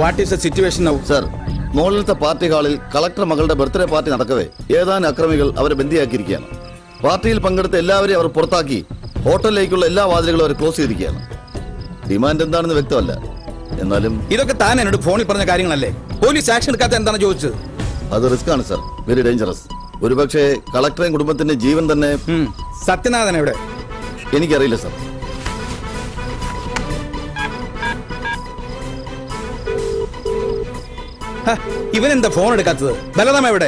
What is the situation now? Sir, മുകളിലത്തെ party ഹാളിൽ collector മകളുടെ ബർത്ത്ഡേ പാർട്ടി നടക്കവേ ഏതാനും അക്രമികൾ അവരെ ബന്ദിയാക്കിയിരിക്കുകയാണ്. പാർട്ടിയിൽ പങ്കെടുത്ത എല്ലാവരെയും അവർ പുറത്താക്കി ഹോട്ടലിലേക്കുള്ള എല്ലാ വാതിലുകളും അവർ ക്ലോസ് ചെയ്തിരിക്കുകയാണ്. ഡിമാൻഡ് എന്താണെന്ന് വ്യക്തമല്ല. എന്നാലും ഇതൊക്കെ താൻ എന്നോട് ഫോണിൽ പറഞ്ഞ കാര്യങ്ങളല്ലേ? പോലീസ് ആക്ഷൻ എടുക്കാത്ത എന്താണ് ചോദിച്ചത്? അത് റിസ്ക് ആണ് സർ, വെരി ഡേഞ്ചറസ്. ഒരുപക്ഷെ കളക്ടറേയും കുടുംബത്തിന്റെ ജീവൻ തന്നെ. സത്യനാഥൻ എവിടെ? എനിക്കറിയില്ല സർ. ഇവനെന്താ ഫോൺ എടുക്കാത്തത്? ബലറാം എവിടെ?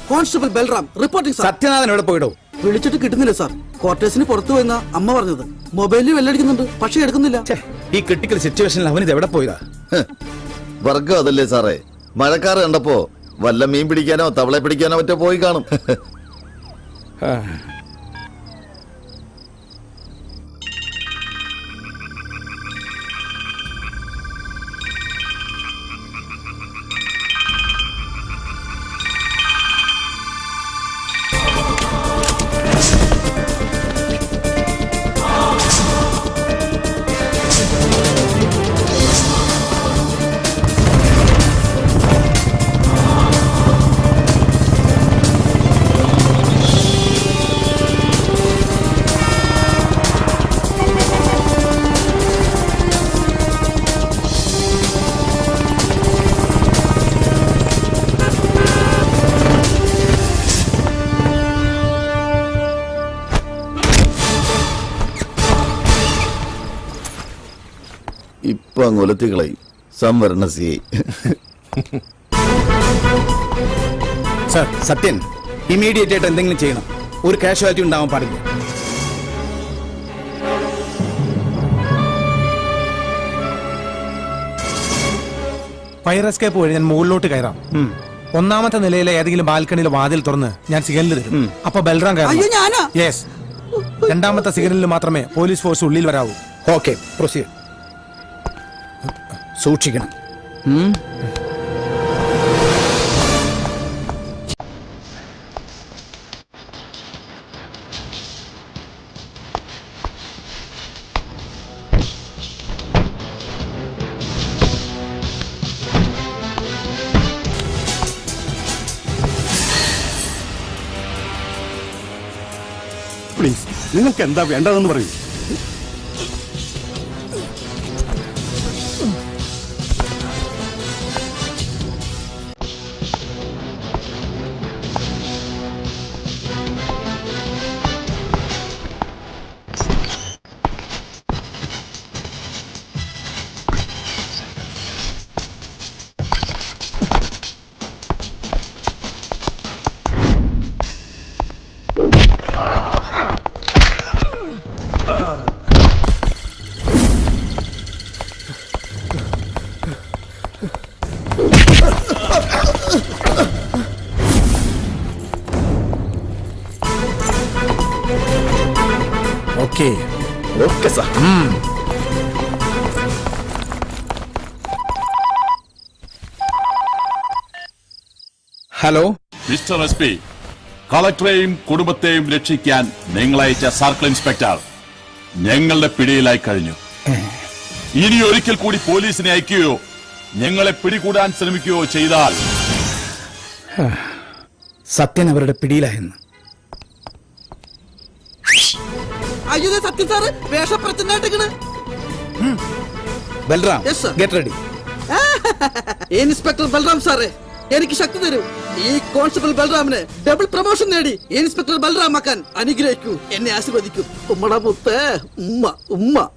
Constable Balram reporting sir. Sathyanathan എവിടെ പോയിടോ? വിളിച്ചിട്ട് കിട്ടുന്നില്ല സാർ. ക്വാർട്ടേഴ്സിന് പുറത്തു പോയെന്ന അമ്മ പറഞ്ഞത്. മൊബൈലിൽ വെല്ലടിക്കുന്നുണ്ട്, പക്ഷെ എടുക്കുന്നില്ല. ഈ ക്രിട്ടിക്കൽ സിറ്റുവേഷനിൽ അവനിത് എവിടെ പോയതാ? വർഗം അതല്ലേ സാറേ. മഴക്കാറ് കണ്ടപ്പോ വല്ല മീൻ പിടിക്കാനോ തവളെ പിടിക്കാനോ മറ്റോ പോയി കാണും. ഇപ്പൊ അങ്ങ് ഒലത്തികളായി സംവരണ സി. സർ, സത്യൻ ഇമീഡിയറ്റ് ആയിട്ട് എന്തെങ്കിലും ചെയ്യണം. ഒരു കാഷ്വാലിറ്റി ഉണ്ടാവാൻ പാടില്ല. ഫയർ എസ്കേപ്പ് വഴി ഞാൻ മുകളിലോട്ട് കയറാം. ഒന്നാമത്തെ നിലയിലെ ഏതെങ്കിലും ബാൽക്കണിയിലെ വാതിൽ തുറന്ന് ഞാൻ സിഗ്നൽ തരും. അപ്പൊ ബൽറാം കയറാം. യെസ്. രണ്ടാമത്തെ സിഗ്നലിൽ മാത്രമേ പോലീസ് ഫോഴ്സ് ഉള്ളിൽ വരാവൂ. Okay, proceed. സൂക്ഷിക്കണം. പ്ലീസ്, നിങ്ങൾക്ക് എന്താ വേണ്ടതെന്ന് പറയൂ. Okay. Okay sir. Hello mister S P, കളക്ടറെയും കുടുംബത്തെയും രക്ഷിക്കാൻ നിങ്ങളയച്ച സർക്കിൾ ഇൻസ്പെക്ടർ ഞങ്ങളുടെ പിടിയിലായി കഴിഞ്ഞു. ഇനി ഒരിക്കൽ കൂടി പോലീസിനെ അയക്കുകയോ ഞങ്ങളെ പിടികൂടാൻ ശ്രമിക്കുകയോ ചെയ്താൽ സത്യൻ അവരുടെ പിടിയിലായെന്ന്. അയ്യോ ദേ സത്യം സാറ് വേഷപ്രച്ഛനായിട്ടിരിക്കണ്. Balram Yes, sir. Get ready. Inspector Balram സാറേ, എനിക്ക് ശക്തി തരൂ. ഈ കോൺസ്റ്റബിൾ ബൽറാമിന് ഡബിൾ പ്രൊമോഷൻ നേടി ഇൻസ്പെക്ടർ ബൽറാം ആക്കാൻ അനുഗ്രഹിക്കൂ, എന്നെ ആശീർവദിക്കൂ. ഉമ്മട മുത്ത്, ഉമ്മ ഉമ്മ.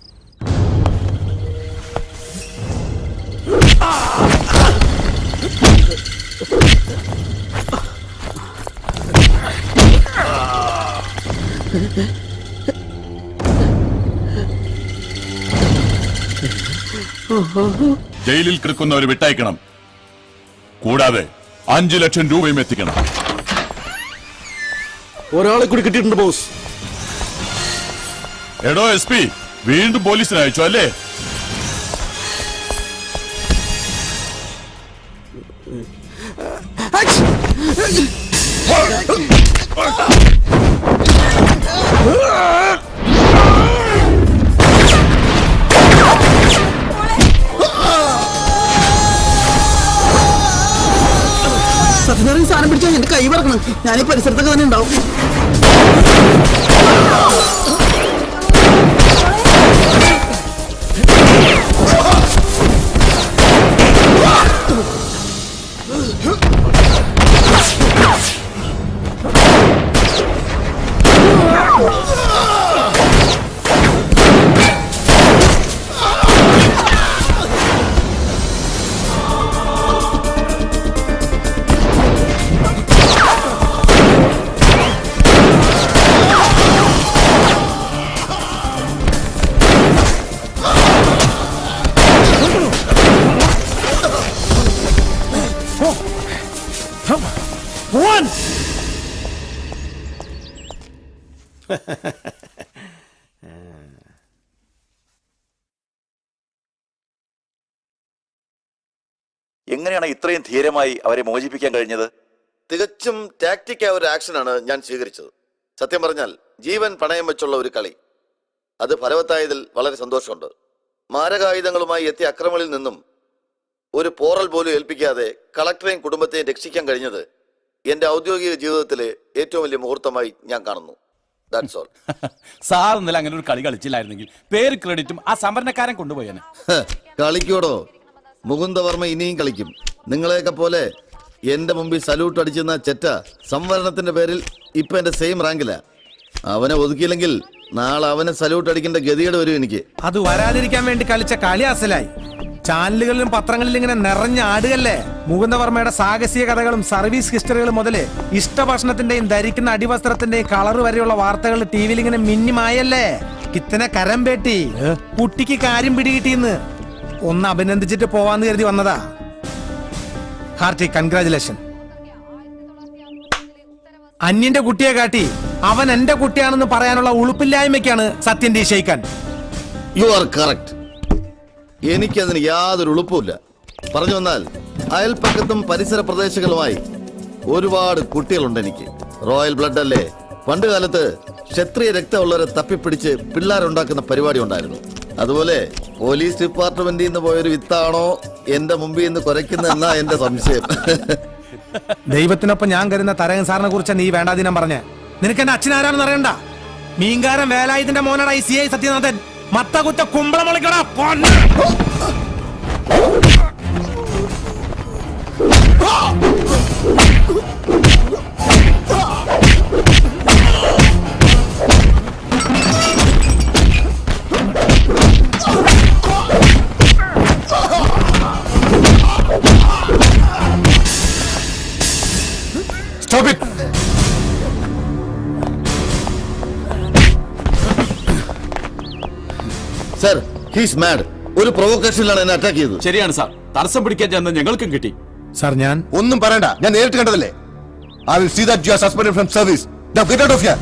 ജയിലിൽ കിടക്കുന്നവരെ വിട്ടയക്കണം. കൂടാതെ 5 ലക്ഷം രൂപയും എത്തിക്കണം. ഒരാളെ കൂടി കിട്ടിയിട്ടുണ്ട് ബോസ്. എടോ എസ് പി, വീണ്ടും പോലീസിനെ അയച്ചു അല്ലേ? സത്യനാരായണ സാധനം പിടിച്ചാൽ എന്റെ കൈ പറക്കണം. ഞാൻ ഈ പരിസരത്തൊക്കെ തന്നെ ഉണ്ടാവും. എങ്ങനെയാണ് ഇത്രയും ധീരമായി അവരെ മോചിപ്പിക്കാൻ കഴിഞ്ഞത്? തികച്ചും ടാക്ടിക്കായ ഒരു ആക്ഷനാണ് ഞാൻ സ്വീകരിച്ചത്. സത്യം പറഞ്ഞാൽ ജീവൻ പണയം വെച്ചുള്ള ഒരു കളി. അത് ഫലവത്തായതിൽ വളരെ സന്തോഷമുണ്ട്. മാരകായുധങ്ങളുമായി എത്തിയ അക്രമങ്ങളിൽ നിന്നും ഒരു പോറൽ പോലും ഏൽപ്പിക്കാതെ കളക്ടറെയും കുടുംബത്തെയും രക്ഷിക്കാൻ കഴിഞ്ഞത് എന്റെ ഔദ്യോഗിക ജീവിതത്തിലെ ഏറ്റവും വലിയ മുഹൂർത്തമായി ഞാൻ കാണുന്നു. That's all. സാർ ഇന്നലെ അങ്ങനെ ഒരു കളി കളിച്ചില്ലായിരുന്നെങ്കിൽ പേര് ക്രെഡിറ്റും ആ സംവരണക്കാരൻ കൊണ്ടുപോയേനെ. കളിക്കോടോ, മുകുന്ദവർമ്മ ഇനിയും കളിക്കും. നിങ്ങളെയൊക്കെ പോലെ എന്റെ മുമ്പിൽ സല്യൂട്ട് അടിച്ചെന്ന ചെറ്റ സംവരണത്തിന്റെ പേരിൽ ഇപ്പൊ എന്റെ സെയിം റാങ്കിലാ. അവനെ ഒതുക്കിയില്ലെങ്കിൽ നാളെ അവനെ സല്യൂട്ട് അടിക്കേണ്ട ഗതികേട് വരും എനിക്ക്. അത് വരാതിരിക്കാൻ വേണ്ടി കളിച്ച കളി അസലായി. ചാനലുകളിലും പത്രങ്ങളിലും ഇങ്ങനെ നിറഞ്ഞാടുകല്ലേ. മുകുന്ദവർമ്മയുടെ സാഹസിക കഥകളും സർവീസ് ഹിസ്റ്ററികളും മുതല് ഇഷ്ടഭക്ഷണത്തിന്റെയും ധരിക്കുന്ന അടിവസ്ത്രത്തിന്റെയും കളറ് വരെയുള്ള വാർത്തകൾ ടി വിയിൽ ഇങ്ങനെ മിന്നിമായല്ലേ. കിത്തനെ കരം പേട്ടി കുട്ടിക്ക് കാര്യം പിടികിട്ടിന്ന് ഒന്ന് അഭിനന്ദിച്ചിട്ട് പോവാന്ന് കരുതി വന്നതാ. Hearty congratulation. അന്യന്റെ കുട്ടിയെ കാട്ടി അവൻ എന്റെ കുട്ടിയാണെന്ന് പറയാനുള്ള ഉളുപ്പില്ലായ്മയ്ക്കാണ് സത്യന്റെ ഈ ഷെയ്ക്കാൻ. You are correct. എനിക്കതിന് യാതൊരു ഉളുപ്പുമില്ല. പറഞ്ഞു വന്നാൽ അയൽപ്പക്കത്തും പരിസര പ്രദേശങ്ങളുമായി ഒരുപാട് കുട്ടികളുണ്ട് എനിക്ക്. റോയൽ ബ്ലഡ് അല്ലേ. പണ്ട് കാലത്ത് ക്ഷത്രിയ രക്തമുള്ളവരെ തപ്പിപ്പിടിച്ച് പിള്ളേരുണ്ടാക്കുന്ന പരിപാടി ഉണ്ടായിരുന്നു. അതുപോലെ പോലീസ് ഡിപ്പാർട്ട്മെന്റിൽ നിന്ന് പോയൊരു വിത്താണോ എന്റെ മുമ്പിൽ നിന്ന് കുരയ്ക്കുന്നതെന്നാ എന്റെ സംശയം. ദൈവത്തിനൊപ്പം ഞാൻ കരുതുന്ന തരകൻ സാറിനെ കുറിച്ച് നീ വേണ്ടാതിനം പറഞ്ഞ. നിനക്ക് എന്റെ അച്ഛനാരാണെന്ന് അറിയണ്ട. മീൻകാരൻ വേലായുധന്റെ മോനാടാ ഈ CI സത്യനാഥൻ. മത്തകുത്ത കുമ്പളം മുളയ്ക്കടാ. Stop it! Sir, he's mad. ഒരു പ്രൊവോക്കേഷനിലാണ് എന്നെ അറ്റാക്ക് ചെയ്തത്. ശരിയാണ് സാർ, തടസ്സം പിടിക്കാൻ ചെന്ന് ഞങ്ങൾക്കും കിട്ടി. സാർ ഞാൻ ഒന്നും പറയണ്ട, ഞാൻ നേരിട്ട് കണ്ടതല്ലേ. I will see that you are suspended from service. Now get out of here.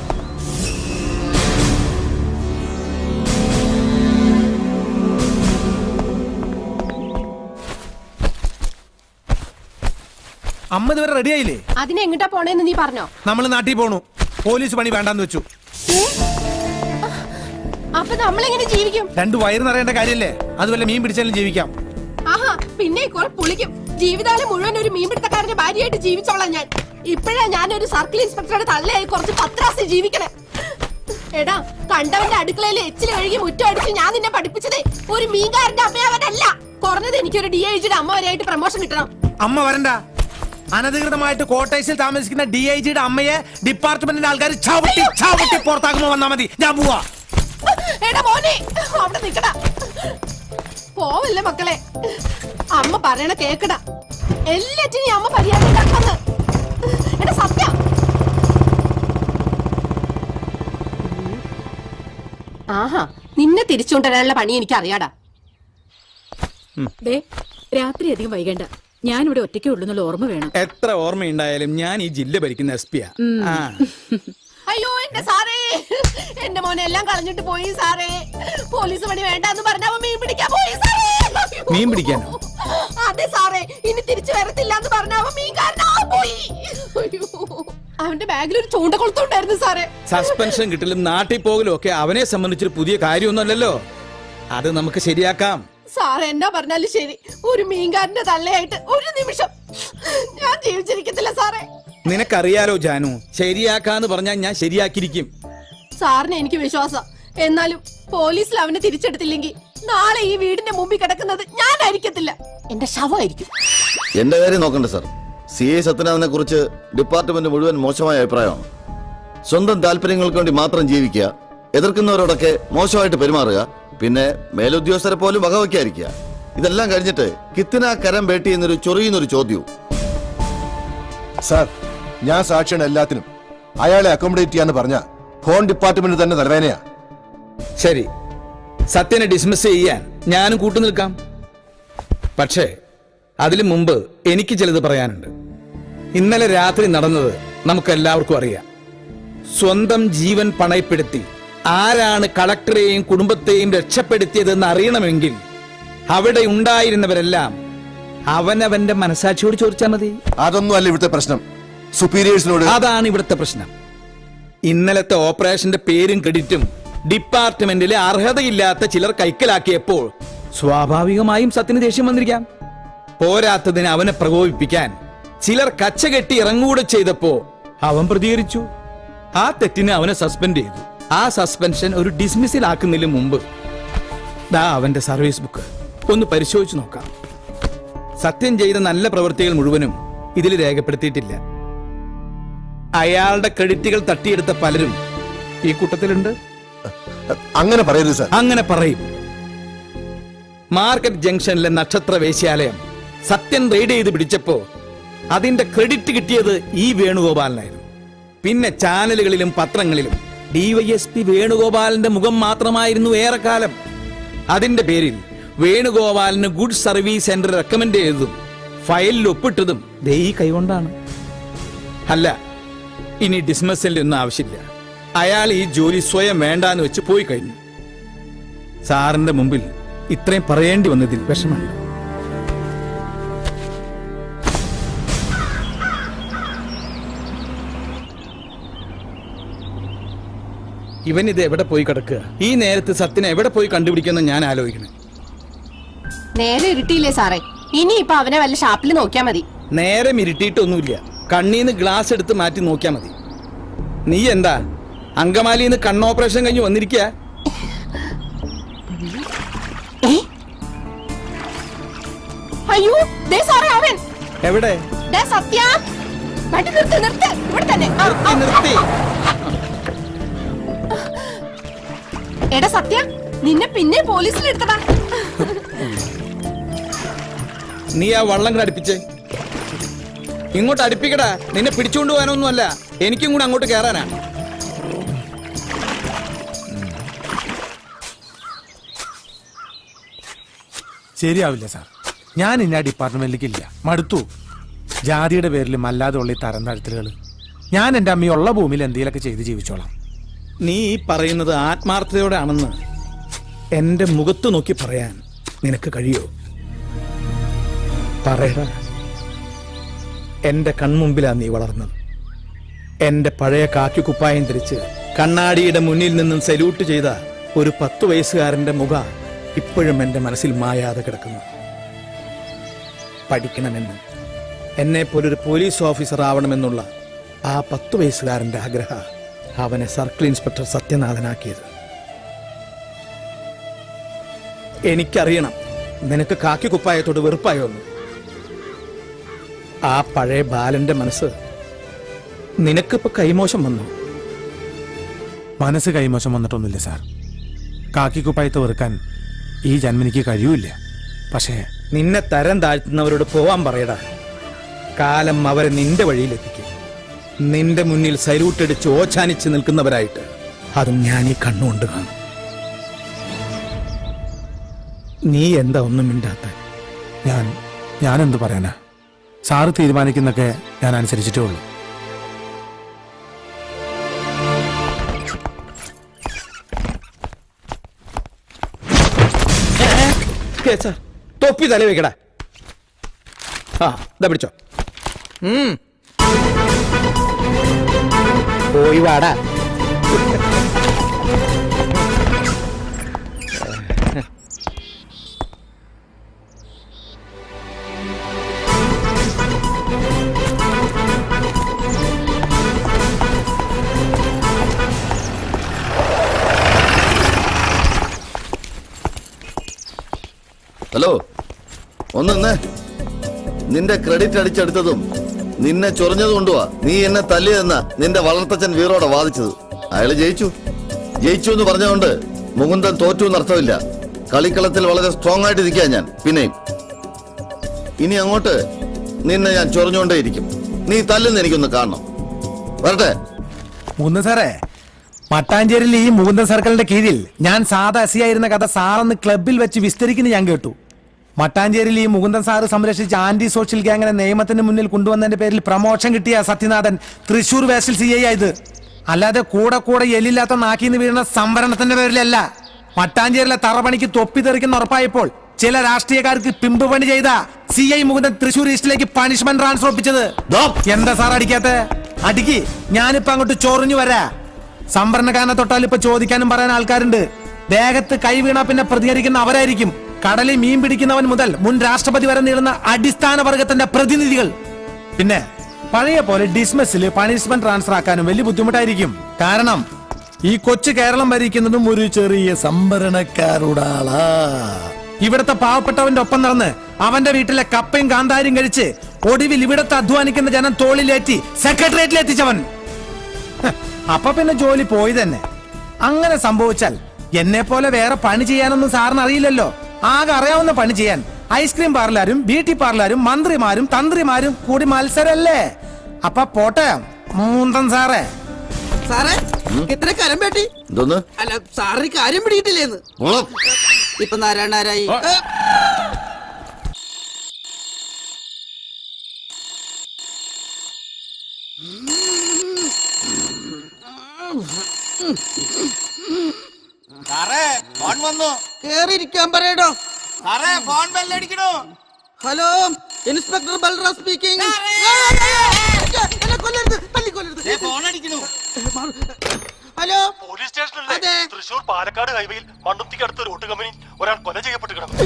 അമ്മ ഇതുവരെ റെഡി ആയില്ലേ? അതിനെങ്ങട്ടാ പോണേന്ന് നീ പറഞ്ഞോ? നമ്മൾ നാട്ടിൽ പോണു. പോലീസ് പണി വേണ്ടാന്ന് വെച്ചു. അപ്പൊ നമ്മളെങ്ങനെ ജീവിക്കും? 2 വയറ് നിറയേണ്ട കാര്യല്ലേ? അതുപോലെ മീൻ പിടിച്ചാലും ജീവിക്കാം. ആഹാ, പിന്നെ കുറെ പുളിക്കും. ജീവിതകാലം മുഴുവൻ ഒരു മീൻപിടുത്തക്കാരന്റെ ഭാര്യയായിട്ട് ജീവിച്ചോളാം ഞാൻ. ഇപ്പോഴാ ഞാനൊരു സർക്കിൾ ഇൻസ്പെക്ടറുടെ തള്ളയായി കുറച്ച് പത്രാസി ജീവിക്കണേ. എടാ, കണ്ടവന്റെ അടുക്കളയിൽ എച്ചിൽ കഴുകി മുറ്റം അടിച്ച് ഞാൻ നിന്നെ പഠിപ്പിച്ചതേ ഒരു മീൻകാരന്റെ അമ്മയാവനല്ല. കുറഞ്ഞത് എനിക്കൊരു DIGയുടെ അമ്മ വരെയായിട്ട് പ്രമോഷൻ കിട്ടണം. അമ്മ വരണ്ട. അനധികൃതമായിട്ട് കോട്ടേഴ്സിൽ താമസിക്കുന്ന DIGയുടെ അമ്മയെ ഡിപ്പാർട്ട്മെന്റിന്റെ ആൾക്കാർ ചവിട്ടി പുറത്താക്കുമ്പോ വന്നാ മതി. ഞാൻ പോവാ. എടാ മോനെ, അവിടെ നിക്കടാ. പോവല്ലേ മക്കളെ, അമ്മ പറയണ കേക്കടാ. എല്ലാറ്റിനും അമ്മ പരിഹാരം ഉണ്ടാക്കുമെന്ന്. എടാ സത്യ, ആഹാ, നിന്നെ തിരിച്ചുകൊണ്ടുവരാനുള്ള പണി എനിക്ക് അറിയാടാ. രാത്രി അധികം വൈകണ്ട. ഞാനിവിടെ ഒറ്റയ്ക്കേ ഉള്ളൂ എന്നുള്ള ഓർമ്മ വേണം. എത്ര ഓർമ്മയുണ്ടായാലും ഞാൻ ഈ ജില്ല ഭരിക്കുന്ന SP യാ. അയ്യോ എന്റെ സാറേ, എന്റെ മോനെ എല്ലാം കളഞ്ഞിട്ട് പോയി സാറേ. പോലീസ് പണി വേണ്ടെന്ന് പറഞ്ഞവൻ മീൻ പിടിക്കാൻ പോയി സാറേ. മീൻ പിടിക്കാനോ? അതെ സാറേ, ഇനി തിരിച്ചു വരത്തില്ല എന്ന് പറഞ്ഞവൻ മീൻകാരനാ പോയി. അയ്യോ, അവന്റെ ബാഗിൽ ഒരു ചൂണ്ടക്കൊളുത്തുണ്ടായിരുന്നു സാറേ. സസ്പെൻഷൻ കിട്ടലും നാട്ടിൽ പോകലും ഒക്കെ അവനെ സംബന്ധിച്ചൊരു പുതിയ കാര്യമൊന്നുമല്ലല്ലോ. അത് നമുക്ക് ശരിയാക്കാം. സാറേ എന്നാ പറഞ്ഞാലും ശരി, ഒരു മീൻകാരന്റെ തള്ളയായിട്ട് ഒരു നിമിഷം ഞാൻ ജീവിച്ചിരിക്കത്തില്ല സാറേ. നിനക്കറിയാലോ ജാനു, ശരിയാക്കാന്ന് പറഞ്ഞാൽ ഞാൻ ശരിയാക്കിയിരിക്കും. സാറിന് എനിക്ക് വിശ്വാസം. എന്നാലും പോലീസിൽ അവനെ തിരിച്ചെടുത്തില്ലെങ്കിൽ നാളെ ഈ വീടിന്റെ മുമ്പിൽ കിടക്കുന്നത് ഞാനായിരിക്കത്തില്ല, എന്റെ ശവമായിരിക്കും. എന്റെ കാര്യം നോക്കണ്ട സാർ. CI സത്യനാഥനെ കുറിച്ച് ഡിപ്പാർട്ട്മെന്റ് മുഴുവൻ മോശമായ അഭിപ്രായമാണ്. സ്വന്തം താല്പര്യങ്ങൾക്ക് വേണ്ടി മാത്രം ജീവിക്കുക, എതിർക്കുന്നവരോടൊക്കെ മോശമായിട്ട് പെരുമാറുക, പിന്നെ മേലുദ്യോഗസ്ഥരെ പോലും വകവയ്ക്കാതിരിക്കുക. ഇതെല്ലാം കഴിഞ്ഞിട്ട് കിത്തിന കരം വേട്ടി എന്നൊരു ചൊറിയുന്നൊരു ചോദ്യവും. സാർ, ഞാൻ സാക്ഷിയാണ് എല്ലാത്തിനും. അയാളെ അക്കോമഡേറ്റ് ചെയ്യാന്ന് പറഞ്ഞ ഫോൺ ഡിപ്പാർട്ട്മെന്റ് തന്നെ തലവേനയാ. ശരി, സത്യനെ ഡിസ്മിസ് ചെയ്യാൻ ഞാനും കൂട്ടുനിൽക്കാം. പക്ഷേ അതിനു മുമ്പ് എനിക്ക് ചിലത് പറയാനുണ്ട്. ഇന്നലെ രാത്രി നടന്നത് നമുക്കെല്ലാവർക്കും അറിയാം. സ്വന്തം ജീവൻ പണയപ്പെടുത്തി ആരാണ് കളക്ടറെയും കുടുംബത്തെയും രക്ഷപ്പെടുത്തിയതെന്ന് അറിയണമെങ്കിൽ അവിടെ ഉണ്ടായിരുന്നവരെല്ലാം അവനവന്റെ മനസാക്ഷിയോട് ചോദിച്ചാൽ മതി. അതൊന്നും അല്ല ഇവിടുത്തെ പ്രശ്നം. സുപ്പീരിയേഴ്സിനോട്. അതാണ് ഇവിടുത്തെ പ്രശ്നം. ഇന്നലത്തെ ഓപ്പറേഷന്റെ പേരും ക്രെഡിറ്റും ഡിപ്പാർട്ട്മെന്റിലെ അർഹതയില്ലാത്ത ചിലർ കൈക്കലാക്കിയപ്പോൾ സ്വാഭാവികമായും സത്യന് ദേഷ്യം വന്നിരിക്കാം. പോരാത്തതിന് അവനെ പ്രകോപിപ്പിക്കാൻ ചിലർ കച്ചകെട്ടി ഇറങ്ങുകൂടെ ചെയ്തപ്പോ അവൻ പ്രതികരിച്ചു. ആ തെറ്റിന് അവനെ സസ്പെൻഡ് ചെയ്തു. ആ സസ്പെൻഷൻ ഒരു ഡിസ്മിസിൽ ആക്കുന്നതിന് മുമ്പ് ദാ അവന്റെ സർവീസ് ബുക്ക് ഒന്ന് പരിശോധിച്ചു നോക്കാം. സത്യം ചെയ്ത നല്ല പ്രവൃത്തികൾ മുഴുവനും ഇതിൽ രേഖപ്പെടുത്തിയിട്ടില്ല. അയാളുടെ ക്രെഡിറ്റുകൾ തട്ടിയെടുത്ത പലരും ഈ കൂട്ടത്തിലുണ്ട്. അങ്ങനെ പറയരുത് സാർ. അങ്ങനെ പറയും. മാർക്കറ്റ് ജംഗ്ഷനിലെ നക്ഷത്ര വേശ്യാലയം സത്യൻ റെയ്ഡ് ചെയ്ത് പിടിച്ചപ്പോ അതിന്റെ ക്രെഡിറ്റ് കിട്ടിയത് ഈ വേണുഗോപാലനായിരുന്നു. പിന്നെ ചാനലുകളിലും പത്രങ്ങളിലും DYSP വേണുഗോപാലിന്റെ മുഖം മാത്രമായിരുന്നു ഏറെക്കാലം. അതിന്റെ പേരിൽ വേണുഗോപാലിന് ഗുഡ് സർവീസ് സെന്റർ റെക്കമെൻഡ് ചെയ്തതും ഫയലിൽ ഒപ്പിട്ടതും ദേ ഈ കൈകൊണ്ടാണ്. അല്ല, ഇനി ഡിസ്മിസലിനൊന്നും ആവശ്യമില്ല. അയാൾ ഈ ജോലി സ്വയം വേണ്ടാന്ന് വെച്ച് പോയി കഴിഞ്ഞു. സാറിന്റെ മുമ്പിൽ ഇത്രയും പറയേണ്ടി വന്നതിൽ വിഷമമുണ്ട്. ഇവൻ ഇത് എവിടെ പോയി കിടക്കുക? ഈ നേരത്ത് സത്യനെ എവിടെ പോയി കണ്ടുപിടിക്കുന്ന ഞാൻ ആലോചിക്കണം. നേരെ ഇരുട്ടിയില്ലേ സാറേ, ഇനി ഇപ്പൊ അവനെ വല്ല ഷാപ്പിൽ നോക്കിയാ മതി. നേരം ഇരുട്ടിയിട്ടൊന്നുമില്ല, കണ്ണീന്ന് ഗ്ലാസ് എടുത്ത് മാറ്റി നോക്കിയാ മതി. നീ എന്താ അങ്കമാലിന്ന് കണ്ണോപ്പറേഷൻ കഴിഞ്ഞ് വന്നിരിക്കുക? അയ്യോ ദേ സാറേ അവൻ. എവിടെ? ദേ സത്യ, വണ്ടി നിർത്ത് നിർത്ത്, ഇവിടെ തന്നെ. നിർത്തി. എടാ സത്യ, നിന്നെ പിന്നെ പോലീസിൽ എടുത്തടാ. നീ ആ വള്ളം കൂടെ അടുപ്പിച്ചേ. ഇങ്ങോട്ട് അടുപ്പിക്കടാ. നിന്നെ പിടിച്ചുകൊണ്ട് പോകാനൊന്നുമല്ല, എനിക്കും കൂടെ അങ്ങോട്ട് കയറാനാ. ശരിയാവില്ല സാർ. ഞാൻ ഇന്ന ഡിപ്പാർട്ട്മെന്റിലേക്ക് ഇല്ല, മടുത്തു. ജാതിയുടെ പേരിലും അല്ലാതെ ഉള്ള ഈ തരം താഴ്ത്തലുകൾ. ഞാൻ എൻ്റെ അമ്മയുള്ള ഭൂമിയിൽ എന്തെങ്കിലുമൊക്കെ ചെയ്ത് ജീവിച്ചോളാം. നീ ഈ പറയുന്നത് ആത്മാർത്ഥതയോടെ ആണെന്ന് എന്റെ മുഖത്ത് നോക്കി പറയാൻ നിനക്ക് കഴിയോ? പറയടാ. എന്റെ കൺമുമ്പിലാ നീ വളർന്നത്. എന്റെ പഴയ കാക്കി കുപ്പായം ധരിച്ച് കണ്ണാടിയുടെ മുന്നിൽ നിന്നും സല്യൂട്ട് ചെയ്ത ഒരു 10 വയസ്സുകാരന്റെ മുഖം ഇപ്പോഴും എന്റെ മനസ്സിൽ മായാതെ കിടക്കുന്നു. പഠിക്കണമെന്നും എന്നെ പോലൊരു പോലീസ് ഓഫീസർ ആവണമെന്നുള്ള ആ 10 വയസ്സുകാരന്റെ ആഗ്രഹം അവനെ സർക്കിൾ ഇൻസ്പെക്ടർ സത്യനാഥനാക്കിയത്. എനിക്കറിയണം നിനക്ക് കാക്കി കുപ്പായത്തോട് വെറുപ്പായോന്ന്. ആ പഴയ ബാലന്റെ മനസ്സ് നിനക്കിപ്പോ കൈമോശം വന്നു. മനസ്സ് കൈമോശം വന്നിട്ടൊന്നുമില്ല സാർ. കാക്കിക്കുപ്പായത്ത് വെറുക്കാൻ ഈ ജന്മനിക്ക് കഴിയൂല. പക്ഷേ നിന്നെ തരം താഴ്ത്തുന്നവരോട് പോവാൻ പറയടാ. കാലം അവരെ നിന്റെ വഴിയിലെത്തിക്കും. നിന്റെ മുന്നിൽ സല്യൂട്ടടിച്ച് ഓച്ചാനിച്ച് നിൽക്കുന്നവരായിട്ട് അതും ഞാൻ ഈ കണ്ണുകൊണ്ട് കാണും. നീ എന്താ ഒന്നും മിണ്ടാത്ത? ഞാൻ എന്ത് പറയാനാ? സാറ് തീരുമാനിക്കുന്നൊക്കെ ഞാൻ അനുസരിച്ചിട്ടേ ഉള്ളൂ. തൊപ്പി തല വെക്കടാ. ആ ഇതാ പിടിച്ചോ. പോയി വാടാ. ഹലോ, ഒന്ന് നിന്നേ. നിന്റെ ക്രെഡിറ്റ് അടിച്ചെടുത്തതും നിന്നെ ചൊറിഞ്ഞത് കൊണ്ടുവാ നീ എന്നെ തല്ലിയെന്ന നിന്റെ വളർത്തച്ഛൻ വീറോടെ വാദിച്ചത്. അയാള് ജയിച്ചു എന്ന് പറഞ്ഞുകൊണ്ട് മുകുന്ദൻ തോറ്റു എന്നർത്ഥമില്ല. കളിക്കളത്തിൽ വളരെ സ്ട്രോങ് ആയിട്ട് ഇരിക്കാൻ ഞാൻ. പിന്നെയും ഇനി അങ്ങോട്ട് നിന്നെ ഞാൻ ചൊറിഞ്ഞുകൊണ്ടേയിരിക്കും. നീ തല്ലുന്ന എനിക്കൊന്ന് കാണണം. വരട്ടെ. മുകുന്ദൻ സാറേ, മട്ടാഞ്ചേരിയിൽ ഈ മുകുന്ദൻ സർക്കിളിന്റെ കീഴിൽ ഞാൻ സാധാ എസ് ആയിരുന്ന കഥ സാറന്ന് ക്ലബിൽ വെച്ച് വിസ്തരിക്കുന്നത് ഞാൻ കേട്ടു. മട്ടാഞ്ചേരിയിൽ ഈ മുകുന്ദൻ സാറ് സംരക്ഷിച്ച ആന്റി സോഷ്യൽ ഗ്യാങ്ങിനെ നിയമത്തിന് മുന്നിൽ കൊണ്ടുവന്നതിന്റെ പേരിൽ പ്രമോഷൻ കിട്ടിയ സത്യനാഥൻ തൃശൂർ വേസ്റ്റിൽ CI ആയത്. അല്ലാതെ കൂടെ എല്ലില്ലാത്ത നാക്കിന്ന് വീഴുന്ന സംവരണത്തിന്റെ പേരിലല്ല. മട്ടാഞ്ചേരിയിലെ തറപണിക്ക് തൊപ്പി തെറിക്കുന്ന ഉറപ്പായപ്പോൾ ചില രാഷ്ട്രീയക്കാർക്ക് പിമ്പ് പണി ചെയ്ത CI മുകുന്ദൻ തൃശൂർ ഈസ്റ്റിലേക്ക് പണിഷ്മെന്റ് ട്രാൻസ്ഫർ ഒപ്പിച്ചത്. എന്താ സാർ അടിക്കാത്ത? അടിക്ക്, ഞാനിപ്പോ അങ്ങോട്ട് ചൊറിഞ്ഞു വരാ. സംഭരണക്കാരനെ തൊട്ടാൽ ഇപ്പൊ ചോദിക്കാനും പറയാൻ ആൾക്കാരുണ്ട്. ദേഹത്ത് കൈ വീണാ പിന്നെ പ്രതികരിക്കുന്ന അവരായിരിക്കും. കടലിൽ മീൻ പിടിക്കുന്നവൻ മുതൽ മുൻ രാഷ്ട്രപതി വരെ നീളുന്ന അടിസ്ഥാന വർഗത്തിന്റെ പ്രതിനിധികൾ. പിന്നെ പഴയ പോലെ ഡിസ്മിസിൽ പണിഷ്മെന്റ് ട്രാൻസ്ഫർ ആക്കാനും വലിയ ബുദ്ധിമുട്ടായിരിക്കും. കാരണം ഈ കൊച്ചു കേരളം ഭരിക്കുന്നതും ഒരു ചെറിയ സംഭരണക്കാരുടാളാ. ഇവിടുത്തെ പാവപ്പെട്ടവന്റെ ഒപ്പം നടന്ന് അവന്റെ വീട്ടിലെ കപ്പയും കാന്താരിയും കഴിച്ച് ഒടുവിൽ ഇവിടുത്തെ അധ്വാനിക്കുന്ന ജനം തോളിലേറ്റി സെക്രട്ടേറിയറ്റിൽ എത്തിച്ചവൻ. അപ്പൊ പിന്നെ ജോലി പോയി തന്നെ. അങ്ങനെ സംഭവിച്ചാൽ എന്നെ പോലെ വേറെ പണി ചെയ്യാനൊന്നും സാറിന് അറിയില്ലല്ലോ. ആകെ അറിയാവുന്ന പണി ചെയ്യാൻ ഐസ്ക്രീം പാർലറും ബ്യൂട്ടി പാർലറും മന്ത്രിമാരും തന്ത്രിമാരും കൂടി മത്സരല്ലേ. അപ്പൊ പോട്ടെ മൂന്തൻ സാറേ. സാറേ, ഇത്ര കരം പേട്ടി. എന്തോന്ന്? അല്ല, സാറിന് കാര്യം പിടിയിട്ടില്ലേന്ന്. ഇപ്പൊ നാരായണാരായി. കേറിയിരിക്കാൻ പറയടോ. Hello, inspector Balram speaking. Hello, police സ്റ്റേഷനിലെ അതെ. തൃശൂർ പാലക്കാട് ഹൈവേയിൽ മണ്ണുത്തിക്കടുത്ത് റോട്ട് കമ്പനി ഒരാൾ കൊല ചെയ്യപ്പെട്ട് കിടന്നു.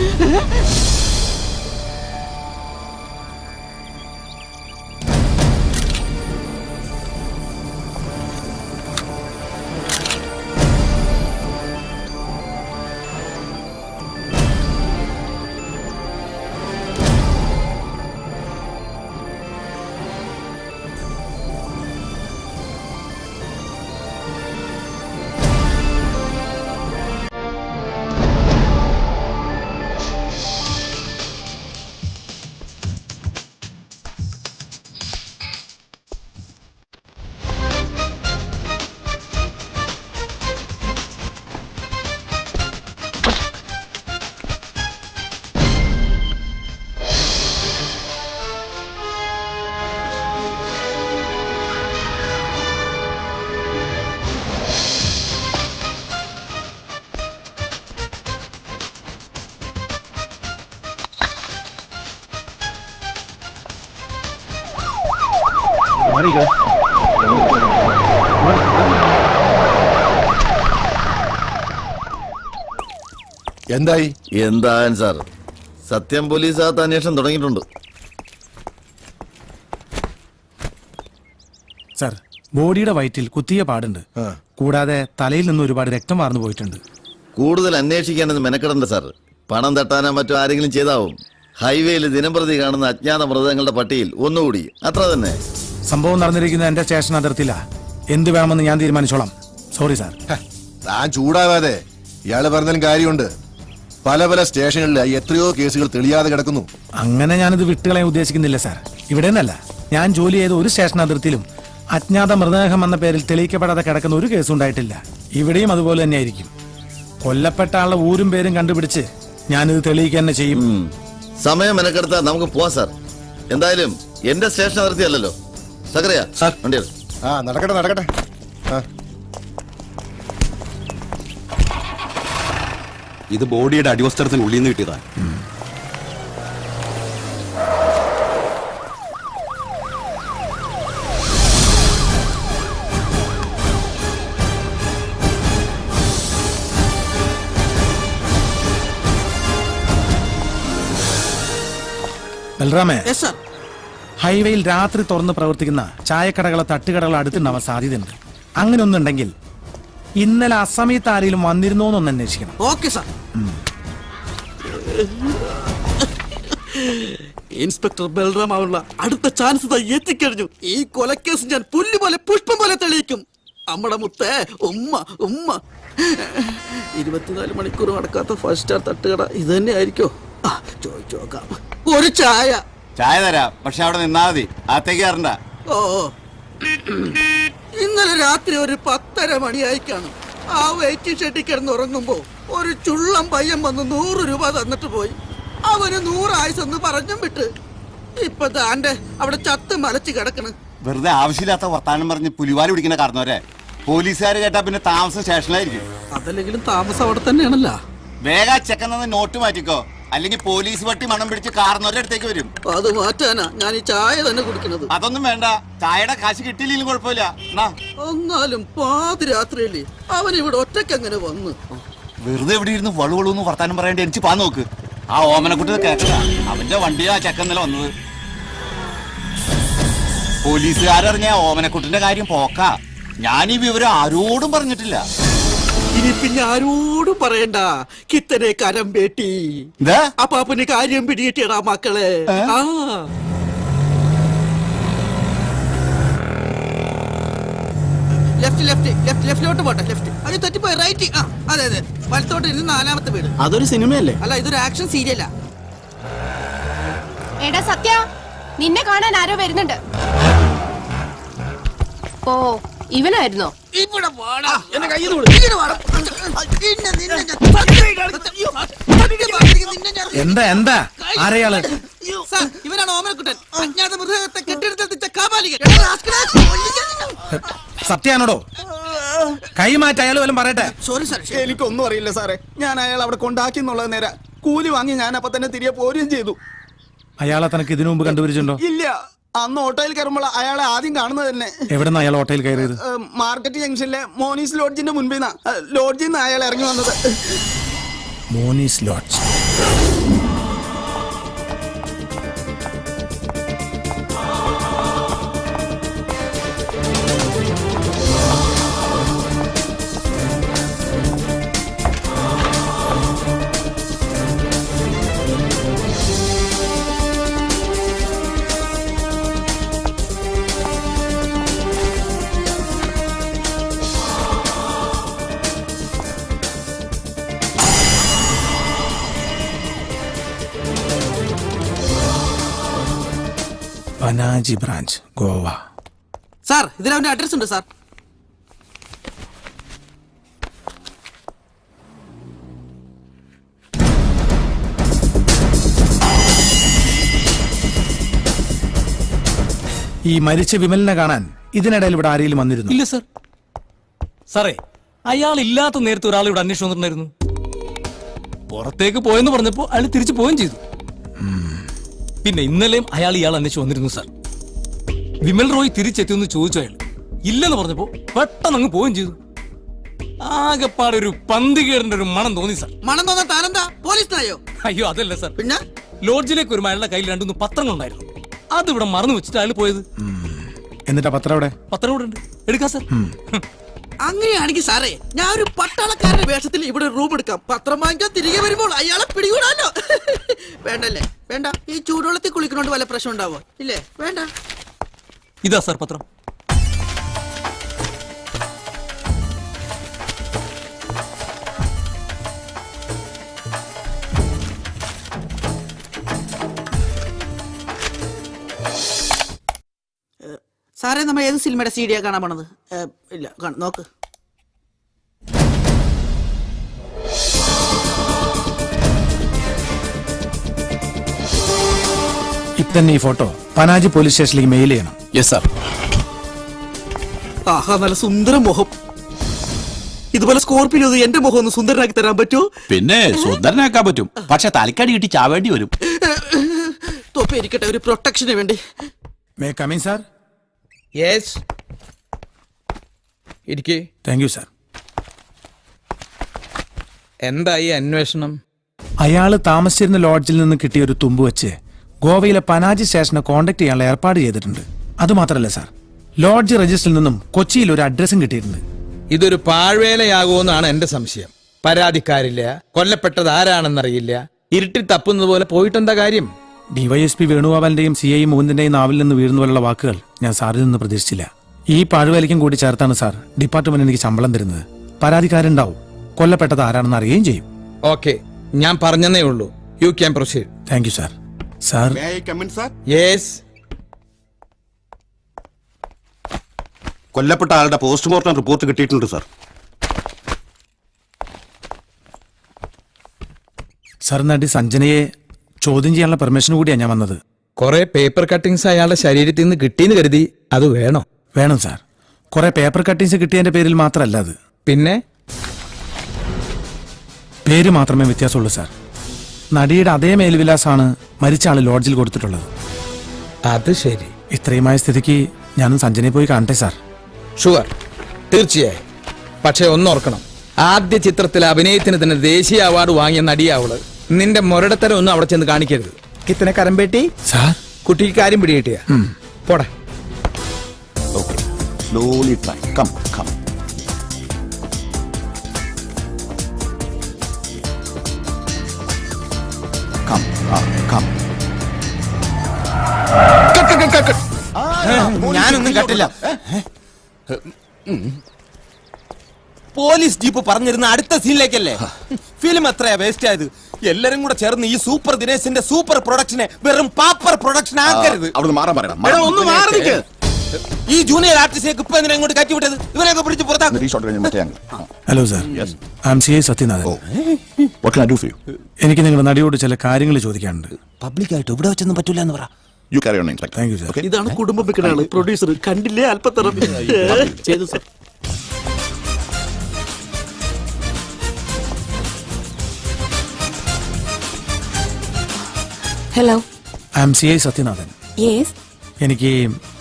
എന്തായി? എന്തായാലും സാർ, സത്യം പോലീസിനകത്ത് അന്വേഷണം തുടങ്ങിയിട്ടുണ്ട്. സർ, ബോഡിയുടെ വയറ്റിൽ കുത്തിയ പാടുണ്ട്. കൂടാതെ തലയിൽ നിന്ന് ഒരുപാട് രക്തം വാർന്നു പോയിട്ടുണ്ട്. കൂടുതൽ അന്വേഷിക്കാനൊന്നും മെനക്കെടണ്ട സാർ. പണം തട്ടാനോ മറ്റോ ആരെങ്കിലും ചെയ്താവും. ഹൈവേയിൽ ദിനംപ്രതി കാണുന്ന അജ്ഞാത മൃതങ്ങളുടെ പട്ടികയിൽ ഒന്നുകൂടി, അത്ര തന്നെ. സംഭവം നടന്നിരിക്കുന്നത് എന്റെ സ്റ്റേഷൻ അതിർത്തിയില്ല. എന്ത് വേണമെന്ന് ഞാൻ തീരുമാനിച്ചോളാം. Sorry sir. താൻ ചൂടാവാതെ, ഇയാള് പറഞ്ഞാലും കാര്യമുണ്ട്. പല പല സ്റ്റേഷനുകളിലായി എത്രയോ കേസുകൾ തെളിയാതെ കിടക്കുന്നു. അങ്ങനെ ഞാനിത് വിട്ടുകളയാൻ ഉദ്ദേശിക്കുന്നില്ല സാർ. ഇവിടെ നിന്നല്ല, ഞാൻ ജോലി ചെയ്ത ഒരു സ്റ്റേഷൻ അതിർത്തിയിലും അജ്ഞാത മൃതദേഹം എന്ന പേരിൽ തെളിയിക്കപ്പെടാതെ കിടക്കുന്ന ഒരു കേസും ഉണ്ടായിട്ടില്ല. ഇവിടെയും അതുപോലെ തന്നെയായിരിക്കും. കൊല്ലപ്പെട്ട ആളുടെ ഊരും പേരും കണ്ടുപിടിച്ച് ഞാനിത് തെളിയിക്കുക തന്നെ ചെയ്യും. സമയം മെനക്കെടുത്താൽ നമുക്ക് പോവാം സാർ. എന്തായാലും എന്റെ സ്റ്റേഷൻ അതിർത്തിയല്ലല്ലോ. സക്കറിയ വണ്ടി എടു. നടക്കട്ടെ നടക്കട്ടെ. ഇത് ബോഡിയുടെ അടിവസ്ത്രത്തിന് ഉള്ളിൽ നിന്ന് കിട്ടിയതാ. ബൽറാമേ, യെസ് സർ. ഹൈവേയിൽ രാത്രി തുറന്ന് പ്രവർത്തിക്കുന്ന ചായക്കടകളോ തട്ടുകടകളോ അടുത്തുണ്ടാവാൻ സാധ്യതയുണ്ട്. അങ്ങനെ ഒന്നുണ്ടെങ്കിൽ ഇന്നലെ അസമയത്ത് ആരെങ്കിലും വന്നിരുന്നോ എന്നൊന്ന് അന്വേഷിക്കണം. Okay sir. ഇൻസ്പെക്ടർ ബൽറാം ആവുള്ള അടുത്ത ചാൻസ് എത്തിക്കഴിഞ്ഞു. ഈ കൊലക്കേസ് ഞാൻ പുല്ല് പോലെ പുഷ്പം പോലെ തെളിയിക്കും. അമ്മടെ മുത്തേ, ഉമ്മ ഉമ്മ. 24 മണിക്കൂർ നടക്കാത്ത 5 സ്റ്റാർ തട്ടുകട ഇത് തന്നെ ആയിരിക്കോ? ചോദിച്ചു നോക്കാം. ഒരു ചായ. ചായ തരാം, പക്ഷെ അവിടെ നിന്നാ മതി, അകത്തേക്ക് കയറണ്ട. ഓ, ഇന്നലെ രാത്രി ഒരു 10:30 മണിയായി കാണും. ആ വെയിറ്റിംഗ് ഷെഡിൽ കിടന്ന് ഉറങ്ങുമ്പോ ഒരു ചുള്ളം പയ്യൻ വന്ന് 100 രൂപ തന്നിട്ട് പോയി. അവന് 100 ആയുസെന്ന് പറഞ്ഞും വിട്ട്. ഇപ്പൊ താണ്ടെ അവിടെ ചത്ത് മലച്ച് കിടക്കണ്. വെറുതെ ആവശ്യമില്ലാത്ത വർത്താനം പറഞ്ഞ് പുലിവാല് പിടിക്കുന്ന കാരണവരെ പോലീസുകാർ കേട്ടാ പിന്നെ താമസം സ്റ്റേഷനിലായിരിക്കും. അതല്ലെങ്കിലും താമസം അവിടെ തന്നെയാണല്ലോ. വേഗം ചെക്കുന്ന നോട്ട് മാറ്റിക്കോ, അല്ലെങ്കിൽ പോലീസ് വട്ടി മണം പിടിച്ച് കാരണവരുടെ അടുത്തേക്ക് വരും. അത് മാറ്റാനാ ഞാൻ ഈ ചായ തന്നെ കുടിക്കണത്. അതൊന്നും വേണ്ട, ചായയുടെ കാശ് കിട്ടിയില്ലെങ്കിലും കുഴപ്പമില്ല. എന്നാലും പാതിരാത്രിയല്ലേ അവൻ ഇവിടെ ഒറ്റയ്ക്ക് അങ്ങനെ വന്ന്. വെറുതെ എവിടെ ഇരുന്ന് വളുവളൂന്ന് വർത്താനം പറയേണ്ടി എനിക്ക് പാ നോക്ക്. ആ ഓമനക്കുട്ടി കേട്ട അവന്റെ വണ്ടിയാ ചെക്കന്നല വന്നത്. പോലീസുകാരറിഞ്ഞ ഓമനക്കുട്ടിന്റെ കാര്യം പോക്കാ. ഞാൻ ഈ വിവരം ആരോടും പറഞ്ഞിട്ടില്ല. ഇനി പിന്നെ ആരോടും പറയണ്ട. കിത്തനെ കരം പേട്ടി അപ്പാപ്പന് കാര്യം പിടിയിട്ടാ മക്കളെ. ലെഫ്റ്റിലോട്ട് പോട്ടെ. ലെഫ്റ്റ് അത് തെറ്റിപ്പോയി. റൈറ്റ്. അതെ അതെ, വലത്തോട്ട് ഇരുന്ന് 4ാമത്തെ വീട്. അതൊരു സിനിമയല്ലേ? അല്ല, ഇതൊരു ആക്ഷൻ സീരിയലാ. എടാ സത്യ, നിന്നെ കാണാൻ ആരോ വരുന്നുണ്ട്. ഓ, ഇവനായിരുന്നോ? ഇവിടെ വാടാ. എന്നെ കയ്യിൽ എന്താ എന്താ ആരെയാള്? ഇവനാണ് ഓമനക്കുട്ടൻ, അജ്ഞാത മൃഗത്തെ കെട്ടിടത്തിൽ കാപാലികൻ. സത്യാണോടോ? കൈമാറ്റ അയാൾ വല്ലതും പറയട്ടെ. Sorry sir. എനിക്കൊന്നും അറിയില്ല സാറേ. ഞാൻ അയാൾ അവിടെ കൊണ്ടാക്കി എന്നുള്ളത് നേരെ. കൂലി വാങ്ങി ഞാൻ അപ്പൊ തന്നെ തിരികെ പോരുകയും ചെയ്തു. അയാളെ തനക്ക് ഇതിനു മുമ്പ് കണ്ടുപിടിച്ചിട്ടുണ്ടോ? ഇല്ല, അന്ന് ഓട്ടോയിൽ കയറുമ്പോൾ അയാളെ ആദ്യം കാണുന്നത് തന്നെ. എവിടെന്നാ അയാൾ ഓട്ടോയിൽ കയറിയത്? മാർക്കറ്റ് ജംഗ്ഷനിലെ മോനീസ് ലോഡ്ജിന്റെ മുൻപിൽ നിന്നാ. ലോഡ്ജിൽ നിന്ന് അയാൾ ഇറങ്ങി വന്നത്. മോനീസ് lodge. Panaji branch, Goa. Sir, ഇതിൽ അവന്റെ അഡ്രസ് ഉണ്ട് സാർ. ഈ മരിച്ച വിമലിനെ കാണാൻ ഇതിനിടയിൽ ഇവിടെ ആരെങ്കിലും വന്നിരുന്നു? ഇല്ല സർ. സാറേ, അയാൾ ഇല്ലാത്ത നേരത്തെ ഒരാൾ ഇവിടെ അന്വേഷണം വന്നിട്ടുണ്ടായിരുന്നു. പുറത്തേക്ക് പോയെന്ന് പറഞ്ഞപ്പോ അയാൾ തിരിച്ചു പോവുകയും ചെയ്തു. പിന്നെ ഇന്നലെയും ഇയാൾ അന്വേഷിച്ച് വന്നിരുന്നു സാർ. വിമൽ റോയ് തിരിച്ചെത്തിയെന്ന് ചോദിച്ചു അയാൾ. ഇല്ലെന്ന് പറഞ്ഞപ്പോ പെട്ടെന്ന് അങ്ങ് പോവുകയും ചെയ്തു. ആകെപ്പാടെ ഒരു പന്തികേടിന്റെ ഒരു മണം തോന്നി സാർ. മണം തോന്നാൻ താനെന്താ പോലീസ് നായോ? അയ്യോ അതല്ല സാർ, പിന്നെ ലോഡ്ജിലേക്ക് ഒരു അയാളുടെ കയ്യിൽ 2-3 പത്രങ്ങളുണ്ടായിരുന്നു. അത് ഇവിടെ മറന്നു വെച്ചിട്ട് അയാൾ പോയത്. എന്നിട്ടാ പത്രം അവിടെ? പത്രം ഇവിടെ ഉണ്ട്, എടുക്കാം സാർ. അങ്ങനെയാണെങ്കിൽ സാറേ ഞാൻ ഒരു പട്ടാളക്കാരന്റെ വേഷത്തിൽ ഇവിടെ റൂം എടുക്കാം. പത്രം വാങ്ങിക്കാൻ തിരികെ വരുമ്പോൾ അയാളെ പിടികൂടാലോ. വേണ്ടല്ലേ? വേണ്ട. ഈ ചൂടുവെള്ളത്തിൽ കുളിക്കുന്നോണ്ട് വല്ല പ്രശ്നം ഉണ്ടാവോ? ഇല്ലേ? വേണ്ട. ഇതാ സാർ പത്രം. സാറേ നമ്മൾ ഏത് സിനിമയുടെ സീഡിയാ കാണാൻ പോണത്? ഇല്ല, നോക്ക്. ഇത്തന്നെ ഈ ഫോട്ടോ പനാജി പോലീസ് സ്റ്റേഷനിലേക്ക് മെയിൽ ചെയ്യണം. Yes sir. ആഹാ, നല്ല സുന്ദര മുഖം. ഇതുപോലെ സ്കോർപ്പിയോ എന്റെ മുഖം ഒന്ന് സുന്ദരനാക്കി തരാൻ പറ്റുമോ? പിന്നെ സുന്ദരനാക്കാൻ പറ്റും, പക്ഷെ തലക്കടി കിട്ടി ചാവേണ്ടി വരും. തൊപ്പി ഇരിക്കട്ടെ, ഒരു പ്രൊട്ടക്ഷന് വേണ്ടി. May come in sir? യെസ്, ഇരിക്കേ. Thank you sir. എന്തായി അന്വേഷണം? അയാള് താമസിച്ചിരുന്ന ലോഡ്ജിൽ നിന്ന് കിട്ടിയ ഒരു തുമ്പ് വെച്ച് ഗോവയിലെ പനാജി സ്റ്റേഷനെ കോൺടാക്ട് ചെയ്യാനുള്ള ഏർപ്പാട് ചെയ്തിട്ടുണ്ട്. അതുമാത്രമല്ല സാർ, ലോഡ്ജ് രജിസ്റ്ററിൽ നിന്നും കൊച്ചിയിൽ ഒരു അഡ്രസ്സും കിട്ടിയിട്ടുണ്ട്. ഇതൊരു പാഴ്വേലയാകുമെന്നാണ് എന്റെ സംശയം. പരാതിക്കാരില്ല, കൊല്ലപ്പെട്ടത് ആരാണെന്നറിയില്ല, ഇരുട്ടിൽ തപ്പുന്നത് പോലെ പോയിട്ടെന്താ കാര്യം? ഡിവൈഎസ്പി വേണുഗോപാലിന്റെയും CI മുകുന്ദന്റെയും നാവിൽ നിന്ന് വീഴുന്ന പോലുള്ള വാക്കുകൾ ഞാൻ സാറിൽ നിന്ന് പ്രതീക്ഷിച്ചില്ല. ഈ പാഴ്വേലയ്ക്കും കൂടി ചേർത്താണ് സാർ ഡിപ്പാർട്ട്മെന്റ് എനിക്ക് ശമ്പളം തരുന്നത്. പരാതിക്കാരുണ്ടാവും, കൊല്ലപ്പെട്ടത് ആരാണെന്ന് അറിയുകയും ചെയ്യും. ഓക്കെ, ഞാൻ പറഞ്ഞതേ ഉള്ളൂ. You can proceed. Thank you sir. Sir? Yes. കൊല്ലപ്പെട്ട ആളുടെ പോസ്റ്റ്മോർട്ടം റിപ്പോർട്ട് കിട്ടിയിട്ടുണ്ട് സാർ. സാർ, നടി സഞ്ജനയെ ചോദ്യം ചെയ്യാനുള്ള പെർമിഷൻ കൂടിയാണ് ഞാൻ വന്നത്. കുറെ പേപ്പർ കട്ടിങ്സ് അയാളുടെ ശരീരത്തിൽ നിന്ന് കിട്ടിയെന്ന് കരുതി അത് വേണോ? വേണം സാർ. കുറെ പേപ്പർ കട്ടിങ്സ് കിട്ടിയതിന്റെ പേരിൽ മാത്രമല്ല അത്. പിന്നെ പേര് മാത്രമേ വ്യത്യാസമുള്ളൂ സാർ. നടിയുടെ അതേ മേൽവിലാസാണ് മരിച്ച ആള് ലോഡ്ജിൽ കൊടുത്തിട്ടുള്ളത്. അത് ശരി. ഇത്രയുമായ സ്ഥിതിക്ക് ഞാനും സഞ്ജനയെ പോയി കാണട്ടെ സാർ? ഷുവർ, തീർച്ചയായും. പക്ഷെ ഒന്നോർക്കണം, ആദ്യ ചിത്രത്തിൽ അഭിനയത്തിന് തന്നെ ദേശീയ അവാർഡ് വാങ്ങിയ നടിയാവള്. നിന്റെ മുരടത്തരം ഒന്നും അവിടെ ചെന്ന് കാണിക്കരുത്. കിത്തനെ കരമ്പേട്ടി സാർ. കുട്ടിക്ക് കാര്യം പിടികിട്ടിയ പോടെ. Slowly try. Come. ഞാനൊന്നും കേട്ടില്ല. പോലീസ് ജീപ്പ് പറഞ്ഞിരുന്ന അടുത്ത സീനിലേക്കല്ലേ? ഫിലിം എത്രയാ വേസ്റ്റ് ആയത്? എല്ലാരും കൂടെ ചേർന്ന് ഈ സൂപ്പർ ദിനേശിന്റെ സൂപ്പർ പ്രൊഡക്ഷനെ വെറും പാപ്പർ പ്രൊഡക്ഷൻ ആക്കരുത്. അവിടുന്ന് മാറാൻ പറയണം. ഒന്ന് മാറി നിൽക്ക്. ഈ ജൂനിയർ ആർട്ടിസ്റ്റേക്ക് ഇപ്പൊ എന്തിനാ ഇങ്ങോട്ട് കയറ്റി വിട്ടത്? ഇവരെയൊക്കെ പിടിച്ച് പുറത്താക്കും. Hello sir, I'm CI Sathyanathan. What can I do for you? എനിക്ക് നിങ്ങളുടെ നടിയോട് ചില കാര്യങ്ങൾ ചോദിക്കാനുണ്ട്. പബ്ലിക്കായിട്ട് ഇവിടെ വെച്ചൊന്നും പറ്റൂല എന്ന് പറ. You carry on, Inspector. Thank you sir. ഇതാണ് കുടുംബം വെക്കുന്ന ആള്, പ്രൊഡ്യൂസർ. കണ്ടില്ലേ അല്പത്തറ ചെയ്തു sir. Hello, I M CI Sathyanathan. Yes, എനിക്ക്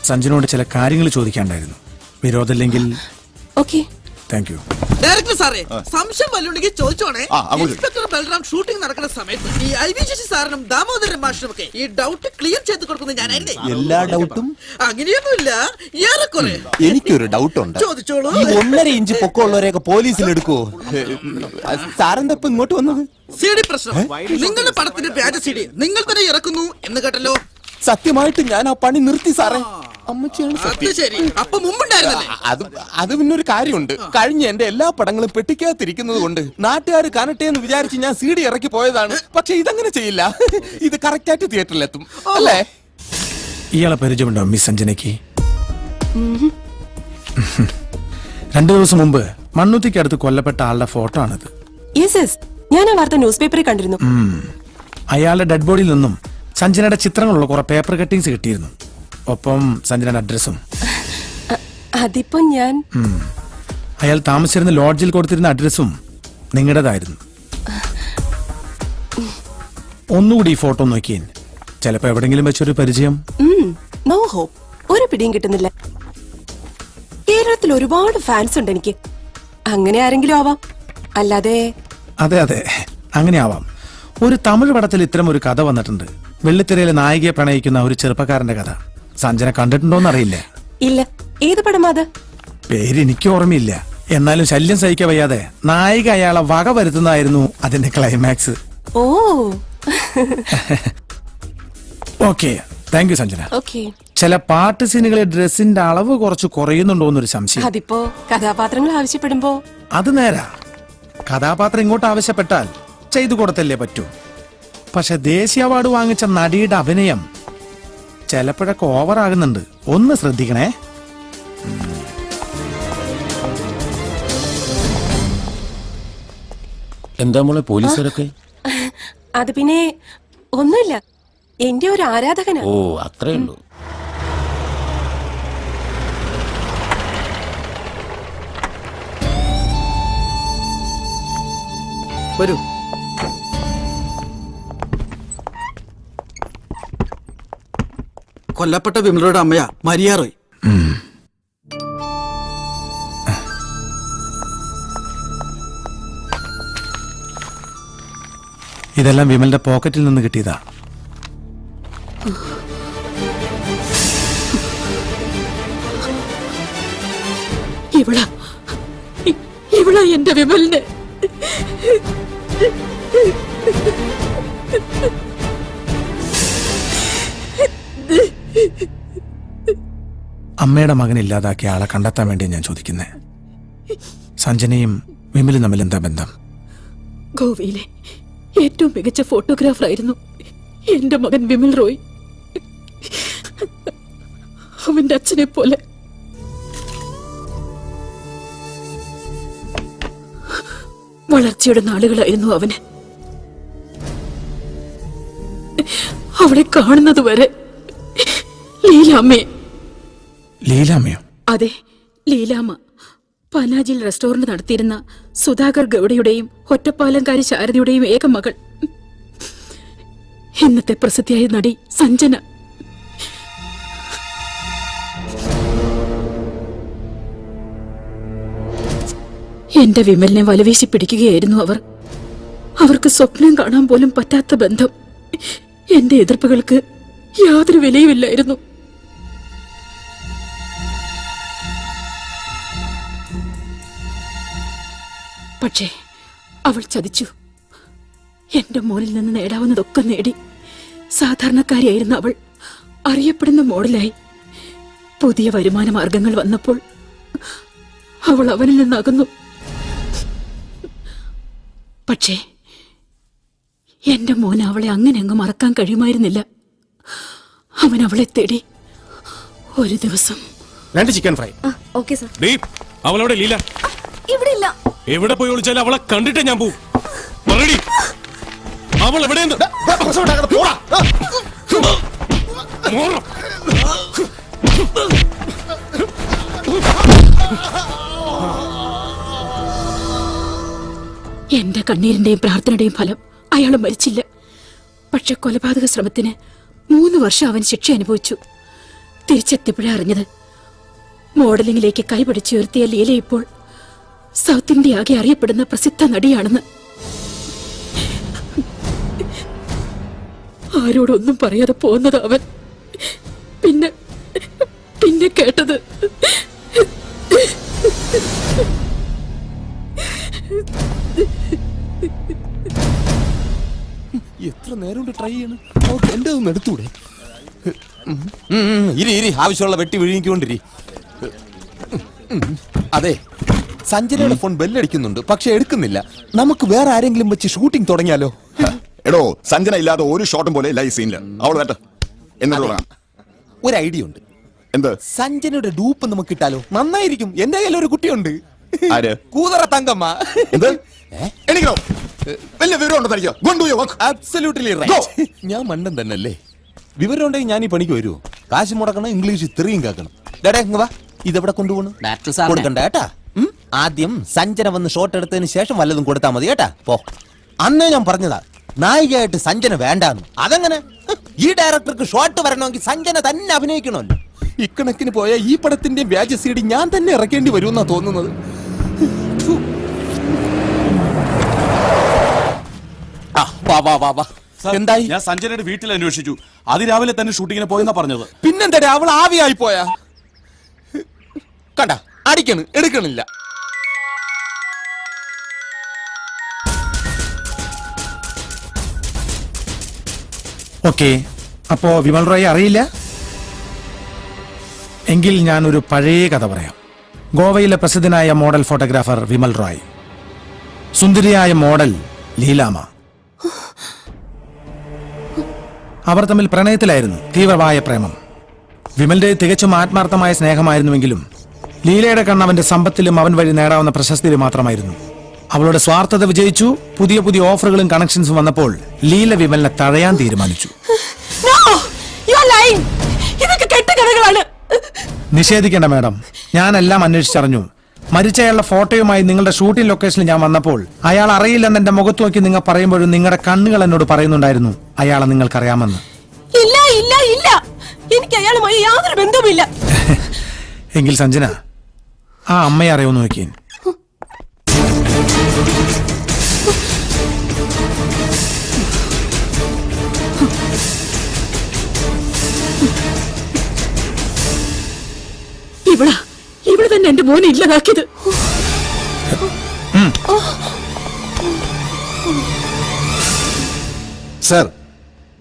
സഞ്ജനോട് ചില കാര്യങ്ങൾ ചോദിക്കാനുണ്ടായിരുന്നു. വിരോധമില്ലെങ്കിൽ? ഓക്കെ. Thank U. ഡയറക്ടർ സാറേ, സംശയം വല്ലുണ്ടെങ്കിൽ ചോദിച്ചോണേ. അങ്ങോട്ട് ഇൻസ്പെക്ടർ ബൽറാം ഷൂട്ടിംഗ് നടക്കുന്ന സമയത്ത് ഈ IVCC സാറിനും ദാമോദരൻ മാഷിനും ഒക്കെ ഈ ഡൗട്ട് ക്ലിയർ ചെയ്ത് കൊടുക്കുന്നത് ഞാനല്ലേ? എല്ലാ ഡൗട്ടും അങ്ങനെയൊന്നുമില്ല, ഏറെക്കുറെ. എനിക്കൊരു ഡൗട്ട് ഉണ്ട്. ചോദിച്ചോളൂ. 1.5 ഇഞ്ച് പൊക്കമുള്ളവരെയൊക്കെ പോലീസിൽ എടുക്കുവോ? സാറെന്താ ഇപ്പൊ ഇങ്ങോട്ട് വന്നത്? CD പ്രശ്നം. നിങ്ങളുടെ പടത്തിന്റെ വ്യാജ CD നിങ്ങൾ തന്നെ ഇറക്കുന്നു എന്ന് കേട്ടല്ലോ. സത്യമായിട്ട് ഞാൻ ആ പണി നിർത്തി സാറേ. അമ്മച്ചിയാണ് അത് ശരി. അപ്പൊ മുമ്പുണ്ടായിരുന്നല്ലേ? അത് പിന്നൊരു കാര്യമുണ്ട്. കഴിഞ്ഞ എന്റെ എല്ലാ പടങ്ങളും പെട്ടിക്കകത്തിരിക്കുന്നത് കൊണ്ട് നാട്ടുകാർ കാണട്ടെ എന്ന് വിചാരിച്ച് ഞാൻ CD ഇറക്കി പോയതാണ്. പക്ഷെ ഇതങ്ങനെ ചെയ്യില്ല. ഇത് കറക്റ്റ് ആയിട്ട് തിയേറ്ററിലെത്തും അല്ലേ? ഇയാളെ പരിചയമുണ്ടോ മിസ് സഞ്ജനയ്ക്ക്? 2 ദിവസം മുമ്പ് മണ്ണുത്തിക്കടുത്ത് കൊല്ലപ്പെട്ട ആളുടെ ഫോട്ടോ ആണിത്. ഞാൻ ആ വാർത്ത ന്യൂസ് പേപ്പറിൽ കണ്ടിരുന്നു. അയാളുടെ ഡെഡ് ബോഡിയിൽ നിന്നും സഞ്ജനയുടെ ചിത്രങ്ങളുള്ള കുറെ പേപ്പർ കട്ടിങ്സ് കിട്ടിയിരുന്നു. ഒപ്പം സഞ്ജനയുടെ അഡ്രസ്സും. അതിപ്പോ ഞാൻ അയാൾ താമസിച്ചിരുന്ന ലോഡ്ജിൽ കൊടുത്തിരുന്ന അഡ്രസ്സും നിങ്ങളുടേതായിരുന്നു. ഒന്നുകൂടി ഈ ഫോട്ടോ നോക്കിയേ. ചിലപ്പോ എവിടെങ്കിലും വെച്ചൊരു പരിചയം. No hope. ഒരു പിടിയും കിട്ടുന്നില്ല. കേരളത്തിൽ ഒരുപാട് ഫാൻസ് ഉണ്ട് എനിക്ക്. അങ്ങനെ ആരെങ്കിലും ആവാം, അല്ലാതെ. അതെ അതെ, അങ്ങനെ ആവാം. ഒരു തമിഴ് പടത്തിൽ ഇത്തരം ഒരു കഥ വന്നിട്ടുണ്ട്. വെള്ളിത്തിരയിലെ നായികയെ പ്രണയിക്കുന്ന ഒരു ചെറുപ്പക്കാരന്റെ കഥ. സഞ്ജന കണ്ടിട്ടുണ്ടോന്ന് അറിയില്ല. ഇല്ല, ഏത് പടമാ അത്? പേര് എനിക്ക് ഓർമ്മയില്ല. എന്നാലും ശല്യം സഹിക്കാൻ വയ്യാതെ നായിക അയാളെ വക വരുത്തുന്നതായിരുന്നു അതിന്റെ climax. Oh okay, thank you Sanjana. Okay. ചില പാട്ട് സീനുകളിൽ ഡ്രസ്സിന്റെ അളവ് കുറച്ച് കുറയുന്നുണ്ടോന്നൊരു സംശയം. അതിപ്പോ കഥാപാത്രങ്ങൾ ആവശ്യപ്പെടുമ്പോ. അത് നേരാ, കഥാപാത്രം ഇങ്ങോട്ട് ആവശ്യപ്പെട്ടാൽ ചെയ്തു കൊടുത്തല്ലേ പറ്റൂ. പക്ഷെ ദേശീയ അവാർഡ് വാങ്ങിച്ച നടിയുടെ അഭിനയം ചിലപ്പോഴൊക്കെ ഓവർ ആകുന്നുണ്ട്. ഒന്ന് ശ്രദ്ധിക്കണേ. എന്താ മോളെ പോലീസുകാരൊക്കെ? അത് പിന്നെ ഒന്നുമില്ല, എന്റെ ഒരു ആരാധകനാ. ഓ, അത്രേ ഉള്ളൂ. വരൂ. കൊല്ലപ്പെട്ട വിമലയുടെ അമ്മയാ മരിയ റോയ്. ഇതെല്ലാം വിമലിന്റെ പോക്കറ്റിൽ നിന്ന് കിട്ടിയതാ. ഇവളാ എന്റെ വിമലിന്. അമ്മയുടെ മകൻ ഇല്ലാതാക്കിയ ആളെ കണ്ടെത്താൻ വേണ്ടി ഞാൻ ചോദിക്കുന്നേ. സഞ്ജനയും വിമലും തമ്മിൽ എന്താ ബന്ധം? ഗോവയിലെ ഏറ്റവും മികച്ച ഫോട്ടോഗ്രാഫർ ആയിരുന്നു എന്റെ മകൻ വിമൽ റോയ്. അവന്റെ അച്ഛനെ പോലെ. വളർച്ചയുടെ നാളുകളായിരുന്നു അവന്. അവളെ കാണുന്നത് വരെ. ലീലാമ്മയോ? അതെ, ലീലാമ്മ. പനാജിൽ റെസ്റ്റോറന്റ് നടത്തിയിരുന്ന സുധാകർ ഗൌഡയുടെയും ഒറ്റപ്പാലംകാരി ശാരദയുടെയും ഏക മകൾ. ഇന്നത്തെ പ്രസിദ്ധിയായ നടി സഞ്ജന. എന്റെ വിമലിനെ വലവീശി പിടിക്കുകയായിരുന്നു അവർ. അവർക്ക് സ്വപ്നം കാണാൻ പോലും പറ്റാത്ത ബന്ധം. എന്റെ എതിർപ്പുകൾക്ക് യാതൊരു വിലയുമില്ലായിരുന്നു. പക്ഷേ അവൾ ചതിച്ചു. എന്റെ മോനിൽ നിന്ന് നേടാവുന്നതൊക്കെ നേടി. സാധാരണക്കാരിയായിരുന്ന അവൾ അറിയപ്പെടുന്ന മോഡലായി. പുതിയ വരുമാന മാർഗങ്ങൾ വന്നപ്പോൾ അവൾ അവനിൽ നിന്നകന്നു. പക്ഷേ എന്റെ മോന് അവളെ അങ്ങനെ അങ്ങ് മറക്കാൻ കഴിയുമായിരുന്നില്ല. അവൻ അവളെ തേടി. ഒരു ദിവസം 2 ചിക്കൻ ഫ്രൈ. Okay sir. അവളവിടെ ലീല ഇവിടെ ഇല്ല. എവിടെ പോയി വിളിച്ചാലും അവളെ കണ്ടിട്ടേ ഞാൻ പോവും. പറയടി, അവൾ എവിടെയെന്ന്. എന്റെ കണ്ണീരിന്റെയും പ്രാർത്ഥനയുടെയും ഫലം അയാൾ മരിച്ചില്ല. പക്ഷെ കൊലപാതക ശ്രമത്തിന് 3 വർഷം അവൻ ശിക്ഷ അനുഭവിച്ചു. തിരിച്ചെത്തിയപ്പോഴേ അറിഞ്ഞത് മോഡലിംഗിലേക്ക് കൈപിടിച്ചുയർത്തിയ ലീല ഇപ്പോൾ സൗത്ത് ഇന്ത്യ ആകെ അറിയപ്പെടുന്ന പ്രസിദ്ധ നടിയാണെന്ന്. ആരോടൊന്നും പറയാതെ പോകുന്നത് അവൻ. പിന്നെ കേട്ടത് എത്ര നേരം ട്രൈ ചെയ്യണം. എന്റെ ഒന്ന് എടുത്തൂടെ? ഇരി ആവശ്യമുള്ള വെട്ടി വിഴുങ്ങിക്കൊണ്ടിരി. അതെ, സഞ്ജനയുടെ ഫോൺ ബെല്ലടിക്കുന്നുണ്ട്, പക്ഷെ എടുക്കുന്നില്ല. നമുക്ക് വേറെ ആരെങ്കിലും വെച്ച് ഷൂട്ടിംഗ് തുടങ്ങിയാലോ? എടോ, സഞ്ജന ഇല്ലാതെ ഒരു ഷോട്ടും പോലെ ലൈവ് സീനില്ല. അവൾ വേണ്ട എന്നോട് ഒരു ഐഡിയ ഉണ്ട്. എന്ത്? സഞ്ജനയുടെ ഡൂപ്പ് നമുക്ക് ഇട്ടാലോ? നന്നായിരിക്കും. എന്റെ കയ്യിൽ ഒരു കുട്ടിയുണ്ട്. ആര്? കൂതറ തങ്കമ്മ. എന്ത്? എനിക്കോ വലിയ വിവരം ഉണ്ടോ തനിക്കോ? Absolutely right. ഞാൻ മണ്ടൻ തന്നെയല്ലേ? വിവരം ഉണ്ടെങ്കിൽ ഞാൻ ഈ പണിക്ക് വരുമോ? കാശ് മുടക്കണം, ഇംഗ്ലീഷ് ഇത്രയും കേൾക്കണം. വാ, ഇതെവിടെ കൊണ്ടുപോകണം? കൊടുക്കണ്ട കേട്ടാ. ആദ്യം സഞ്ജന വന്ന് ഷോട്ട് എടുത്തതിന് ശേഷം വല്ലതും കൊടുത്താൽ മതി കേട്ടാ. പോ. അന്നേ ഞാൻ പറഞ്ഞതാ നായികയായിട്ട് സഞ്ജന വേണ്ടാന്ന്. അതെങ്ങനെ? ഈ ഡയറക്ടർക്ക് ഷോട്ട് വരണമെങ്കിൽ സഞ്ജന തന്നെ അഭിനയിക്കണമല്ലോ. ഇക്കണക്കിന് പോയ ഈ പടത്തിന്റെ വ്യാജ സീഡി ഞാൻ തന്നെ ഇറക്കേണ്ടി വരുമെന്നാ തോന്നുന്നത്. എന്തായി? ഞാൻ സഞ്ജനയുടെ വീട്ടിൽ അന്വേഷിച്ചു. അതിരാവിലെ തന്നെ ഷൂട്ടിങ്ങിന് പോയെന്നാ പറഞ്ഞത്. പിന്നെന്താ അവൾ ആവിയായി പോയാ? കണ്ട അടിക്കണ് എടുക്കണില്ല. ഓക്കെ, അപ്പോ വിമൽ റോയെ അറിയില്ല എങ്കിൽ ഞാനൊരു പഴയ കഥ പറയാം. ഗോവയിലെ പ്രസിദ്ധനായ മോഡൽ ഫോട്ടോഗ്രാഫർ വിമൽ റോയ്, സുന്ദരിയായ മോഡൽ ലീലാമ. അവർ തമ്മിൽ പ്രണയത്തിലായിരുന്നു, തീവ്രമായ പ്രേമം. വിമലിന്റെ തികച്ചും ആത്മാർത്ഥമായ സ്നേഹമായിരുന്നുവെങ്കിലും ലീലയുടെ കണ്ണവന്റെ സമ്പത്തിലും അവൻ വഴി നേടാവുന്ന പ്രശസ്തിയിലും മാത്രമായിരുന്നു. അവളുടെ സ്വാർത്ഥത വിജയിച്ചു. പുതിയ പുതിയ ഓഫറുകളും കണക്ഷൻസും വന്നപ്പോൾ ലീല വിമലിനെ തഴയാൻ തീരുമാനിച്ചു. നിഷേധിക്കേണ്ട മാഡം, ഞാനെല്ലാം അന്വേഷിച്ചറിഞ്ഞു. മരിച്ചയാളുടെ ഫോട്ടോയുമായി നിങ്ങളുടെ ഷൂട്ടിംഗ് ലൊക്കേഷനിൽ ഞാൻ വന്നപ്പോൾ അയാൾ അറിയില്ലെന്ന് എന്റെ മുഖത്ത് നോക്കി നിങ്ങൾ പറയുമ്പോഴും നിങ്ങളുടെ കണ്ണുകൾ എന്നോട് പറയുന്നുണ്ടായിരുന്നു അയാളെ നിങ്ങൾക്കറിയാമെന്ന്. ഇല്ല ഇല്ല ഇല്ല, എനിക്ക് അയാളുമായി യാതൊരു ബന്ധവുമില്ല. എങ്കിൽ സഞ്ജന, ആ അമ്മയെ അറിയുമെന്ന് നോക്കിയേ. ഇവിടെ തന്നെ എന്റെ മോനെ ഇല്ലാതാക്കിയത്. സർ,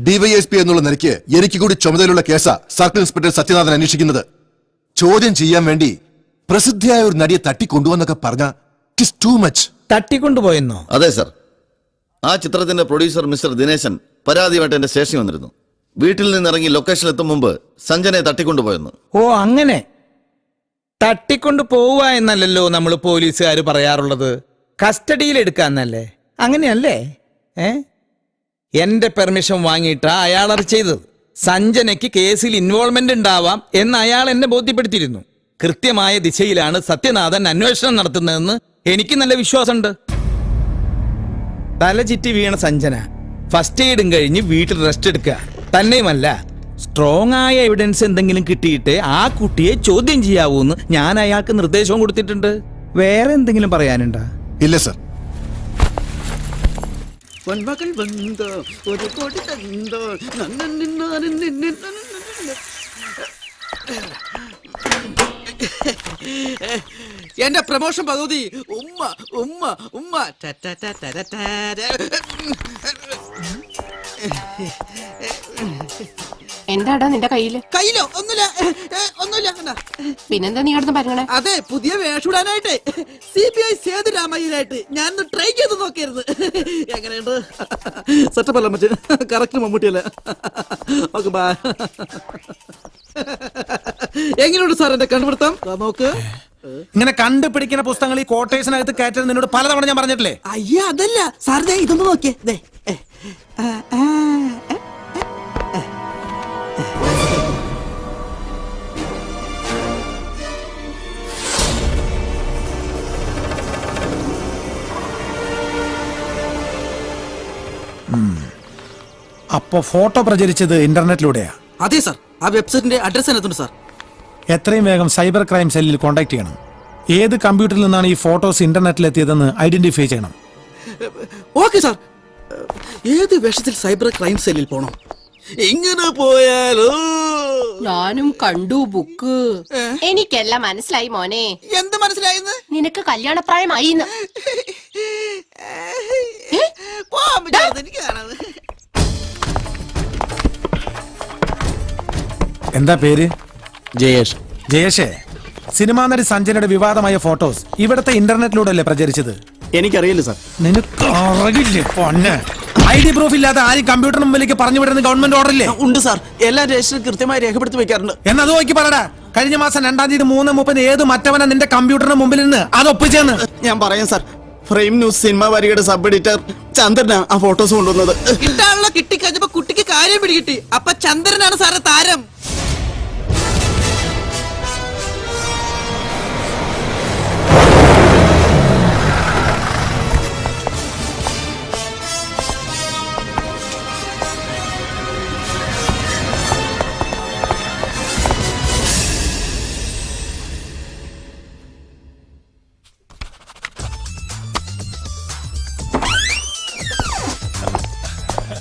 ഡിവൈഎസ്പി എന്നുള്ള നിലയ്ക്ക് എനിക്ക് കൂടി ചുമതലയുള്ള കേസാ സർക്കിൾ ഇൻസ്പെക്ടർ സത്യനാഥൻ അന്വേഷിക്കുന്നത്. ചോദ്യം ചെയ്യാൻ വേണ്ടി പ്രസിദ്ധിയായ ഒരു നടിയെ തട്ടിക്കൊണ്ടുവന്നൊക്കെ പറഞ്ഞ ഇറ്റ് ഈസ് ടു മച്ച്. തട്ടിക്കൊണ്ടുപോയെന്നോ? അതെ സർ. ആ ചിത്രത്തിന്റെ പ്രൊഡ്യൂസർ മിസ്റ്റർ ദിനേശൻ പരാതിയുമായിട്ട് എന്റെ സ്റ്റേഷനിൽ വന്നിരുന്നു. വീട്ടിൽ നിന്നിറങ്ങി ലൊക്കേഷനിൽ എത്തും മുമ്പ് സഞ്ജനയെ തട്ടിക്കൊണ്ടുപോയെന്ന്. ഓ, അങ്ങനെ തട്ടിക്കൊണ്ടു പോവുക എന്നല്ലല്ലോ നമ്മൾ പോലീസുകാർ പറയാറുള്ളത്, കസ്റ്റഡിയിൽ എടുക്കാന്നല്ലേ? അങ്ങനെയല്ലേ? എന്റെ പെർമിഷൻ വാങ്ങിയിട്ടാ അയാൾ അത് ചെയ്തത്. സഞ്ജനയ്ക്ക് കേസിൽ ഇൻവോൾവ്മെന്റ് ഉണ്ടാവാം എന്ന് അയാൾ എന്നെ ബോധ്യപ്പെടുത്തിയിരുന്നു. കൃത്യമായ ദിശയിലാണ് സത്യനാഥൻ അന്വേഷണം നടത്തുന്നതെന്ന് എനിക്ക് നല്ല വിശ്വാസമുണ്ട്. തലചിറ്റി വീണ സഞ്ജന ഫസ്റ്റ് എയ്ഡും കഴിഞ്ഞ് വീട്ടിൽ റെസ്റ്റ് എടുക്കുക. തന്നെയുമല്ല, സ്ട്രോങ് ആയ എവിഡൻസ് എന്തെങ്കിലും കിട്ടിയിട്ട് ആ കുട്ടിയെ ചോദ്യം ചെയ്യാവൂന്ന് ഞാൻ അയാൾക്ക് നിർദ്ദേശവും കൊടുത്തിട്ടുണ്ട്. വേറെ എന്തെങ്കിലും പറയാനുണ്ടോ? ഇല്ല സർ. പൊന്മകൾ വന്നോ ഒരു കോടി തന്നോ എന്റെ പ്രമോഷൻ പദ്ധതി ഉമ്മ ഉമ്മ ഉമ്മ. എന്താടാ നിന്റെ കയ്യില്? കയ്യിലോ? ഒന്നുമില്ല ഒന്നുമില്ല. പിന്നെന്താ നീ അവിടെ പറഞ്ഞേ? അതെ, പുതിയ വേഷമിടാനായിട്ട് CBI സേതുരാമയ്യനായിട്ട് ഞാൻ ട്രൈ ചെയ്ത് നോക്കിയിരുന്നു. എങ്ങനെയുണ്ട്? സെറ്റപ്പ് അല്ല മറ്റേ കറക്റ്റ് മമ്മൂട്ടിയല്ലേ? Okay, bye. എങ്ങനെയുണ്ട് സാർ എന്റെ കണ്ടുപിടുത്തം? നോക്ക്. ഇങ്ങനെ കണ്ടുപിടിക്കുന്ന പുസ്തകങ്ങൾ ഈ കോട്ടേഴ്സിനകത്ത് കയറ്റൽ നിന്നോട് പലതവണ ഞാൻ പറഞ്ഞിട്ടില്ലേ? അയ്യ, അതല്ല സാർ, ദേ ഇതൊന്ന് നോക്കിയേ. ദേ അപ്പോ ഫോട്ടോ പ്രചരിച്ചത് ഇന്റർനെറ്റിലൂടെയാ? അതെ സാർ. ആ വെബ്സൈറ്റിന്റെ അഡ്രസ് അതിനകത്തുണ്ട് സാർ. എത്രയും വേഗം സൈബർ ക്രൈം സെല്ലിൽ കോൺടാക്ട് ചെയ്യണം. ഏത് കമ്പ്യൂട്ടറിൽ നിന്നാണ് ഈ ഫോട്ടോസ് ഇന്റർനെറ്റിൽ എത്തിയതെന്ന് ഐഡന്റിഫൈ ചെയ്യണം. Okay sir. ഏത് വേഷത്തിൽ സൈബർ ക്രൈം സെല്ലിൽ പോണം? ഇങ്ങനെ പോയാലോ? ഞാനും കണ്ടു ബുക്ക്. എനിക്കെല്ലാം മനസ്സിലായി മോനെ. എന്ത് മനസ്സിലായിന്ന്? നിനക്ക് കല്യാണപ്രായമായി. എനിക്ക് കാണാതെ. എന്താ പേര്? ജയേഷ്. ജയേഷേ, സിനിമാ നടി സഞ്ജനയുടെ വിവാദമായ ഫോട്ടോസ് ഇവിടുത്തെ ഇന്റർനെറ്റിലൂടെ അല്ലേ പ്രചരിച്ചത്? എനിക്കറിയില്ല സാർ. നിനക്ക് അറിയില്ലേ പൊന്നെ? ID പ്രൂഫ് ഇല്ലാതെ ആരും കമ്പ്യൂട്ടർ മുമ്പിലേക്ക് പറഞ്ഞു വിടുന്ന ഗവൺമെന്റ് ഓർഡർ ഇല്ലേ? ഉണ്ട് സാർ. എല്ലാ രജിസ്റ്റർ കൃത്യമായി രേഖപ്പെടുത്തി വെക്കാറുണ്ട്. എന്നത് നോക്കി പറടാ. കഴിഞ്ഞ മാസം 2-ാം തീയതി 3:30 ഏത് മറ്റവനാ നിന്റെ കമ്പ്യൂട്ടറിന് മുമ്പിൽ നിന്ന് അത് ഒപ്പിച്ചെന്ന്? ഞാൻ പറയാം സാർ. ഫ്രെയിം ന്യൂസ് സിനിമ വാരികയുടെ സബ് എഡിറ്റർ ചന്ദ്രനാ ആ ഫോട്ടോസ് കൊണ്ടുവന്നത്. കിട്ടാനുള്ള കിട്ടിക്കഴിഞ്ഞപ്പോ കുട്ടിക്ക് കാര്യം പിടികിട്ടി. അപ്പൊ ചന്ദ്രനാണ് സാറ് താരം.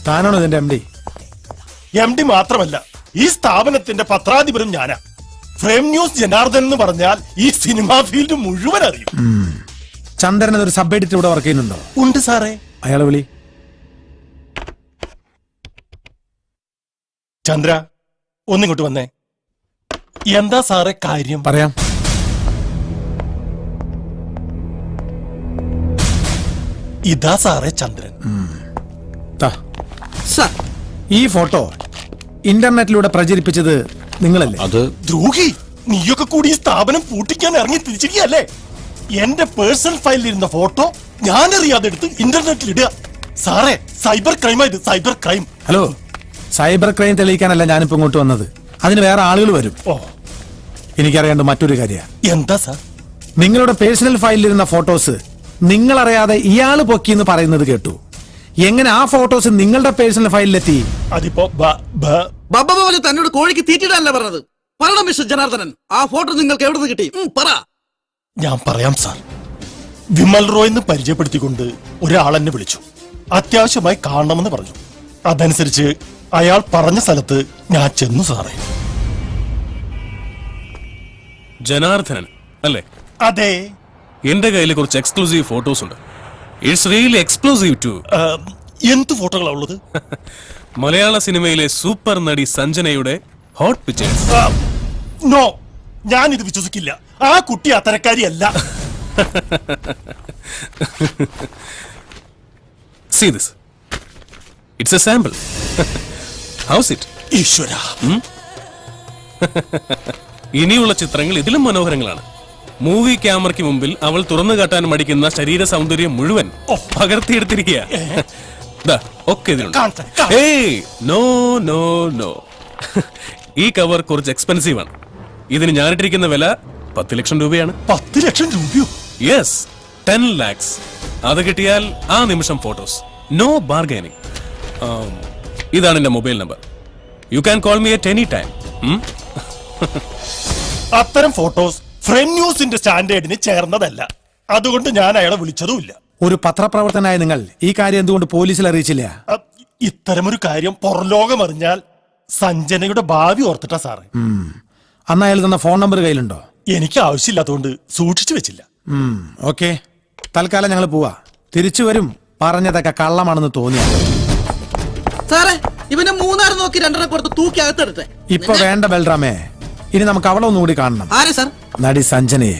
താനാണോ ഇതിന്റെ എം ഡി? MD മാത്രമല്ല, ഈ സ്ഥാപനത്തിന്റെ പത്രാധിപരും ഞാനാ. ഫ്രെയിം ന്യൂസ് ജനാർദ്ദൻ എന്ന് പറഞ്ഞാൽ ഈ സിനിമാ ഫീൽഡ് മുഴുവൻ അറിയും. ചന്ദ്രൻ ഒരു സബ് എഡിറ്റർ ഇവിടെ വർക്ക് ചെയ്യുന്നുണ്ടോ? ഉണ്ട് സാറേ. അയാളെ വിളി. ചന്ദ്ര, ഒന്നിങ്ങോട്ട് വന്നേ. എന്താ സാറേ കാര്യം? പറയാം. ഇതാ സാറേ ചന്ദ്രൻ. ദാ, സാർ, ഈ ഫോട്ടോ ഇന്റർനെറ്റിലൂടെ പ്രചരിപ്പിച്ചത് നിങ്ങളല്ലേ? അത് ദ്രോഹി, നീയൊക്കെ കൂടി ഈ സ്ഥാപനം പൂട്ടിക്കാൻ ഇറങ്ങി തിരിച്ചിരിക്കല്ലേ? എന്റെ പേഴ്സണൽ ഫയലിൽ ഇരുന്ന ഫോട്ടോ ഞാൻ അറിയാതെ എടുത്ത് ഇന്റർനെറ്റിൽ ഇടുക. സാറേ, സൈബർ ക്രൈമാ ഇത്, cyber crime. Hello, cyber crime തെളിയിക്കാനല്ല ഞാനിപ്പോ ഇങ്ങോട്ട് വന്നത്. അതിന് വേറെ ആളുകൾ വരും. ഓ, എനിക്കറിയേണ്ട മറ്റൊരു കാര്യം. എന്താ സാർ? നിങ്ങളുടെ പേഴ്സണൽ ഫയലിലിരുന്ന ഫോട്ടോസ് നിങ്ങളറിയാതെ ഇയാള് പൊക്കിയെന്ന് പറയുന്നത് കേട്ടു. എങ്ങനെ ആ ഫോട്ടോസ് നിങ്ങളുടെ പേഴ്സണൽ ഫയലിലെത്തി? അതിപ്പോ ബബ്ബ പോലെ തന്നോട് കോഴിക്ക് തീറ്റിടാനല്ല പറഞ്ഞത്. പറയണം മിസ്റ്റർ ജനാർദ്ദനൻ, ആ ഫോട്ടോ നിങ്ങൾക്ക് എവിടെ നിന്ന് കിട്ടി? പറ. ഞാൻ പറയാം സാർ. വിമൽ റോയ് എന്ന് പരിചയപ്പെടുത്തിക്കൊണ്ട് ഒരാൾ എന്നെ വിളിച്ചു. അത്യാവശ്യമായി കാണണമെന്ന് പറഞ്ഞു. അതനുസരിച്ച് അയാൾ പറഞ്ഞ സ്ഥലത്ത് ഞാൻ ചെന്നു സാറേ. ജനാർദ്ദനൻ അല്ലേ? അതെ. എന്റെ കയ്യിൽ കുറച്ച് എക്സ്ക്ലൂസീവ് ഫോട്ടോസ് ഉണ്ട്. It's really exclusive too. എന്ത് ഫോട്ടോകളാ ഉള്ളത്? മലയാള സിനിമയിലെ സൂപ്പർ നടി സഞ്ജനയുടെ ഹോട്ട് പിക്ചേഴ്സ്. നോ, ഞാൻ ഇത് വിശ്വസിക്കില്ല. ആ കുട്ടി അത്തരക്കാരിയല്ല. See this. It's a sample. How's it? ഈശ്വര, ഇനിയുള്ള ചിത്രങ്ങൾ ഇതിലും മനോഹരങ്ങളാണ്. മൂവി ക്യാമറയ്ക്ക് മുമ്പിൽ അവൾ തുറന്നു കാട്ടാൻ മടിക്കുന്ന ശരീര സൗന്ദര്യം മുഴുവൻ പകർത്തിയെടുത്തിരിക്കുക. ഒക്കെ ഇതിലുണ്ട്. ഏയ്, നോ നോ നോ. ഈ കവർ കുറച്ച് എക്സ്പെൻസീവ് ആണ്. ഇതിന് ഞാനിട്ടിരിക്കുന്ന വില 10 ലക്ഷം രൂപയാണ്. 10 ലക്ഷം രൂപയോ? Yes, 10 lakhs. അത് കിട്ടിയാൽ ആ നിമിഷം ഫോട്ടോസ്, നോ ബാർഗൈനിങ്. ഇതാണ് എന്റെ mobile number. You can call me at any time. അത്തരം ഫോട്ടോസ് ഫ്രെയിം ന്യൂസിന്റെ സ്റ്റാൻഡേർഡിന് ചേർന്നതല്ല. അതുകൊണ്ട് ഞാൻ അയാളെ വിളിച്ചതുമില്ല. ഒരു പത്രപ്രവർത്തനായ നിങ്ങൾ ഈ കാര്യം എന്തുകൊണ്ട് പോലീസിൽ അറിയിച്ചില്ല? ഇത്തരമൊരു കാര്യം പുറംലോകം അറിഞ്ഞാൽ സഞ്ജനയുടെ ഭാവി ഓർത്തിട്ടാ സാറേ. അന്ന് അയാൾ തന്ന ഫോൺ നമ്പർ കയ്യിലുണ്ടോ? എനിക്ക് ആവശ്യമില്ലാത്തതുകൊണ്ട് സൂക്ഷിച്ചു വെച്ചില്ല. ഓക്കെ, തൽക്കാലം ഞങ്ങൾ പോവാ. തിരിച്ചു വരും. പറഞ്ഞതൊക്കെ കള്ളമാണെന്ന് തോന്നിയ സാറേ, ഇവനെ മൂന്നാറ് നോക്കി 2 കൊടുത്ത് തൂക്കി അകത്തെടുത്തെ. ഇപ്പൊ വേണ്ട ബൽറാമേ, ഇനി നമുക്ക് അവളെ ഒന്നുകൂടി കാണണം. ആരെ സാർ? നടി സഞ്ജനയെ.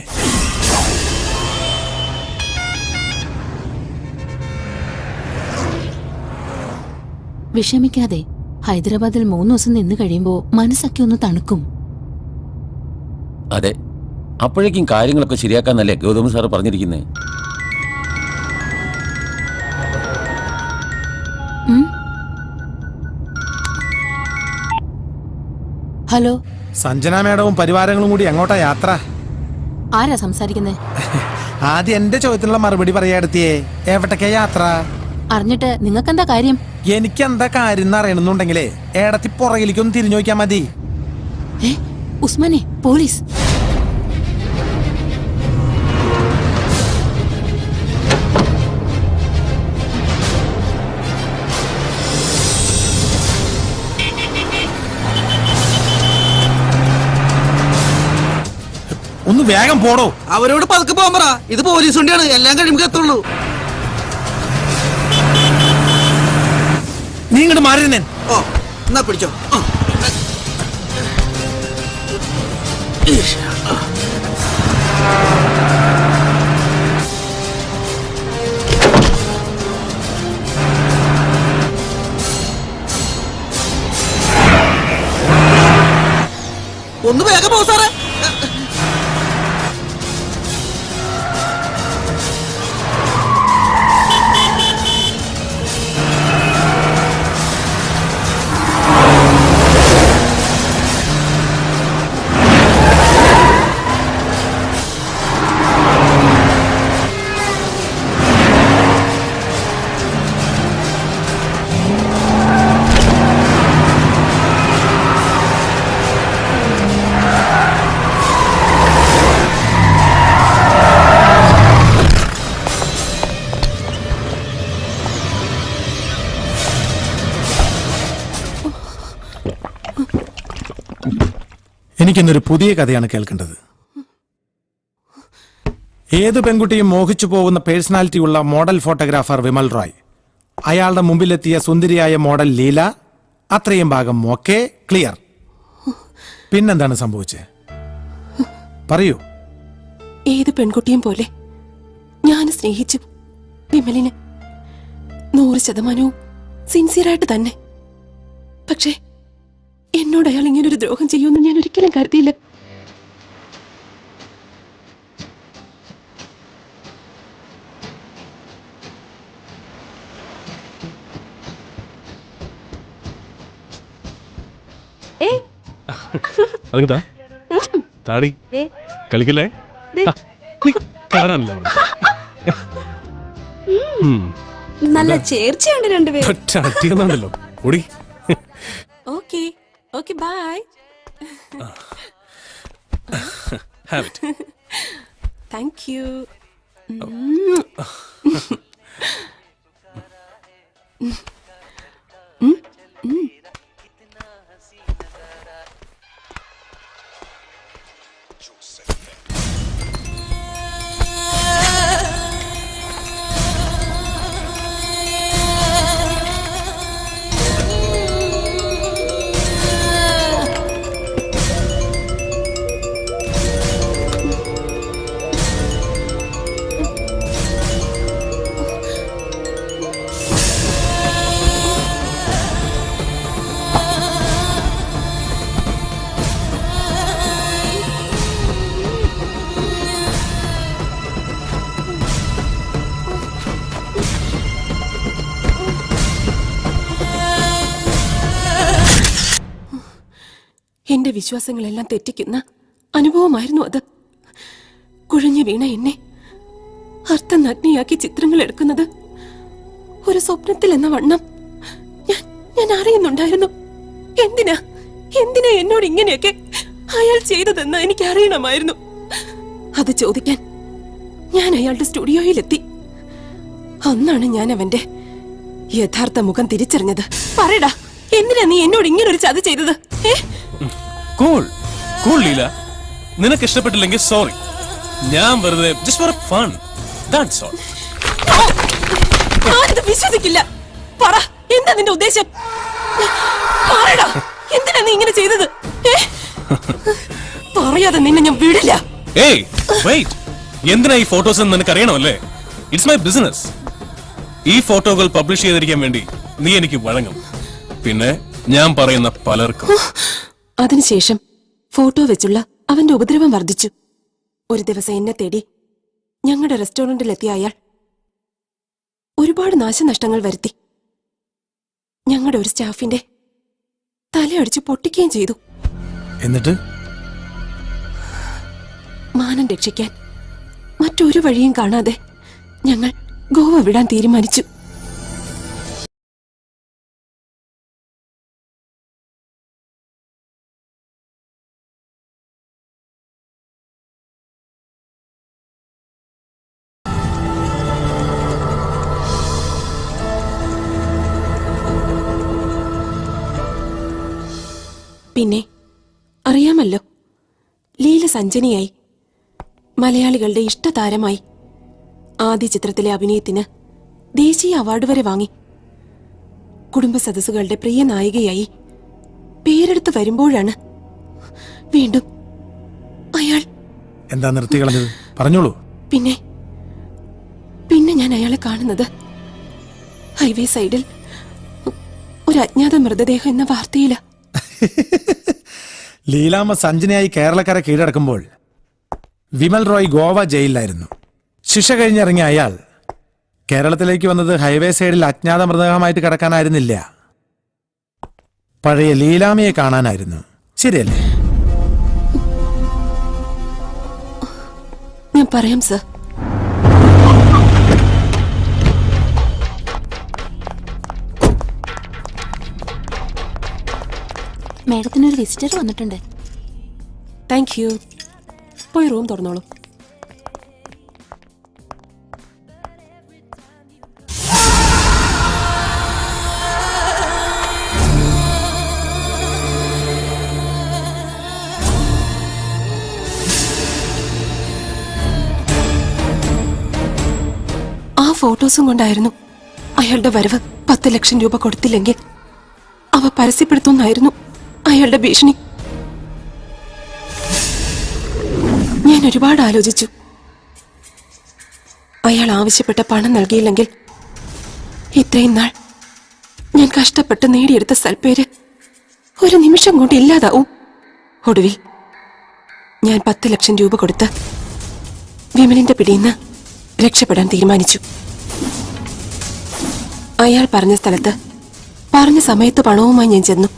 വിഷമിക്കാതെ. ഹൈദരാബാദിൽ 3 ദിവസം നിന്ന് കഴിയുമ്പോ മനസ്സൊക്കെ ഒന്ന് തണുക്കും. അതെ, അപ്പോഴേക്കും കാര്യങ്ങളൊക്കെ ശരിയാക്കാന്നല്ലേ ഗൗതം സാറ് പറഞ്ഞിരിക്കുന്നത്. ഹലോ, സഞ്ജന മേഡവും പരിവാരങ്ങളും കൂടി എങ്ങോട്ടാ യാത്ര? ആരാ സംസാരിക്കുന്നേ? ആദ്യം എന്റെ ചോദ്യത്തിനുള്ള മറുപടി പറയാടുത്തിയേ. എവിടേക്കാ യാത്ര? അറിഞ്ഞിട്ട് നിങ്ങൾക്കെന്താ കാര്യം? എനിക്കെന്താ കാര്യം എന്ന് അറിയണമെന്നുണ്ടെങ്കിലേ ഏടത്തി പുറകിലേക്കൊന്ന് തിരിഞ്ഞു നോക്കിയാ മതി. ഉസ്മാനെ, പോലീസ്. ഒന്ന് വേഗം പോടോ. അവരോട് പതുക്കെ പോകാൻ പറ. ഇത് പോലീസ് വണ്ടിയാണ്, എല്ലാം കഴിയുമ്പോൾ എത്തുള്ളൂ. നീ ഇങ്ങോട്ട് മാറി തന്നെ. ഓ, എന്നാ പിടിച്ചോ. ഒന്ന് വേഗം പോ സാറേ. എനിക്കിന്നൊരു പുതിയ കഥയാണ് കേൾക്കേണ്ടത്. ഏതു പെൺകുട്ടിയും മോഹിച്ചു പോകുന്ന പേഴ്സണാലിറ്റി ഉള്ള മോഡൽ ഫോട്ടോഗ്രാഫർ വിമൽ റോയ്. അയാളുടെ മുമ്പിലെത്തിയ സുന്ദരിയായ മോഡൽ ലീല. അത്രയും ഭാഗം ഓക്കെ, ക്ലിയർ. പിന്നെന്താണ് സംഭവിച്ചത്? പറയൂ. ഏത് പെൺകുട്ടിയും പോലെ ഞാൻ സ്നേഹിച്ചു വിമലിന് 100% സിൻസിയറായിട്ട് തന്നെ. പക്ഷേ എന്നോട് അയാൾ ഇങ്ങനൊരു ദ്രോഹം ചെയ്യുമെന്ന് ഞാൻ ഒരിക്കലും കരുതിയില്ല. അതെന്താ താടി കളിക്കല്ലേ? നല്ല ചേർച്ചയാണ് രണ്ടുപേരും. ഓടി. Okay okay bye. Have it. Thank you. എന്റെ വിശ്വാസങ്ങളെല്ലാം തെറ്റിക്കുന്ന അനുഭവമായിരുന്നു അത്. കുഴഞ്ഞു വീണ എന്നെ അർത്ഥനഗ്നിയാക്കി ചിത്രങ്ങൾ എടുക്കുന്നത് ഒരു സ്വപ്നത്തിൽ എന്ന വണ്ണം ഞാൻ അറിയുന്നുണ്ടായിരുന്നു. എന്തിനാ എന്നോട് ഇങ്ങനെയൊക്കെ അയാൾ ചെയ്തതെന്ന് എനിക്ക് അറിയണമായിരുന്നു. അത് ചോദിക്കാൻ ഞാൻ അയാളുടെ സ്റ്റുഡിയോയിലെത്തി. അന്നാണ് ഞാൻ അവന്റെ യഥാർത്ഥ മുഖം തിരിച്ചറിഞ്ഞത്. പറയടാ, എന്തിനാ നീ എന്നോട് ഇങ്ങനൊരു ചതി ചെയ്തത്? കൂൾ ലീല. നിനക്ക് ഇഷ്ടപ്പെട്ടില്ലെങ്കിൽ സോറി. ഞാൻ വെറുതെ just for fun. That's all. ഞാനിത് വിശ്വസിക്കില്ല. പറ, എന്താ നിന്റെ ഉദ്ദേശം? പറയടാ, എന്തിനാ നീ ഇങ്ങനെ ചെയ്തത്? പറയാതെ നിന്നെ ഞാൻ വിടില്ല. ഏയ് വെയിറ്റ്. എന്തിനാ ഈ ഫോട്ടോസ് എന്ന് നിനക്ക് അറിയണമല്ലേ? It's my business. ഈ ഫോട്ടോകൾ പബ്ലിഷ് ചെയ്തിരിക്കാൻ വേണ്ടി നീ എനിക്ക് വഴങ്ങും. പിന്നെ ഞാൻ പറയുന്ന പലർക്കും. അതിനുശേഷം ഫോട്ടോ വെച്ചുള്ള അവന്റെ ഉപദ്രവം വർദ്ധിച്ചു. ഒരു ദിവസം എന്നെ തേടി ഞങ്ങളുടെ റെസ്റ്റോറന്റിലെത്തിയ അയാൾ ഒരുപാട് നാശനഷ്ടങ്ങൾ വരുത്തി. ഞങ്ങളുടെ ഒരു സ്റ്റാഫിന്റെ തലയടിച്ച് പൊട്ടിക്കുകയും ചെയ്തു. എന്നിട്ട് മാനം രക്ഷിക്കാൻ മറ്റൊരു വഴിയും കാണാതെ ഞങ്ങൾ ഗോവ വിടാൻ തീരുമാനിച്ചു. പിന്നെ അറിയാമല്ലോ, ലീല സഞ്ജനിയായി, മലയാളികളുടെ ഇഷ്ടതാരമായി. ആദ്യ ചിത്രത്തിലെ അഭിനയത്തിന് ദേശീയ അവാർഡ് വരെ വാങ്ങി. കുടുംബ സദസ്സുകളുടെ പ്രിയ നായികയായി പേരെടുത്ത് വരുമ്പോഴാണ് വീണ്ടും അയാൾ. എന്താ നിർത്തി കളഞ്ഞത്? പറഞ്ഞോളൂ. പിന്നെ ഞാൻ അയാളെ കാണുന്നത് ഹൈവേ സൈഡിൽ ഒരു അജ്ഞാത മൃതദേഹം എന്ന വാർത്തയില. ലീലാമ്മ സഞ്ജനയായി കേരളക്കര കീഴടക്കുമ്പോൾ വിമൽ റോയ് ഗോവ ജയിലിലായിരുന്നു. ശിക്ഷ കഴിഞ്ഞിറങ്ങിയ അയാൾ കേരളത്തിലേക്ക് വന്നത് ഹൈവേ സൈഡിൽ അജ്ഞാത മൃതദേഹമായിട്ട് കിടക്കാനായിരുന്നില്ല, പഴയ ലീലാമ്മയെ കാണാനായിരുന്നു. ശരിയല്ലേ? ഞാൻ പറയാം സർ. മാഡത്തിനൊരു വിസിറ്റർ വന്നിട്ടുണ്ട്. Thank you. പോയി റൂം തുറന്നോളൂ. ഫോട്ടോസും കൊണ്ടായിരുന്നു അയാളുടെ വരവ്. 10 ലക്ഷം രൂപ കൊടുത്തില്ലെങ്കിൽ അവ പരസ്യപ്പെടുത്തുന്നായിരുന്നു അയാളുടെ ഭീഷണി. ഞാൻ ഒരുപാട് ആലോചിച്ചു. അയാൾ ആവശ്യപ്പെട്ട പണം നൽകിയില്ലെങ്കിൽ ഇത്രയും നാൾ ഞാൻ കഷ്ടപ്പെട്ട് നേടിയെടുത്ത സൽപ്പേര് ഒരു നിമിഷം കൊണ്ട് ഇല്ലാതാവും. ഒടുവിൽ ഞാൻ 10 ലക്ഷം രൂപ കൊടുത്ത് വിമലിന്റെ പിടിയിന്ന് രക്ഷപ്പെടാൻ തീരുമാനിച്ചു. അയാൾ പറഞ്ഞ സ്ഥലത്ത് പറഞ്ഞ സമയത്ത് പണവുമായി ഞാൻ ചെന്നു.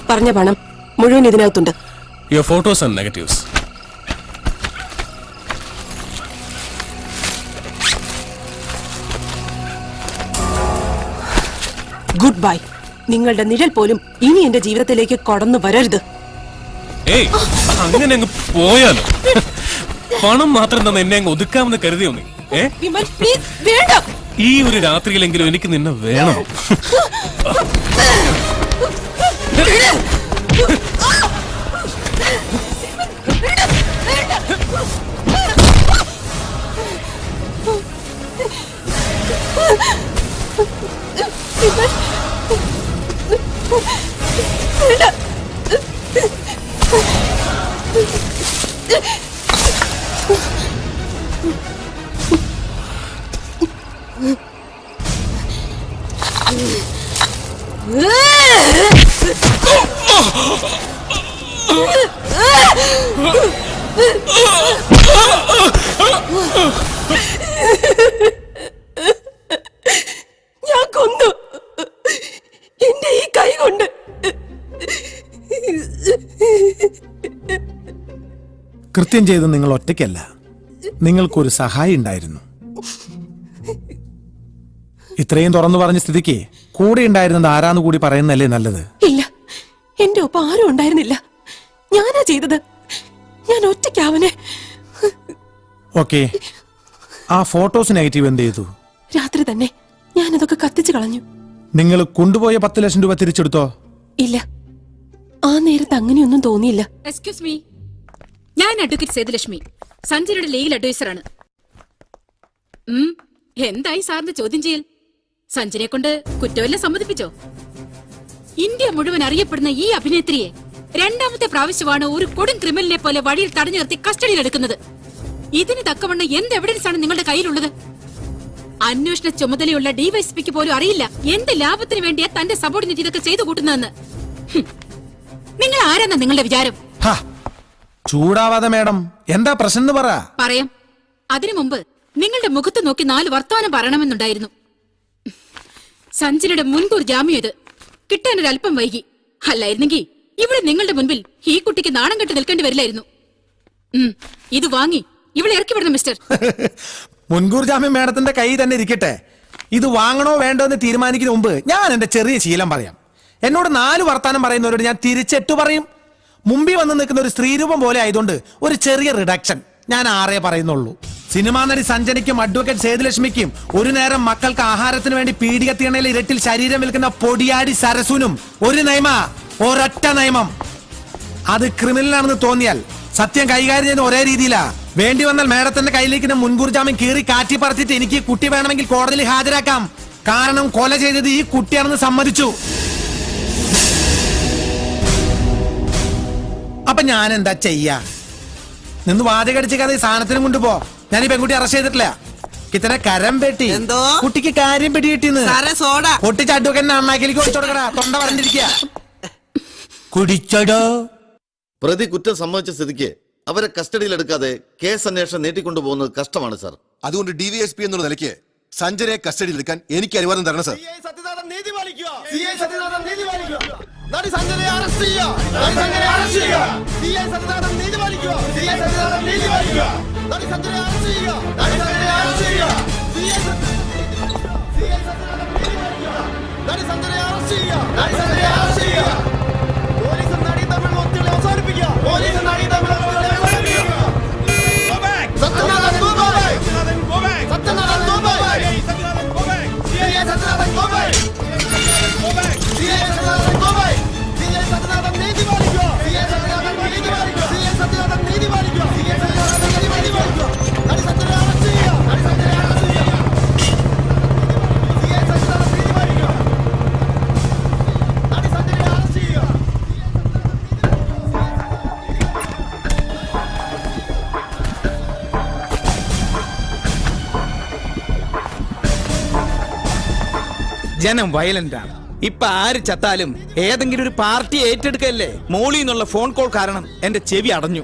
പറഞ്ഞ പണം മുഴുവൻ ഇതിനകത്തുണ്ട്. Your photos and negatives. Good bye. നിങ്ങളുടെ നിഴൽ പോലും ഇനി എന്റെ ജീവിതത്തിലേക്ക് കടന്നു വരരുത്. ഏയ്, അങ്ങനെ അങ്ങ് പോയാലോ? പണം മാത്രം തന്നെ എന്നെ അങ്ങ് ഒതുക്കാമെന്ന് കരുതിയോ നീ? വിമൽ, please, വേണ്ട. ഈ ഒരു രാത്രിയിലെങ്കിലും എനിക്ക് നിന്നെ വേണം. ഞാൻ കൊന്നു എന്റെ ഈ കൈ കൊണ്ട്. കൃത്യം ചെയ്ത് നിങ്ങൾ ഒറ്റയ്ക്കല്ല, നിങ്ങൾക്കൊരു സഹായി ഉണ്ടായിരുന്നു. ഇത്രയും തുറന്നു പറഞ്ഞ സ്ഥിതിക്ക് കൂടെ ഉണ്ടായിരുന്നത് ആരാന്ന് കൂടി പറയുന്നല്ലേ നല്ലത്. ഇല്ല, എന്റെ ഒപ്പം ആരും ഉണ്ടായിരുന്നില്ല. ഞാനാ ചെയ്തത്. ഞാൻ ഒറ്റയ്ക്ക് അവനെ. ഓക്കെ, ആ ഫോട്ടോസ് നെഗറ്റീവ് എന്ത് ചെയ്തു? രാത്രി തന്നെ ഞാനതൊക്കെ കത്തിച്ചു കളഞ്ഞു. നിങ്ങൾ കൊണ്ടുപോയ 10 ലക്ഷം രൂപ തിരിച്ചെടുത്തോ? ഇല്ല, ആ നേരത്ത് അങ്ങനെയൊന്നും തോന്നിയില്ല. എക്സ്ക്യൂസ് മീ, ഞാൻ അഡ്വക്കേറ്റ് സേതുലക്ഷ്മി, സഞ്ജനയുടെ ലീഗൽ അഡ്വൈസറാണ്. എന്തായി സാറിന്റെ ചോദ്യം ചെയ്യൽ? സഞ്ജനെ കൊണ്ട് കുറ്റമെല്ലാം സമ്മതിപ്പിച്ചോ? ഇന്ത്യ മുഴുവൻ അറിയപ്പെടുന്ന ഈ അഭിനേത്രിയെ 2ാമത്തെ പ്രാവശ്യമാണ് ഒരു കൊടും ക്രിമിനലിനെ പോലെ വഴിയിൽ തടഞ്ഞു നിർത്തി കസ്റ്റഡിയിൽ എടുക്കുന്നത്. ഇതിന് തക്കവണ്ണം എന്ത് എവിഡൻസ് ആണ് നിങ്ങളുടെ കയ്യിലുള്ളത്? അന്വേഷണ ചുമതലയുള്ള ഡിവൈഎസ്പിക്ക് പോലും അറിയില്ല എന്ത് ലാഭത്തിന് വേണ്ടിയാ തന്റെ സബോർഡിനേറ്റ് ഇതൊക്കെ ചെയ്തു കൂട്ടുന്നതെന്ന്. നിങ്ങൾ ആരാന്നാ നിങ്ങളുടെ വിചാരം? ചൂടാവാതെ മേഡം, എന്താ പ്രശ്നം പറ. പറയാം. അതിനു മുമ്പ് നിങ്ങളുടെ മുഖത്ത് നോക്കി 4 വർത്തമാനം പറയണമെന്നുണ്ടായിരുന്നു. സഞ്ജനയുടെ മുൻകൂർ ജാമ്യം ഇത് കിട്ടാനൊരല്പം വൈകി. അല്ലായിരുന്നെങ്കിൽ ഇവിടെ നിങ്ങളുടെ മുൻപിൽ ഈ കുട്ടിക്ക് നാണം കെട്ട് നിൽക്കേണ്ടി വരില്ലായിരുന്നു. ഇത് വാങ്ങി ഇവിടെ ഇറക്കി വിടണം മിസ്റ്റർ. മുൻകൂർ ജാമ്യം മേഡത്തിന്റെ കൈ തന്നെ ഇരിക്കട്ടെ. ഇത് വാങ്ങണോ വേണ്ടോ എന്ന് തീരുമാനിക്കുന്ന മുമ്പ് ഞാൻ എന്റെ ചെറിയ ശീലം പറയാം. എന്നോട് 4 വർത്താനം പറയുന്നവരോട് ഞാൻ തിരിച്ചെട്ടു പറയും. മുമ്പിൽ വന്ന് നിൽക്കുന്ന ഒരു സ്ത്രീരൂപം പോലെ ആയതുകൊണ്ട് ഒരു ചെറിയ റിഡക്ഷൻ ഞാൻ 6 പറയുന്നുള്ളൂ. സിനിമാ നടി സഞ്ജനയ്ക്കും അഡ്വക്കേറ്റ് സേതുലക്ഷ്മിക്കും ഒരു നേരം മക്കൾക്ക് ആഹാരത്തിന് വേണ്ടി പീഡികത്തിണയിൽ ഇരട്ടിൽ ശരീരം വിൽക്കുന്ന പൊടിയാടി സരസുനും ഒരു ഒരൊറ്റ നിയമം. അത് ക്രിമിനലാണെന്ന് തോന്നിയാൽ സത്യം കൈകാര്യം ചെയ്യുന്ന ഒരേ രീതിയിലാ. വേണ്ടി വന്നാൽ മേഡത്തിന്റെ കയ്യിലേക്ക് മുൻകൂർ ജാമ്യം കീറി കാറ്റി പറത്തിട്ട് എനിക്ക് കുട്ടി വേണമെങ്കിൽ കോടതിയിൽ ഹാജരാക്കാം. കാരണം കൊല ചെയ്തത് ഈ കുട്ടിയാണെന്ന് സമ്മതിച്ചു. അപ്പൊ ഞാൻ എന്താ ചെയ്യാ? നിന്ന് വാചകടിച്ച് കഥ സാധനത്തിനും കൊണ്ടുപോ. ഞാൻ ഈ പെൺകുട്ടി അറസ്റ്റ് ചെയ്തിട്ടില്ല. കിത്തനെ കരം പെട്ടി എന്തോ കുട്ടിക്ക് കാര്യം പെട്ടി കിട്ടിന്ന് പൊട്ടിച്ച് അഡ്വക്കേറ്റിനെ അണ്ണാക്കിലേക്ക് ഒഴിച്ചോടുക്കടാ. തൊണ്ട പറഞ്ഞിരിക്കുക. കുടിച്ചടോ. പ്രതി കുറ്റം സമ്മതിച്ച സ്ഥിതിക്ക് അവരെ കസ്റ്റഡിയിലെടുക്കാതെ കേസ് അന്വേഷണം നീട്ടിക്കൊണ്ടുപോകുന്നത് കഷ്ടമാണ് സാർ. അതുകൊണ്ട് ഡിവൈഎസ്പി എന്നുള്ള നിലയ്ക്ക് സഞ്ജനെ കസ്റ്റഡിയിലെടുക്കാൻ എനിക്ക് അനുവാദം തരണം സാർ. ജനം വയലന്റ് ആണ്. ഇപ്പൊ ആര് ചത്താലും ഏതെങ്കിലും ഒരു പാർട്ടി ഏറ്റെടുക്കല്ലേ. മോളിൽ നിന്നുള്ള ഫോൺ കോൾ കാരണം എന്റെ ചെവി അടഞ്ഞു.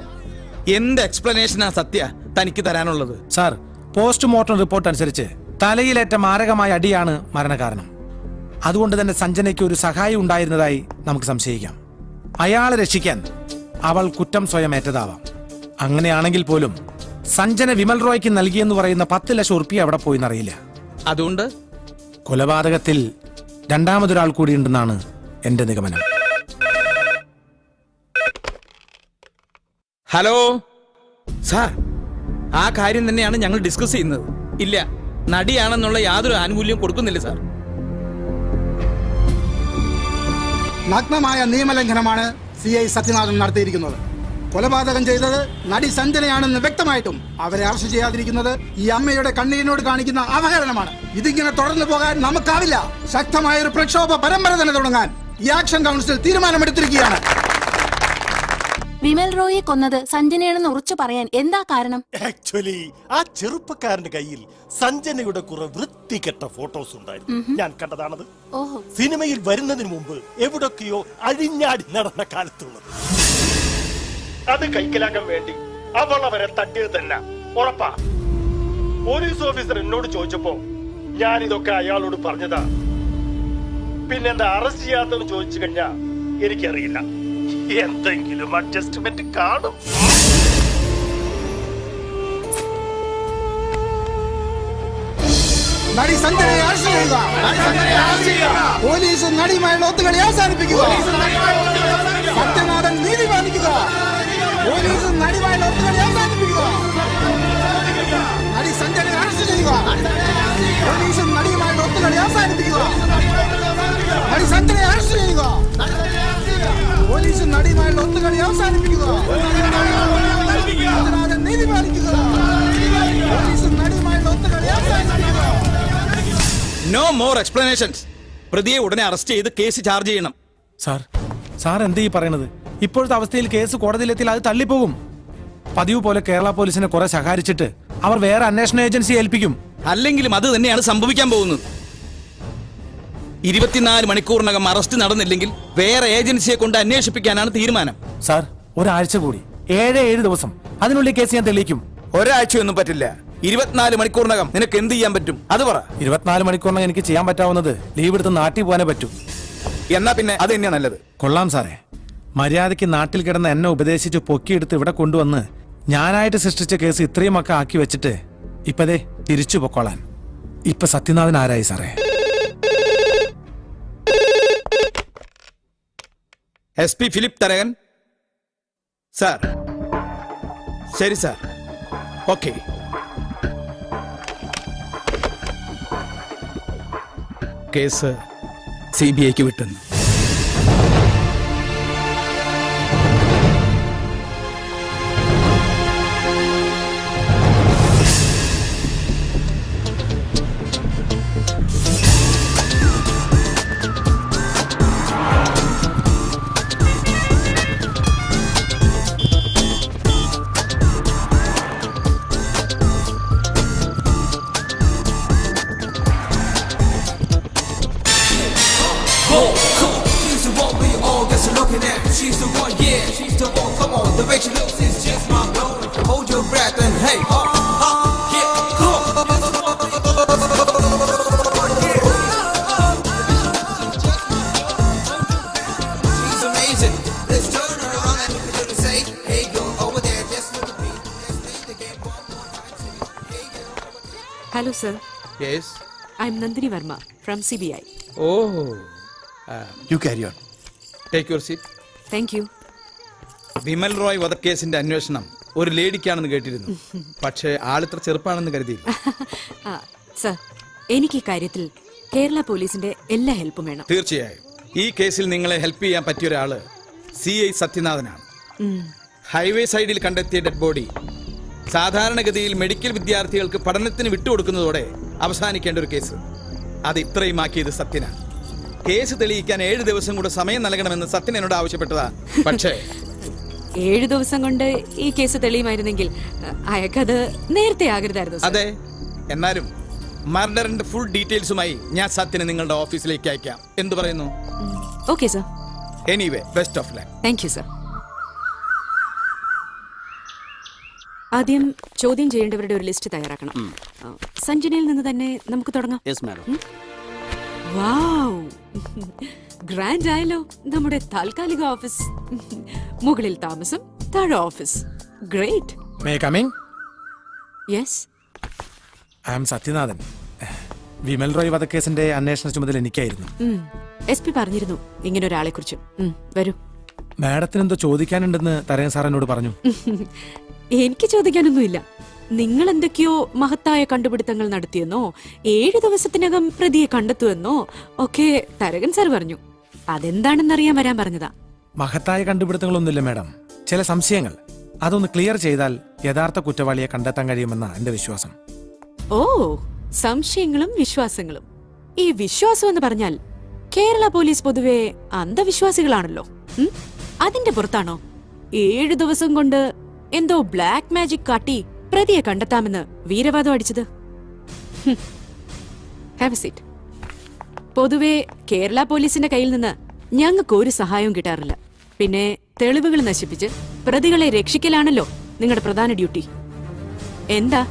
എന്ത് എക്സ്പ്ലനേഷനാ സത്യ തനിക്ക് തരാനുള്ളത്? സാർ, പോസ്റ്റ്മോർട്ടം റിപ്പോർട്ട് അനുസരിച്ച് തലയിലേറ്റ മാരകമായ അടിയാണ് മരണകാരണം. അതുകൊണ്ട് തന്നെ സഞ്ജനയ്ക്ക് ഒരു സഹായി ഉണ്ടായിരുന്നതായി നമുക്ക് സംശയിക്കാം. അയാളെ രക്ഷിക്കാൻ അവൾ കുറ്റം സ്വയം ഏറ്റതാവാം. അങ്ങനെയാണെങ്കിൽ പോലും സഞ്ജന വിമൽ റോയ്ക്ക് നൽകിയെന്ന് പറയുന്ന 10 ലക്ഷം ഉറുപ്പിക അവിടെ പോയിന്നറിയില്ല. അതുകൊണ്ട് കൊലപാതകത്തിൽ രണ്ടാമതൊരാൾ കൂടിയുണ്ടെന്നാണ് എന്റെ നിഗമനം. ഹലോ സാർ, ആ കാര്യം തന്നെയാണ് ഞങ്ങൾ ഡിസ്കസ് ചെയ്യുന്നത്. ഇല്ല, നടിയാണെന്നുള്ള യാതൊരു ആനുകൂല്യവും കൊടുക്കുന്നില്ല സാർ. നഗ്നമായ നിയമലംഘനമാണ് CI സത്യനാഥൻ നടത്തിയിരിക്കുന്നത്. കൊലപാതകം ചെയ്തത് നടി സഞ്ജനയാണെന്ന് വ്യക്തമായിട്ടും അവരെ അറസ്റ്റ് ചെയ്യാതിരിക്കുന്നത് ഈ അമ്മയുടെ കണ്ണീരിനോട് കാണിക്കുന്ന അവഹേളനമാണ്. ഇതിങ്ങനെ തുടർന്നു പോകാൻ നമുക്കാവില്ല. ശക്തമായ ഒരു പ്രക്ഷോഭ പരമ്പര തന്നെ തുടങ്ങാൻ ഈ ആക്ഷൻ കൗൺസിൽ തീരുമാനമെടുത്തിരിക്കുകയാണ്. വിമൽ റോയെ കൊന്നത് സഞ്ജനയാണെന്ന് ഉറച്ചു പറയാൻ എന്താ കാരണം? ആക്ച്വലി ആ ചെറുപ്പക്കാരന്റെ കയ്യിൽ സഞ്ജനയുടെ കുറെ വൃത്തികെട്ട ഫോട്ടോസ് ഉണ്ടായിരുന്നു. ഞാൻ കണ്ടതാണത്. ഓഹോ. സിനിമയിൽ വരുന്നതിന് മുമ്പ് എവിടൊക്കെയോ അഴിഞ്ഞാടി നടന്ന കാലത്തുള്ളത്. അത് കൈക്കലാക്കാൻ വേണ്ടി അവൾ അവരെ തട്ടിയത് തന്നെ ഉറപ്പാ. പോലീസ് ഓഫീസർ എന്നോട് ചോദിച്ചപ്പോ ഞാൻ ഇതൊക്കെ അയാളോട് പറഞ്ഞതാ. പിന്നെന്താ അറസ്റ്റ് ചെയ്യാത്തെന്ന് ചോദിച്ചു കഴിഞ്ഞാ എനിക്കറിയില്ല. എന്തെങ്കിലും അഡ്ജസ്റ്റ്മെന്റ് കാണും. നടി സഞ്ജനയെ അറസ്റ്റ് ചെയ്യുക. പോലീസ് നടിയുമായുള്ള ഒത്തുകളി അവസാനിപ്പിക്കുക. സത്യനാഥൻ നീതി പാലിക്കുക. പോലീസ് നടിയുമായുള്ള ഒത്തുകളി അവസാനിപ്പിക്കുക. നടി സഞ്ജനയെ അറസ്റ്റ് ചെയ്യുക. പോലീസ് നടിയുമായുള്ള ഒത്തുകളി അവസാനിപ്പിക്കുക. നടി സഞ്ജനയെ അറസ്റ്റ് ചെയ്യുക. പോലീസ് നടിയുമായുള്ള ഒത്തുകളി അവസാനിപ്പിക്കുക. സത്യനാഥൻ നീതി പാലിക്കുക. പോലീസ് നടിയുമായുള്ള ഒത്തുകളി അവസാനിപ്പിക്കുക. No more explanations. പ്രതിയെ ഉടനെ അറസ്റ്റ് ചെയ്ത് കേസ് ചാർജ് ചെയ്യണം. സാർ എന്താ ഈ പറയണത്? ഇപ്പോഴത്തെ അവസ്ഥയിൽ കേസ് കോടതിയിലെത്തിയാൽ അത് തള്ളിപ്പോകും. പതിവ് പോലെ കേരള പോലീസിനെ കുറെ സഹായിച്ചിട്ട് അവർ വേറെ അന്വേഷണ ഏജൻസി ഏൽപ്പിക്കും. അല്ലെങ്കിലും അത് തന്നെയാണ് സംഭവിക്കാൻ പോകുന്നത്. 24 മണിക്കൂറിനകം അറസ്റ്റ് നടന്നില്ലെങ്കിൽ വേറെ ഏജൻസിയെ കൊണ്ട് അന്വേഷിപ്പിക്കാനാണ് തീരുമാനം. സാർ, ഒരാഴ്ച കൂടി, 7 ദിവസം, അതിനുള്ളിൽ കേസ് ഞാൻ തെളിയിക്കും. ഒരാഴ്ചയൊന്നും പറ്റില്ല. 24 മണിക്കൂറിനകം നിനക്ക് എന്ത് ചെയ്യാൻ പറ്റും അത് പറ. 24 മണിക്കൂറിനകം എനിക്ക് ചെയ്യാൻ പറ്റാവുന്നത് ലീവ് എടുത്ത് നാട്ടിൽ പോകാനേ പറ്റൂ. എന്നാ പിന്നെ അത് തന്നെയാ നല്ലത്. കൊള്ളാം സാറേ. മര്യാദയ്ക്ക് നാട്ടിൽ കിടന്ന് എന്നെ ഉപദേശിച്ച് പൊക്കിയെടുത്ത് ഇവിടെ കൊണ്ടുവന്ന് ഞാനായിട്ട് സൃഷ്ടിച്ച കേസ് ഇത്രയും ഒക്കെ ആക്കി വെച്ചിട്ട് ഇപ്പതേ തിരിച്ചു പൊക്കോളാൻ. ഇപ്പൊ സത്യനാഥൻ ആരായി സാറേ? SP Philip Tharakan sir. ശരി സാർ, ഓക്കെ. കേസ് CBIക്ക് വിട്ടുന്നു. Hello, sir. Yes. I'm Nandini Verma from CBI. Oh. You carry on. Take your seat. Thank you. Vimal Roy വധക്കേസിന്റെ അന്വേഷണം ഒരു ലേഡിക്കാണെന്ന് കേട്ടിരുന്നു. പക്ഷേ ആളിത്ര ചെറുപ്പാണെന്ന് കരുതിയില്ല. സർ, എനിക്ക് ഈ കാര്യത്തിൽ കേരള പോലീസിന്റെ എല്ലാ ഹെൽപ്പും വേണം. തീർച്ചയായും ഈ കേസിൽ നിങ്ങളെ ഹെൽപ്പ് ചെയ്യാൻ പറ്റിയ ഒരാള് CI സത്യനാഥനാണ്. ഹൈവേ സൈഡിൽ കണ്ടെത്തിയ ഡെഡ് ബോഡി സാധാരണഗതിയിൽ മെഡിക്കൽ വിദ്യാർത്ഥികൾക്ക് പഠനത്തിന് വിട്ടുകൊടുക്കുന്നതോടെ അവസാനിക്കേണ്ട ഒരു കേസ്. അത് ഇത്രയും ആക്കിയത് സത്യനാണ്. കേസ് തെളിയിക്കാൻ 7 ദിവസം കൂടെ സമയം നൽകണമെന്ന് സത്യൻ എന്നോട് ആവശ്യപ്പെട്ടതാ. പക്ഷേ 7 ദിവസം കൊണ്ട് ഈ കേസ് തെളിയുമായിരുന്നെങ്കിൽ അയാൾക്കത് നേരത്തെ ആകരുതായിരുന്നു. അതെ, എന്നാലും മർഡറിന്റെ ഫുൾ ഡീറ്റെയിൽസുമായി ഞാൻ സത്യനെ നിങ്ങളുടെ ഓഫീസിലേക്ക് അയക്കാം. എന്തു പറയുന്നു? Okay sir. Anyway, best of luck. Thank you sir. ആദ്യം ചോദ്യം ചെയ്യേണ്ടവരുടെ ഒരു ലിസ്റ്റ് തയ്യാറാക്കണം. സഞ്ജനയിൽ നിന്ന് തന്നെ നമുക്ക് തുടങ്ങാം. വാവ്, ഗ്രാൻഡ് ആയല്ലോ നമ്മുടെ താൽക്കാലിക ഓഫീസ്. മുകളിൽ താമസം, താഴെ office. Great. May coming? Yes. I am Sathyanathan. Vimal Roy വധക്കേസിന്റെ അന്വേഷണ ചുമതല എനിക്കായിരുന്നു. SP പറഞ്ഞിരുന്നു ഇങ്ങനെ ഒരാളെ കുറിച്ച്. വരൂ. മാഡത്തിന് എന്തോ ചോദിക്കാനുണ്ടെന്ന് തരകൻ സാർ എന്നോട് പറഞ്ഞു. എനിക്ക് ചോദിക്കാനൊന്നുമില്ല. നിങ്ങൾ എന്തൊക്കെയോ മഹത്തായ കണ്ടുപിടുത്തങ്ങൾ നടത്തിയെന്നോ 7 ദിവസത്തിനകം പ്രതിയെ കണ്ടെത്തുമെന്നോ ഒക്കെ തരകൻ സാർ പറഞ്ഞു. അതെന്താണെന്നറിയാൻ വരാൻ പറഞ്ഞതാ. മഹത്തായ കണ്ടുപിടുത്തങ്ങളൊന്നുമില്ല മാഡം, ചില സംശയങ്ങൾ. അതൊന്ന് ക്ലിയർ ചെയ്താൽ യഥാർത്ഥ കുറ്റവാളിയെ കണ്ടെത്താൻ കഴിയുമെന്ന എന്റെ വിശ്വാസം. ഓ, സംശയങ്ങളും വിശ്വാസങ്ങളും. ഈ വിശ്വാസം എന്ന് പറഞ്ഞാൽ കേരള പോലീസ് പൊതുവെ അന്ധവിശ്വാസികളാണല്ലോ. അതിന്റെ പുറത്താണോ 7 ദിവസം കൊണ്ട് എന്തോ ബ്ലാക്ക് മാജിക് കാട്ടി പ്രതിയെ കണ്ടെത്താമെന്ന് വീരവാദം അടിച്ചത്? Have A seat. പൊതുവെ കേരള പോലീസിന്റെ കയ്യിൽ നിന്ന് ഞങ്ങൾക്ക് ഒരു സഹായവും കിട്ടാറില്ല. പിന്നെ തെളിവുകൾ നശിപ്പിച്ച് പ്രതികളെ രക്ഷിക്കലാണല്ലോ നിങ്ങളുടെ പ്രധാന ഡ്യൂട്ടി. എന്താ,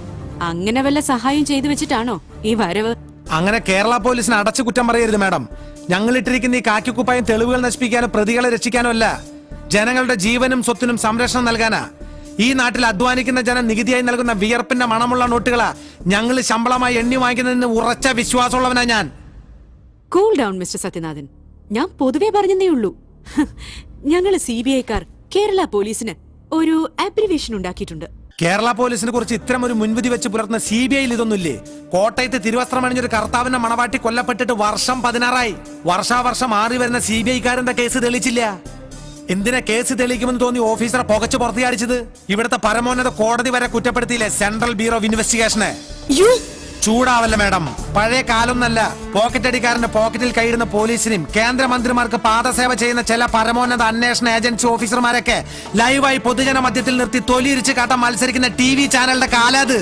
അങ്ങനെ വല്ല സഹായം ചെയ്തു വെച്ചിട്ടാണോ ഈ വരവ്? അങ്ങനെ കേരള പോലീസിനെ അടച്ചു കുറ്റം പറയരുത് മാഡം. ഞങ്ങൾ ഇട്ടിരിക്കുന്ന ഈ കാക്കിക്കുപ്പായം തെളിവുകൾ നശിപ്പിക്കാനോ പ്രതികളെ രക്ഷിക്കാനോ അല്ല, ജനങ്ങളുടെ ജീവനും സ്വത്തിനും സംരക്ഷണം നൽകാനാ. ഈ നാട്ടിൽ അധ്വാനിക്കുന്ന ജനം നികുതിയായി നൽകുന്ന വിയർപ്പിന്റെ മണമുള്ള നോട്ടുകളാ ഞങ്ങൾ ശമ്പളമായി എണ്ണി വാങ്ങിക്കുന്നതിന് ഉറച്ച വിശ്വാസമുള്ളവനാ ഞാൻ. Cool down mister Sathyanathan. ഞാൻ പൊതുവെ പറഞ്ഞതേ ഉള്ളൂ. ഞങ്ങള് CBI-ക്കാർ കേരള പോലീസിന് ഒരു അബ്രിവേഷൻ ഉണ്ടാക്കിയിട്ടുണ്ട്. കേരള പോലീസിനെ കുറിച്ച് ഇത്തരം ഒരു മുൻവിധി വെച്ച് പുലർത്തുന്ന CBI-യിൽ ഇതൊന്നുമില്ലേ? കോട്ടയത്ത് തിരുവസ്ത്രമണിഞ്ഞൊരു കർത്താവിന്റെ മണവാട്ടി കൊല്ലപ്പെട്ടിട്ട് വർഷം 16ആയി. വർഷാവർഷം മാറി വരുന്ന CBI-ക്കാരന്റെ കേസ് തെളിയിച്ചില്ല. എന്തിനാ കേസ് തെളിയിക്കുമെന്ന് തോന്നി ഓഫീസറെ പുകച്ചു പുറത്തിയാടിച്ചത്? ഇവിടുത്തെ പരമോന്നത കോടതി വരെ കുറ്റപ്പെടുത്തിയില്ലേ സെൻട്രൽ ബ്യൂറോ ഓഫ് ഇൻവെസ്റ്റിഗേഷനെ? ചൂടാവല്ല മാഡം, പഴയ കാലൊന്നല്ല. പോക്കറ്റ് അടിക്കാരന്റെ പോക്കറ്റിൽ കൈയിടുന്ന പോലീസിനും കേന്ദ്രമന്ത്രിമാർക്ക് പാദസേവ ചെയ്യുന്ന ചില പരമോന്നത അന്വേഷണ ഏജൻസി ഓഫീസർമാരൊക്കെ ലൈവായി പൊതുജന മധ്യത്തിൽ നിർത്തി തൊലിയിരിച്ച് കാട്ടാൻ മത്സരിക്കുന്ന TV ചാനലിന്റെ കാലാത്.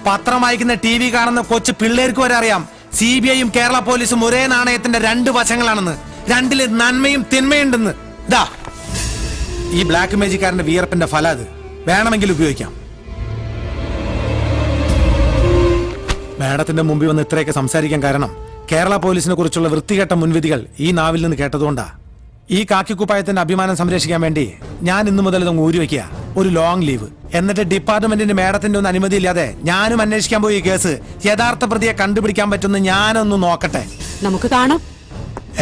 പത്രം വായിക്കുന്ന TV കാണുന്ന കൊച്ചു പിള്ളേർക്ക് വരെ അറിയാം CBI-യും കേരള പോലീസും ഒരേ നാണയത്തിന്റെ 2 വശങ്ങളാണെന്ന്. രണ്ടില് നന്മയും തിന്മയുണ്ടെന്ന്. ഇതാ ഈ ബ്ലാക്ക് മാജിക്കാരന്റെ വിയർപ്പിന്റെ ഫലം. അത് വേണമെങ്കിൽ ഉപയോഗിക്കാം. മാഡത്തിന്റെ മുമ്പിൽ വന്ന് ഇത്രയൊക്കെ സംസാരിക്കാൻ കാരണം കേരള പോലീസിനെ കുറിച്ചുള്ള വൃത്തികെട്ട മുൻവിധികൾ ഈ നാവിൽ നിന്ന് കേട്ടതുകൊണ്ടാ. ഈ കാക്കിക്കുപ്പായത്തിന്റെ അഭിമാനം സംരക്ഷിക്കാൻ വേണ്ടി ഞാൻ ഇന്നു മുതൽ ഇതൊന്ന് ഊരിവെക്കുക. ഒരു ലോങ് ലീവ്. എന്നിട്ട് ഡിപ്പാർട്ട്മെന്റിന്റെ മാഡത്തിന്റെ ഒന്നും അനുമതി ഇല്ലാതെ ഞാനും അന്വേഷിക്കാൻ പോയി കേസ് യഥാർത്ഥ പ്രതിയെ കണ്ടുപിടിക്കാൻ പറ്റുന്ന ഞാനൊന്ന് നോക്കട്ടെ. നമുക്ക് കാണാം.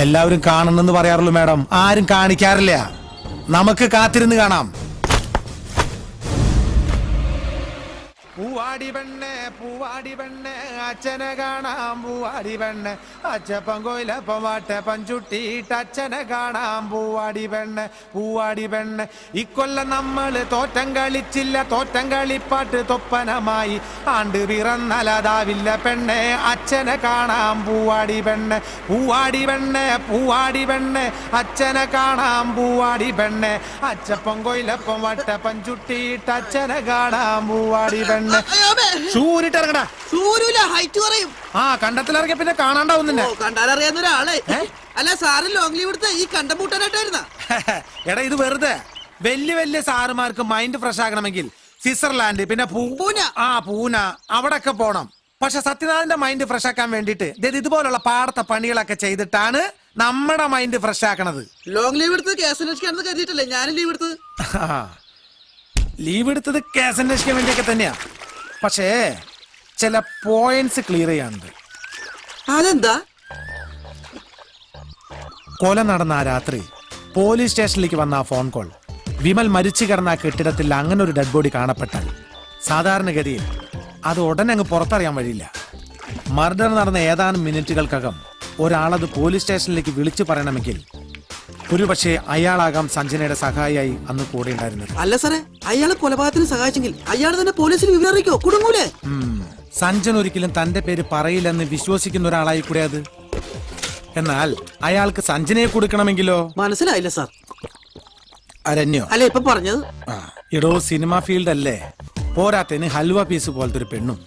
എല്ലാവരും കാണണമെന്ന് പറയാറുള്ളൂ മാഡം, ആരും കാണിക്കാറില്ല. നമുക്ക് കാത്തിരുന്ന് കാണാം. പൂവാടി പെണ്ണെ പൂവാടി പെണ്ണെ അച്ഛനെ കാണാം. പൂവാടി പെണ്ണെ അച്ചപ്പം കൊയിലപ്പം വാട്ടെ പഞ്ചുട്ടിയിട്ട് അച്ഛനെ കാണാം. പൂവാടി പെണ്ണെ പൂവാടി പെണ്ണെ ഇക്കൊല്ലം നമ്മള് തോറ്റം കളിച്ചില്ല. തോറ്റം കളിപ്പാട്ട് തൊപ്പനമായി ആണ്ട് പിറന്നലതാവില്ല പെണ്ണെ അച്ഛനെ കാണാം. പൂവാടി പെണ്ണെ പൂവാടി പെണ്ണെ പൂവാടി പെണ്ണെ അച്ഛനെ കാണാം. പൂവാടി പെണ്ണെ അച്ചപ്പം കൊയിലപ്പം വാട്ടെ പഞ്ചുട്ടിയിട്ട് അച്ഛനെ കാണാം. പൂവാടി പെണ്ണെ ഷൂരിട്ടിറങ്ങടാ. ഹൈറ്റ് പറയും. ആ കണ്ടത്തിലിറങ്ങിയ പിന്നെ കാണാണ്ടാവും നിന്നെ. കണ്ടാലറിയാവുന്ന ഒരാളെ. അല്ല സാറ് ലോങ് ലീവ് എടുത്ത് ഈ കണ്ടം പൂട്ടാനായിട്ടായിരുന്ന? എടാ ഇത് വെറുതെ. വലിയ വലിയ സാറുമാർക്ക് മൈൻഡ് ഫ്രഷ് ആകണമെങ്കിൽ സ്വിറ്റ്സർലാൻഡ് പിന്നെ പൂന അവിടൊക്കെ പോണം. പക്ഷെ സത്യനാഥന്റെ മൈൻഡ് ഫ്രഷ് ആക്കാൻ വേണ്ടിട്ട് ഇതുപോലുള്ള പാടത്തെ പണികളൊക്കെ ചെയ്തിട്ടാണ് നമ്മുടെ മൈൻഡ് ഫ്രഷ് ആക്കണത്. ലോങ് ലീവ് എടുത്ത് കേസ് അന്വേഷിക്കാണെന്ന് കരുതിയിട്ടല്ലേ ഞാനും ലീവ് എടുത്തത്. ലീവ് എടുത്തത് കേസ് അന്വേഷിക്കാൻ വേണ്ടിയൊക്കെ തന്നെയാ. പക്ഷേ ചില പോയിന്റ്സ് ക്ലിയർ ചെയ്യാനുണ്ട്. അതെന്താ? കൊല നടന്ന ആ രാത്രി പോലീസ് സ്റ്റേഷനിലേക്ക് വന്ന ആ ഫോൺ കോൾ, വിമൽ മരിച്ചു കിടന്ന ആ കെട്ടിടത്തിൽ അങ്ങനെ ഒരു ഡെഡ് ബോഡി കാണപ്പെട്ടാൽ സാധാരണഗതിയിൽ അത് ഉടനെ അങ്ങ് പുറത്തറിയാൻ വഴിയില്ല. മർഡർ നടന്ന ഏതാനും മിനിറ്റുകൾക്കകം ഒരാളത് പോലീസ് സ്റ്റേഷനിലേക്ക് വിളിച്ചു പറയണമെങ്കിൽ ഒരുപക്ഷെ അയാളാകാം സഞ്ജനയുടെ സഹായിയായി അന്ന് കൂടെ ഉണ്ടായിരുന്നത്. അല്ല സാറേ, അയാളെ കൊലപാതകത്തിന് സഹായിച്ചെങ്കിൽ അയാൾ തന്നെ പോലീസിന് വിവരം അറിയിക്കോ? കുടുങ്ങൂലേ? സഞ്ജൻ ഒരിക്കലും തന്റെ പേര് പറയില്ലെന്ന് വിശ്വസിക്കുന്ന ഒരാളായി കൂടെ അത്. എന്നാൽ അയാൾക്ക് സഞ്ജനയെ കൊടുക്കണമെങ്കിലോ? മനസ്സിലായില്ല സാർ. അരണ്യോ അല്ല ഇപ്പൊ പറഞ്ഞത്? ഇടോ സിനിമ ഫീൽഡ് അല്ലേ, പോരാത്തതിന് ഹൽവ പീസ് പോലത്തെ ഒരു പെണ്ണും.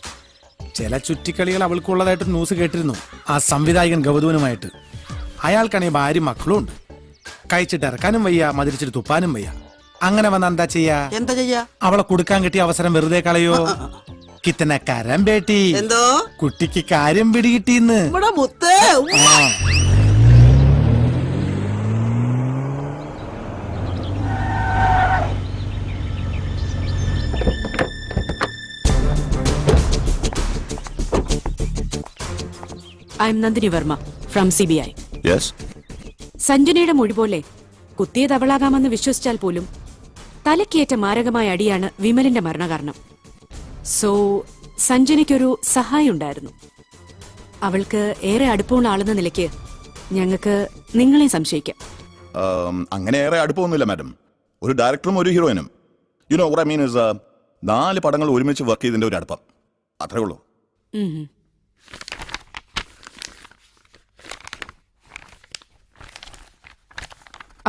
ചില ചുറ്റിക്കളികൾ അവൾക്കുള്ളതായിട്ട് ന്യൂസ് കേട്ടിരുന്നു. ആ സംവിധായകൻ ഗൗതമനുമായിട്ട്. അയാൾക്കാണെങ്കിൽ ഭാര്യ മക്കളും ഉണ്ട്. കഴിച്ചിട്ട് ഇറക്കാനും വയ്യ, മതിരിച്ചിട്ട് തുപ്പാനും വയ്യ. അങ്ങനെ വന്ന എന്താ ചെയ്യാ? എന്താ ചെയ്യാ? അവളെ കൊടുക്കാൻ കിട്ടിയ അവസരം വെറുതെ കളയോ? കിത്തന കരം ബേട്ടി. എന്തോ കുട്ടിക്ക് കാര്യം പിടികിട്ടിന്ന്. നമ്മുടെ മുത്തേ. I'm Nandini Varma from CBI. Yes. സഞ്ജനയുടെ മൊഴി പോലെ കുത്തിയത് അവളാകാമെന്ന് വിശ്വസിച്ചാൽ പോലും തലക്കേറ്റ മാരകമായ അടിയാണ് വിമലിന്റെ മരണകാരണം. സോ സഞ്ജനയ്ക്കൊരു സഹായം ഉണ്ടായിരുന്നു. അവൾക്ക് ഏറെ അടുപ്പമുള്ള ആളെന്ന നിലയ്ക്ക് ഞങ്ങൾക്ക് നിങ്ങളെ സംശയിക്കാം. അങ്ങനെ ഏറെ അടുപ്പമൊന്നുമില്ല മാഡം. ഒരു ഡയറക്ടറും ഒരു ഹീറോയിനും. You know what I mean is 4 പടങ്ങൾ ഒരുമിച്ച് വർക്ക് ചെയ്തതിന്റെ ഒരു അടുപ്പം. അത്രേ ഉള്ളൂ.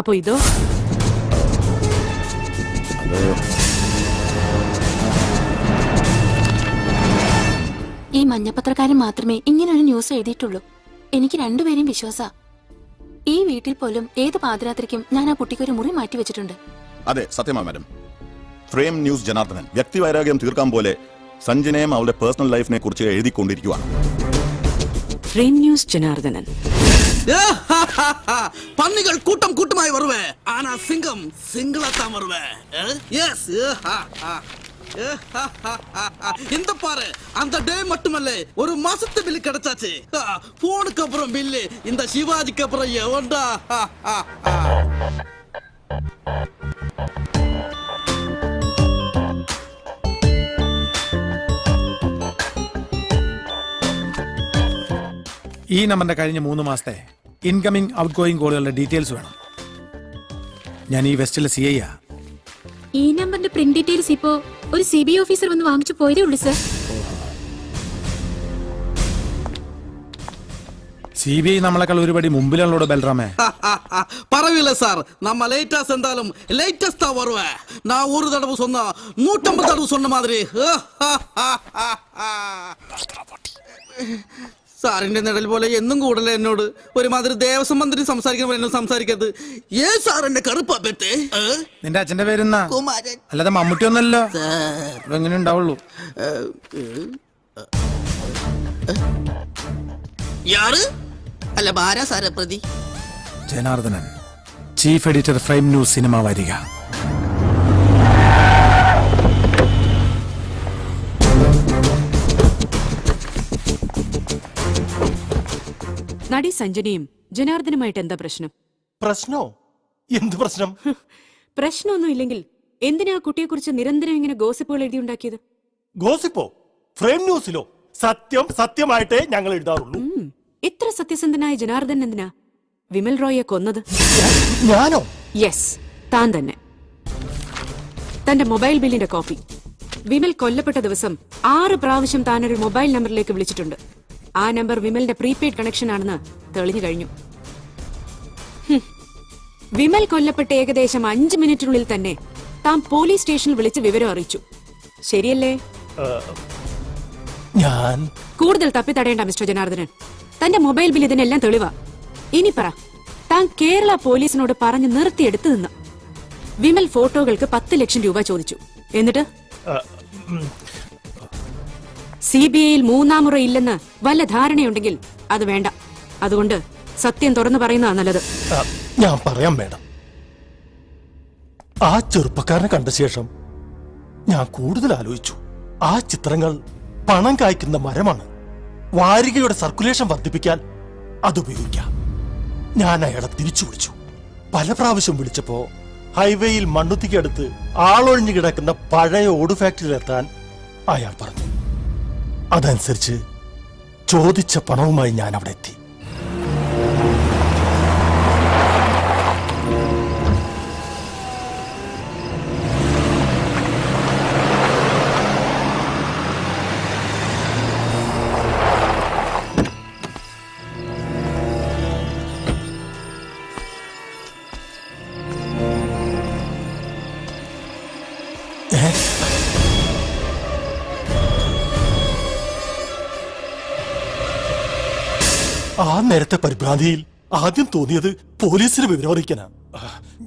അപ്പോ ഇതോ? ഈ മഞ്ഞപ്പത്രക്കാരൻ മാത്രമേ ഇങ്ങനെ ഒരു ന്യൂസ് എഴുതിയിട്ടുള്ളൂ. എനിക്ക് രണ്ടുപേരെയും വിശ്വാസ. ഈ വീട്ടിൽ പോലും ഏത് പാതിരാത്രിക്കും ഞാൻ ആ കുട്ടിക്ക് ഒരു മുറി മാറ്റി വെച്ചിട്ടുണ്ട്. അതെ, സത്യമാ മാഡം. ഫ്രെയിം ന്യൂസ് ജനാർദ്ദനൻ വ്യക്തിവൈരാഗ്യം തീർക്കാൻ പോലെ സഞ്ജനയും അവളുടെ പേഴ്സണൽ ലൈഫിനെ കുറിച്ച് എഴുതിക്കൊണ്ടിരിക്കുകയാണ്. Frame news Janardhanan. പന്നികൾ കൂട്ടം കൂട്ടമായി വരുവേ. ആന സിംഗം സിംഗിളത്താൻ വരുവേ. இந்த பாரு, அந்த டே மட்டுமல்ல, ஒரு மாசத்து பில்லு கிடைச்சாச்சு. போனுக்கு அப்புறம் பில்லு இந்த சிவாஜிக்கு அப்புறம் எவன்டா? ഈ നമ്പറിന്റെ കഴിഞ്ഞ 3 മാസത്തെ ഇൻകമിംഗ് ഔട്ട് ഗോയിങ് കോളുകളുടെ ഡീറ്റെയിൽസ് വേണം. ഞാൻ ഈ വെസ്റ്റിലെ CI ആ. ഈ നമ്പറിന്റെ പ്രിന്റ് ഡീറ്റെയിൽസ് ഇപ്പോ ഒരു CBI ഓഫീസർ വന്ന് വാങ്ങിച്ചു പോയതേ ഉള്ളൂ സർ. CBI നമ്മളെക്കാൾ ഒരുപടി മുമ്പിലുള്ളോട് ബൽറാമേ. பரவாயில்ல சார், நம்ம லேட்டா சென்றாலும் லேட்டஸ்டா வருவேன். நான் ஒரு தடவை சொன்னா 150 தடவை சொன்ன மாதிரி. സാറിന്റെ നിഴൽ പോലെ എന്നും കൂടല എന്നോട്. ഒരുമാതിരി ദേവസ്വം മന്ത്രി സംസാരിക്കുന്ന എന്നോട് സംസാരിക്കരുത്. സാർ എന്റെ കറുപ്പാ പെത്തെ. നിന്റെ അച്ഛന്റെ പേരെന്നാ? കുമാരൻ. അല്ലാതെ മമ്മൂട്ടി ഒന്നല്ലോ. എങ്ങനെ ഉണ്ടാവുള്ളൂ? യാറ് അല്ല ബാരാ സാറെ പ്രതി? Janardhanan, chief editor, frame News cinema വാരിക. നടി സഞ്ജനയും ജനാർദ്ദനുമായിട്ട് എന്താ പ്രശ്നം? പ്രശ്നോ? എന്ത് പ്രശ്നം? പ്രശ്നമൊന്നും ഇല്ലെങ്കിൽ എന്തിനാ കുട്ടിയെ കുറിച്ച് നിരന്തരം ഇങ്ങനെ ഗോസിപ്പുകൾ എഴുതിയുണ്ടാക്കിയത്? ഗോസിപ്പോ? ഫ്രെയിം ന്യൂസിലോ? സത്യം സത്യമായിട്ടേ ഞങ്ങൾ എഴുതാറുള്ളൂ. ഇത്ര സത്യസന്ധനായ ജനാർദ്ദനൻ എന്തിനാ വിമൽ റോയെ കൊന്നത്? ഞാനോ? യെസ്, താൻ തന്നെ. തന്റെ മൊബൈൽ ബില്ലിന്റെ കോപ്പി. വിമൽ കൊല്ലപ്പെട്ട ദിവസം 6 പ്രാവശ്യം താനൊരു മൊബൈൽ നമ്പറിലേക്ക് വിളിച്ചിട്ടുണ്ട്. ആ നമ്പർ വിമലിന്റെ പ്രീപെയ്ഡ് കണക്ഷൻ ആണെന്ന് തെളിഞ്ഞു കഴിഞ്ഞു. വിമൽ കൊല്ലപ്പെട്ട ഏകദേശം 5 മിനിറ്റിനുള്ളിൽ തന്നെ താൻ പോലീസ് സ്റ്റേഷനിൽ വിളിച്ച് വിവരം അറിയിച്ചു. ശരിയല്ലേ? ഞാൻ കൂടുതൽ തപ്പിത്തടയേണ്ട മിസ്റ്റർ ജനാർദ്ദനൻ. തന്റെ മൊബൈൽ ബിൽ ഇതിനെല്ലാം തെളിവാ. ഇനി പറ, താൻ കേരള പോലീസിനോട് പറഞ്ഞു നിർത്തിയെടുത്തു നിന്ന് വിമൽ ഫോട്ടോകൾക്ക് 10 ലക്ഷം രൂപ ചോദിച്ചു. എന്നിട്ട് CBIയിൽ 3-ാം മുറ ഇല്ലെന്ന് വല്ല ധാരണയുണ്ടെങ്കിൽ അത് വേണ്ട. അതുകൊണ്ട് സത്യം തുറന്നു പറയുന്നതാ നല്ലത്. ഞാൻ പറയാം മേഡം. ആ ചെറുപ്പക്കാരനെ കണ്ട ശേഷം ഞാൻ കൂടുതൽ ആലോചിച്ചു. ആ ചിത്രങ്ങൾ പണം കായ്ക്കുന്ന മരമാണ്. വാരികയുടെ സർക്കുലേഷൻ വർദ്ധിപ്പിക്കാൻ അതുപയോഗിക്കാം. ഞാൻ അയാളെ തിരിച്ചു വിളിച്ചു. പല പ്രാവശ്യം വിളിച്ചപ്പോ ഹൈവേയിൽ മണ്ണുത്തിക്കടുത്ത് ആളൊഴിഞ്ഞു കിടക്കുന്ന പഴയ ഓട് ഫാക്ടറിയിലെത്താൻ അയാൾ പറഞ്ഞു. അതനുസരിച്ച് ചോദിച്ച പണവുമായി ഞാൻ അവിടെ എത്തി. ആ നേരത്തെ പരിഭ്രാന്തിയിൽ ആദ്യം തോന്നിയത് പോലീസിന് വിവരം അറിയിക്കാനാ.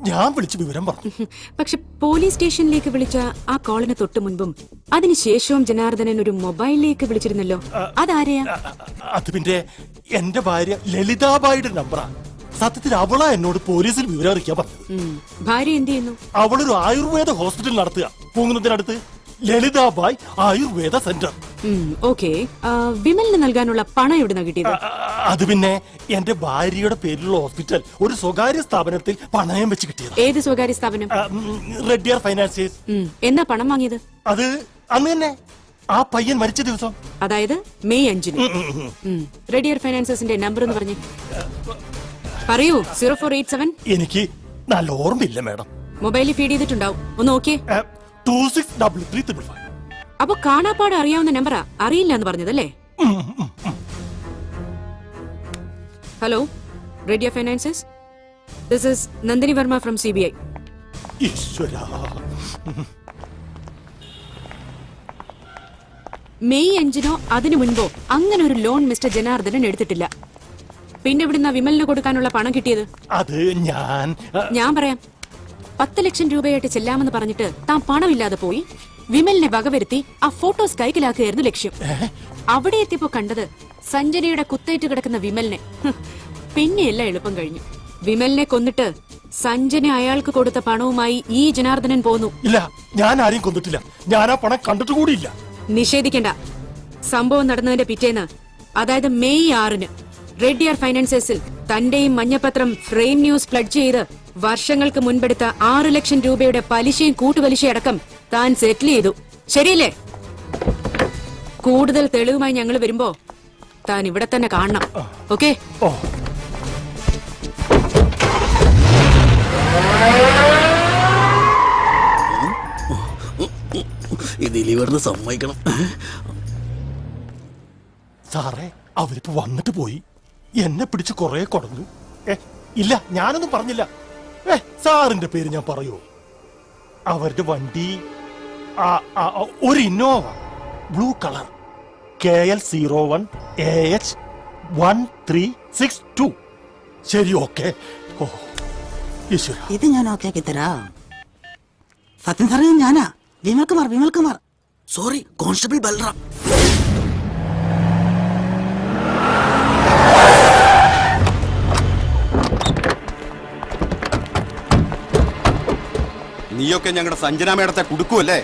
ഞാൻ വിളിച്ച് വിവരം പറഞ്ഞു. പക്ഷെ പോലീസ് സ്റ്റേഷനിലേക്ക് വിളിച്ച ആ കോളിന് തൊട്ടു മുൻപും അതിനുശേഷവും ജനാർദ്ദനൻ ഒരു മൊബൈലിലേക്ക് വിളിച്ചിരുന്നല്ലോ. അതാരെയാ? അത് പിന്നെ എന്റെ ഭാര്യ ലളിതാബായിയുടെ നമ്പറാ. സത്യത്തിൽ അവളാ എന്നോട് പോലീസിൽ വിവരം അറിയിക്കാൻ പറഞ്ഞത്. ഭാര്യ എന്ത് ചെയ്യുന്നു? അവളൊരു ആയുർവേദ ഹോസ്പിറ്റൽ നടത്തുക, പൂങ്ങുന്നതിനടുത്ത് ലളിതാബായ് ആയുർവേദ സെന്റർ. ഓക്കെ. വിമലിന് നൽകാനുള്ള പണം എവിടുന്ന കിട്ടിയത്? അത് പിന്നെ എന്റെ ഭാര്യയുടെ പേരിലുള്ള ഹോസ്പിറ്റൽ ഒരു സ്വകാര്യ സ്ഥാപനത്തിൽ പണയം വെച്ച് കിട്ടിയത്. ഏത് സ്വകാര്യ സ്ഥാപനം? റെഡ്ഡിയർ ഫൈനാൻസിയേഴ്സ്. എന്നാ പണം വാങ്ങിയത്? അത് അന്ന് തന്നെ, ആ പയ്യൻ മരിച്ച ദിവസം, അതായത് മെയ് 5-ന്. റെഡിയർ ഫൈനാൻസസിന്റെ നമ്പർ എന്ന് പറഞ്ഞു പറയൂ. 0487. എനിക്ക് നല്ല ഓർമ്മയില്ല മാഡം. മൊബൈലിൽ ഫീഡ് ചെയ്തിട്ടുണ്ടാവും, ഒന്ന് നോക്കിയേ. 263355. അപ്പൊ കാണാപ്പാട് അറിയാവുന്ന നമ്പറാ, അറിയില്ല എന്ന് പറഞ്ഞതല്ലേ? Hello, radio finances. This is Nandini Varma from CBI. ഈശ്വരാ. മെയ് 5-നോ അതിനു മുൻപോ അങ്ങനെ ഒരു ലോൺ മിസ്റ്റർ ജനാർദ്ദനൻ എടുത്തിട്ടില്ല. പിന്നെ ഇവിടുന്ന് വിമലിന് കൊടുക്കാനുള്ള പണം കിട്ടിയത്? അത് ഞാൻ പറയാം. 10 ലക്ഷം രൂപയായിട്ട് ചെല്ലാമെന്ന് പറഞ്ഞിട്ട് താൻ പണമില്ലാതെ പോയി വിമലിനെ വകവരുത്തി ആ ഫോട്ടോസ് കൈക്കലാക്കുകയായിരുന്നു ലക്ഷ്യം. അവിടെ എത്തിയപ്പോ കണ്ടത് സഞ്ജനയുടെ കുത്തേറ്റ് കിടക്കുന്ന വിമലിനെ. പിന്നെയല്ല എളുപ്പം കഴിഞ്ഞു. വിമലിനെ കൊന്നിട്ട് സഞ്ജന അയാൾക്ക് കൊടുത്ത പണവുമായി ഈ ജനാർദ്ദനൻ പോന്നു. ഇല്ല, ഞാൻ ആരെയും കൊന്നിട്ടില്ല. ഞാൻ ആ പണം കണ്ടിട്ട് കൂടിയില്ല. നിഷേധിക്കണ്ട. സംഭവം നടന്നതിന്റെ പിറ്റേന്ന്, അതായത് മെയ് 6-ന് റെഡ്ഡിയർ ഫൈനാൻസസിൽ തന്റെയും മഞ്ഞപത്രം ഫ്രെയിം ന്യൂസ് പ്ലഡ്ജ് ചെയ്ത് വർഷങ്ങൾക്ക് മുൻപെടുത്ത 6 ലക്ഷം രൂപയുടെ പലിശയും കൂട്ടുപലിശയടക്കം താൻ സെറ്റിൽ ചെയ്തു. ശരിയല്ലേ? കൂടുതൽ തെളിവുമായി ഞങ്ങൾ വരുമ്പോ താൻ ഇവിടെ തന്നെ കാണണം. ഓക്കെ? ഇതിലിവിടുന്ന് സമ്മതിക്കണം. സാറേ, അവരിപ്പോ വന്നിട്ട് പോയി. എന്നെ പിടിച്ച് കുറെ കൊടഞ്ഞു. ഇല്ല, ഞാനൊന്നും പറഞ്ഞില്ല. സാറിന്റെ പേര് ഞാൻ പറയൂ. അവരുടെ വണ്ടി ഒരു Innova, blue colour, KL 01 AH 1362. ശരി, ഓക്കെ. ഓ ഈശ്വര, ഇത് ഞാൻ ഓക്കെ ആക്കി തരാം. സത്യം സാറേ, ഞാനാ വിമൽകുമാർ. Sorry, constable Balram. നീയൊക്കെ ഞങ്ങളുടെ സഞ്ജന മേടത്തെ കുടുക്കുമല്ലേ?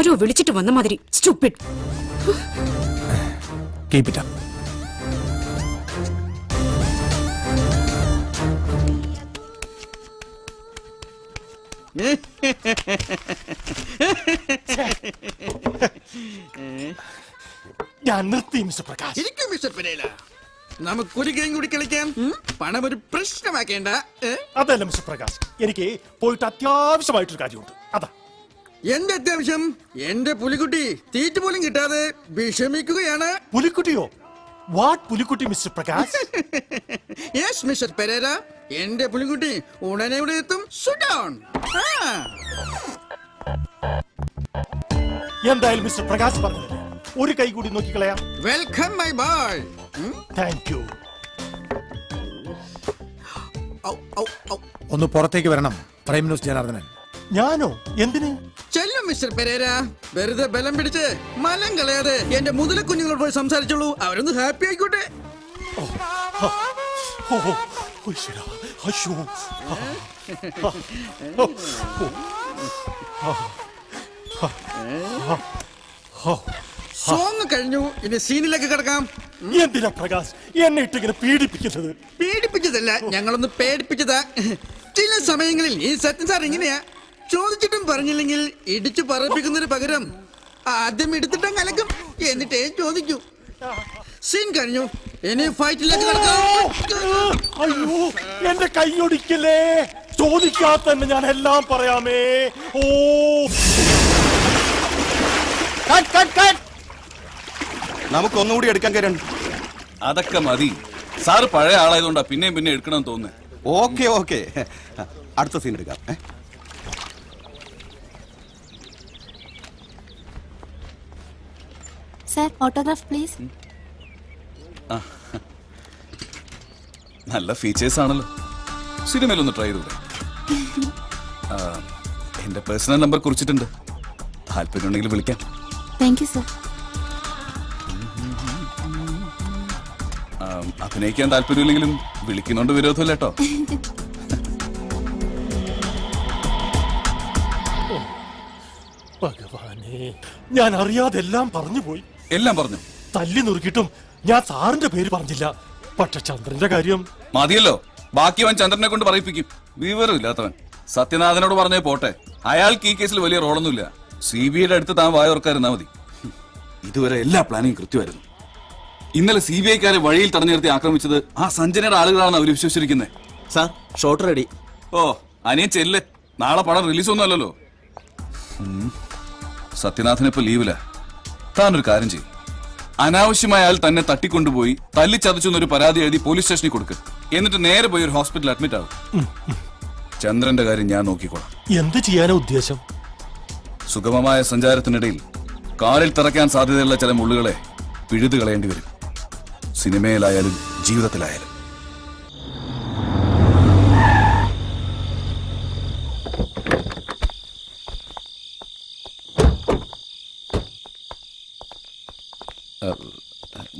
ആരോ വിളിച്ചിട്ട് വന്ന മാതിരി സ്റ്റുപ്പിഡ്. Keep it up. ഞാൻ നിർത്തി മിസ്റ്റർ പ്രകാശ്. ഇരിക്കും മിസ്റ്റർ പെരേര. നമുക്കൊരു ഗെയിം കൂടി കളിക്കാം. പണം ഒരു പ്രശ്നമാക്കേണ്ട. അതല്ല മിസ്റ്റർ പ്രകാശ്, എനിക്ക് പോയിട്ട് അത്യാവശ്യമായിട്ടൊരു കാര്യമുണ്ട്. അതാ എന്റെ അത്യാവശ്യം. എന്റെ പുലിക്കുട്ടി തീറ്റ പോലും കിട്ടാതെ വിഷമിക്കുകയാണ്. പുലിക്കുട്ടിയോ? വാട്ട് പുലിക്കുട്ടി mister Prakash? Yes mister Pereira, എന്റെ പുലിക്കുട്ടി ഉടനെ ഇവിടെ എത്തും. Sit down. എന്തായാലും മിസ്റ്റർ പ്രകാശ് പറഞ്ഞത് ഒരു കൈ കൂടി നോക്കിക്കളയാം. Welcome my boy. Thank you. ഒന്ന് പുറത്തേക്ക് വരണം പ്രൈം ന്യൂസ് ജനാർദ്ദനൻ. ഞാനോ? എന്തിന്? ചെല്ലും മിസ്റ്റർ പെരേര. വെറുതെ ബലം പിടിച്ച് മലം കളയാതെ എന്റെ മുതല കുഞ്ഞുങ്ങളോട് പോയി സംസാരിച്ചോളൂ. അവരൊന്ന് ഹാപ്പി ആയിക്കോട്ടെ. സോങ് കഴിഞ്ഞു, ഇനി സീനിലേക്ക് കിടക്കാം. എന്തിനാ പ്രകാശ് എന്നെ ഇട്ടിങ്ങനെ പീഡിപ്പിക്കുന്നത്? പീഡിപ്പിച്ചതല്ല, ഞങ്ങളൊന്ന് പേടിപ്പിച്ചതാ. ചില സമയങ്ങളിൽ ഈ സത്യൻ സാർ ഇങ്ങനെയാ. ചോദിച്ചിട്ടും പറഞ്ഞില്ലെങ്കിൽ ഇടിച്ചു പറപ്പിക്കുന്നതിന് പകരം ആദ്യം എടുത്തിട്ടും കലക്കും, എന്നിട്ടേ ചോദിക്കൂ. സീൻ കഴിഞ്ഞു, ഇനി ഫൈറ്റിലേക്ക് കിടക്കാം. അയ്യോ, എന്റെ കൈയൊടിക്കല്ലേ. ചോദിക്കാത്ത തന്നെ ഞാൻ എല്ലാം പറയാമേ. ഓ, നമുക്കൊന്നുകൂടി എടുക്കാൻ കയറുണ്ട്. അതൊക്കെ മതി. സാറ് പഴയ ആളായതുകൊണ്ടാ പിന്നെയും പിന്നെ എടുക്കണം തോന്നുന്നു. ഓക്കെ ഓക്കെ, അടുത്ത സീൻ എടുക്കാം. Sir, autograph please. നല്ല ഫീച്ചേഴ്സ് ആണല്ലോ. സിനിമയിലൊന്ന് ട്രൈ ചെയ്തൂടെ? എന്റെ പേഴ്സണൽ നമ്പർ കുറിച്ചിട്ടുണ്ട്, താല്പര്യമുണ്ടെങ്കിൽ വിളിക്കാം. Thank you sir. അഭിനയിക്കാൻ താല്പര്യമില്ലെങ്കിലും വിളിക്കുന്നോണ്ട് വിരോധമില്ല കേട്ടോ. ഭഗവാനെ, ഞാൻ അറിയാതെല്ലാം പറഞ്ഞു പോയി. എല്ലാം പറഞ്ഞു. തല്ലി നുറുക്കിയിട്ടും ഞാൻ സാറിന്റെ പേര് പറഞ്ഞില്ല. പക്ഷെ ചന്ദ്രന്റെ കാര്യം മതിയല്ലോ. ബാക്കി അവൻ ചന്ദ്രനെ കൊണ്ട് പറയിപ്പിക്കും. വിവരമില്ലാത്തവൻ. സത്യനാഥനോട് പറഞ്ഞേ പോട്ടെ, അയാൾക്ക് ഈ കേസിൽ വലിയ റോളൊന്നുമില്ല. CBIയുടെ അടുത്ത് താൻ വായോർക്കായിരുന്നാ മതി. ഇതുവരെ എല്ലാ പ്ലാനിങ് കൃത്യമായിരുന്നു. ഇന്നലെ CBIക്കാരെ വഴിയിൽ തടഞ്ഞു നിർത്തി ആക്രമിച്ചത് ആ സഞ്ജനയുടെ ആളുകളാണെന്ന് അവർ വിശ്വസിച്ചിരിക്കുന്നത്. Sir, shot ready. ഓ, അനിയൻ ചെല്ല്. നാളെ പടം റിലീസൊന്നും അല്ലല്ലോ. സത്യനാഥനിപ്പോ ലീവില്ല. താനൊരു കാര്യം ചെയ്യും. അനാവശ്യമായ ആൾ തന്നെ തട്ടിക്കൊണ്ടുപോയി തല്ലിച്ചതച്ചു എന്നൊരു പരാതി എഴുതി പോലീസ് സ്റ്റേഷനിൽ കൊടുക്കുക. എന്നിട്ട് നേരെ പോയി ഒരു ഹോസ്പിറ്റലിൽ അഡ്മിറ്റ് ആവും. ചന്ദ്രന്റെ കാര്യം ഞാൻ നോക്കിക്കോളാം. എന്ത് ചെയ്യാനാ ഉദ്ദേശം? സുഗമമായ സഞ്ചാരത്തിനിടയിൽ കാലിൽ തറയ്ക്കാൻ സാധ്യതയുള്ള ചില മുള്ളുകളെ പിഴുതു കളയേണ്ടി വരും. സിനിമയിലായാലും ജീവിതത്തിലായാലും.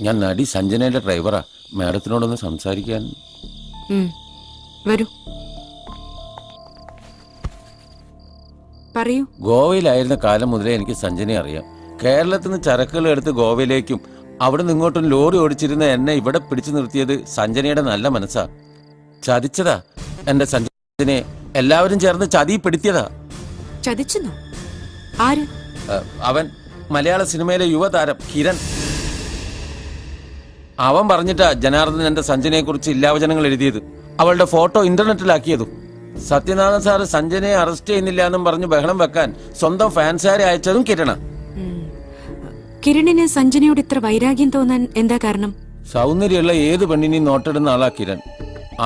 ഞാൻ നടി സഞ്ജനയുടെ ഡ്രൈവറാ. മാഡത്തിനോടൊന്ന് സംസാരിക്കാൻ. വരൂ, പറയൂ. ഗോവയിലായിരുന്ന കാലം മുതലേ എനിക്ക് സഞ്ജനയെ അറിയാം. കേരളത്തിൽ നിന്ന് ചരക്കുകൾ എടുത്ത് ഗോവയിലേക്കും അവിടെ നിന്ന് ഇങ്ങോട്ടും ലോറി ഓടിച്ചിരുന്ന എന്നെ ഇവിടെ പിടിച്ചു നിർത്തിയത് സഞ്ജനയുടെ നല്ല മനസ്സാ. ചതിച്ചതാ എന്റെ സഞ്ജനയെ. എല്ലാവരും ചേർന്ന് ചതിപ്പെടുത്തിയതാ. ചതിച്ചെന്നോ? ആര്? അവൻ മലയാള സിനിമയിലെ യുവതാരം കിരൺ. അവൻ പറഞ്ഞിട്ടാ ജനാർദ്ദൻ എന്റെ സഞ്ജനയെ കുറിച്ച് ഇല്ലാവചനങ്ങൾ എഴുതിയത്, അവളുടെ ഫോട്ടോ ഇന്റർനെറ്റിലാക്കിയതും. സത്യനാഥൻ സാറ് സഞ്ജനയെ അറസ്റ്റ് ചെയ്യുന്നില്ല എന്നും പറഞ്ഞ് ബഹളം വെക്കാൻ സ്വന്തം ഫാൻസുകാരെ അയച്ചതും കിരണ. കിരണിന് സഞ്ജനയോട് ഇത്ര വൈരാഗ്യം തോന്നാൻ എന്താ കാരണം? സൗന്ദര്യമുള്ള ഏത് പെണ്ണിനെയും നോട്ടിടുന്ന ആളാ കിരൺ.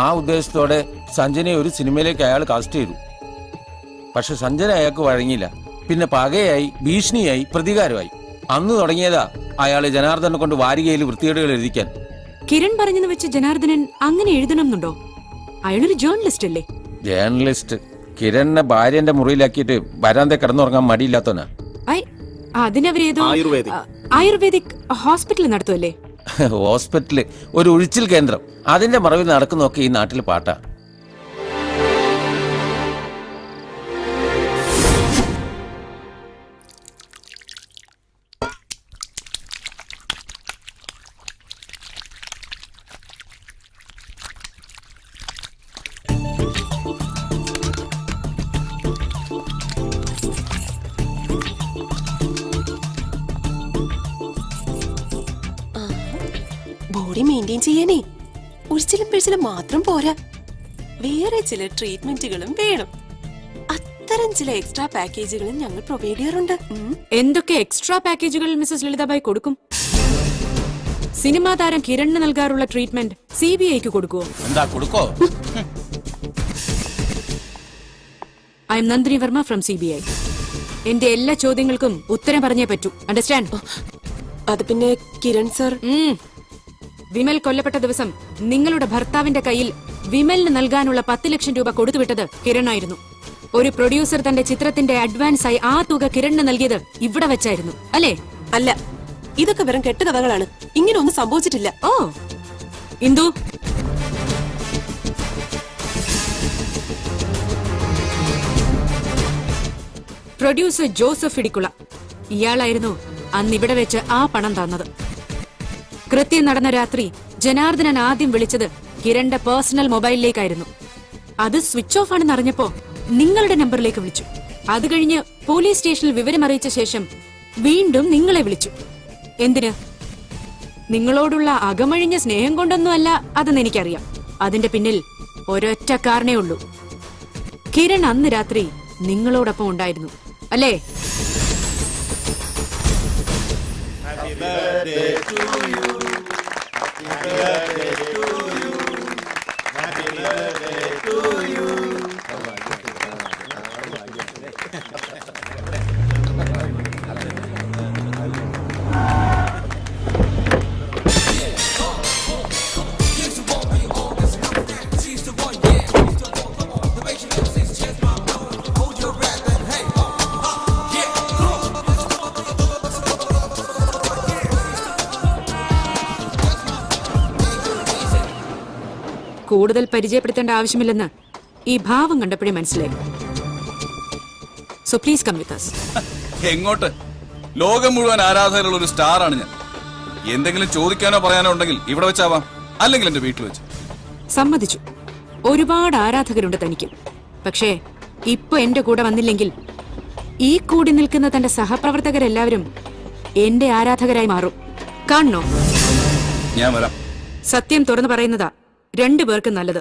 ആ ഉദ്ദേശത്തോടെ സഞ്ജനയെ ഒരു സിനിമയിലേക്ക് അയാൾ കാസ്റ്റ് ചെയ്തു. പക്ഷെ സഞ്ജന അയാൾക്ക് വഴങ്ങിയില്ല. പിന്നെ പകയായി, ഭീഷണിയായി, പ്രതികാരമായി. അന്ന് തുടങ്ങിയതാ അയാളെ ജനാർദ്ദനെ കൊണ്ട് വാരികയിൽ വൃത്തികേടുകൾ എഴുതിക്കാൻ. കിരൺ പറഞ്ഞെന്ന് വെച്ച് ജനാർദ്ദനൻ അങ്ങനെ എഴുതണം എന്നുണ്ടോ? അയാളൊരു ജേർണലിസ്റ്റ് അല്ലേ? ജേർണലിസ്റ്റ്. കിരണിനെ ഭാര്യന്റെ മുറിയിലാക്കിയിട്ട് വരാന്തെ കിടന്നുറങ്ങാൻ മടിയില്ലാത്തവനാ. അതിനവരേതോ ആയുർവേദിക് ഹോസ്പിറ്റൽ നടത്തുമല്ലേ? ഹോസ്പിറ്റല്, ഒരു ഒഴിച്ചിൽ കേന്ദ്രം. അതിന്റെ മറവിൽ നടക്കുന്നൊക്കെ ഈ നാട്ടിൽ പാട്ടാ. ബോഡി മെയിൻറ്റെയിൻ ചെയ്യാനേ ഒരിച്ചിലും പിഴിച്ചിലും മാത്രം പോരാ, വേറെ ചില ട്രീറ്റ്മെന്റുകളും വേണം. അത്തരം ചില എക്സ്ട്രാ പാക്കേജുകളും ഞങ്ങൾ പ്രൊവൈഡ് ചെയ്യാറുണ്ട്. എന്തൊക്കെ എക്സ്ട്രാ പാക്കേജുകൾ മിസ്സസ് ലളിതാബായി കൊടുക്കും? സിനിമാ താരം കിരണിന് നൽകാറുള്ള ട്രീറ്റ്മെന്റ് CBIക്ക് കൊടുക്കുവോ? എന്താ കൊടുക്കോ? I M Nandini Varma from CBI. എന്റെ എല്ലാ ചോദ്യങ്ങൾക്കും ഉത്തരം പറഞ്ഞേ പറ്റൂ. അണ്ടർസ്റ്റാൻഡ്? അത് പിന്നെ കിരൺ സർ, വിമൽ കൊല്ലപ്പെട്ട ദിവസം നിങ്ങളുടെ ഭർത്താവിന്റെ കയ്യിൽ വിമലിന് നൽകാനുള്ള 10 ലക്ഷം രൂപ കൊടുത്തുവിട്ടത് കിരണായിരുന്നു. ഒരു പ്രൊഡ്യൂസർ തന്റെ ചിത്രത്തിന്റെ അഡ്വാൻസ് ആയി ആ തുക കിരണിന് നൽകിയത് ഇവിടെ വെച്ചായിരുന്നു, അല്ലേ? അല്ല, ഇതൊക്കെ വെറും കെട്ടുകഥകളാണ്. ഇങ്ങനെ ഒന്നും സംഭവിച്ചിട്ടില്ല. ഓ, ഇന്ദു, പ്രൊഡ്യൂസർ ജോസഫ് ഇടിക്കുള, ഇയാളായിരുന്നു അന്ന് ഇവിടെ വെച്ച് ആ പണം തന്നത്. കൃത്യം നടന്ന രാത്രി ജനാർദ്ദനൻ ആദ്യം വിളിച്ചത് കിരണിന്റെ പേഴ്സണൽ മൊബൈലിലേക്കായിരുന്നു. അത് സ്വിച്ച് ഓഫ് ആണെന്ന് അറിഞ്ഞപ്പോ നിങ്ങളുടെ നമ്പറിലേക്ക് വിളിച്ചു. അത് കഴിഞ്ഞ് പോലീസ് സ്റ്റേഷനിൽ വിവരം അറിയിച്ച ശേഷം വീണ്ടും നിങ്ങളെ വിളിച്ചു. എന്തിന്? നിങ്ങളോടുള്ള അകമഴിഞ്ഞ സ്നേഹം കൊണ്ടൊന്നുമല്ല അതെന്ന് എനിക്കറിയാം. അതിന്റെ പിന്നിൽ ഒരൊറ്റ കാരണേ ഉള്ളൂ. കിരൺ അന്ന് രാത്രി നിങ്ങളോടൊപ്പം ഉണ്ടായിരുന്നു, അല്ലേ? കൂടുതൽ പരിചയപ്പെടുത്തേണ്ട ആവശ്യമില്ലെന്ന് ഈ ഭാവം കണ്ടപ്പോഴേ മനസ്സിലായി. So please come with us. എങ്ങോട്ട്? ലോകം മുഴുവൻ ആരാധകരുള്ള ഒരു സ്റ്റാറാണ് ഞാൻ. എന്തെങ്കിലും ചോദിക്കാനോ പറയാനോ ഉണ്ടെങ്കിൽ ഇവിടെ വെച്ചാവാം, അല്ലെങ്കിൽ എന്റെ വീട്ടിൽ വെച്ച്. സമ്മതിച്ചു, ഒരുപാട് ആരാധകരുണ്ട് തനിക്ക്. പക്ഷേ ഇപ്പൊ എന്റെ കൂടെ വന്നില്ലെങ്കിൽ ഈ കൂടി നിൽക്കുന്ന തന്റെ സഹപ്രവർത്തകരെല്ലാവരും എന്റെ ആരാധകരായി മാറും. കാണണോ? ഞാൻ വരാം. സത്യം തുറന്നു പറയുന്നതാ രണ്ടുപേർക്ക് നല്ലത്.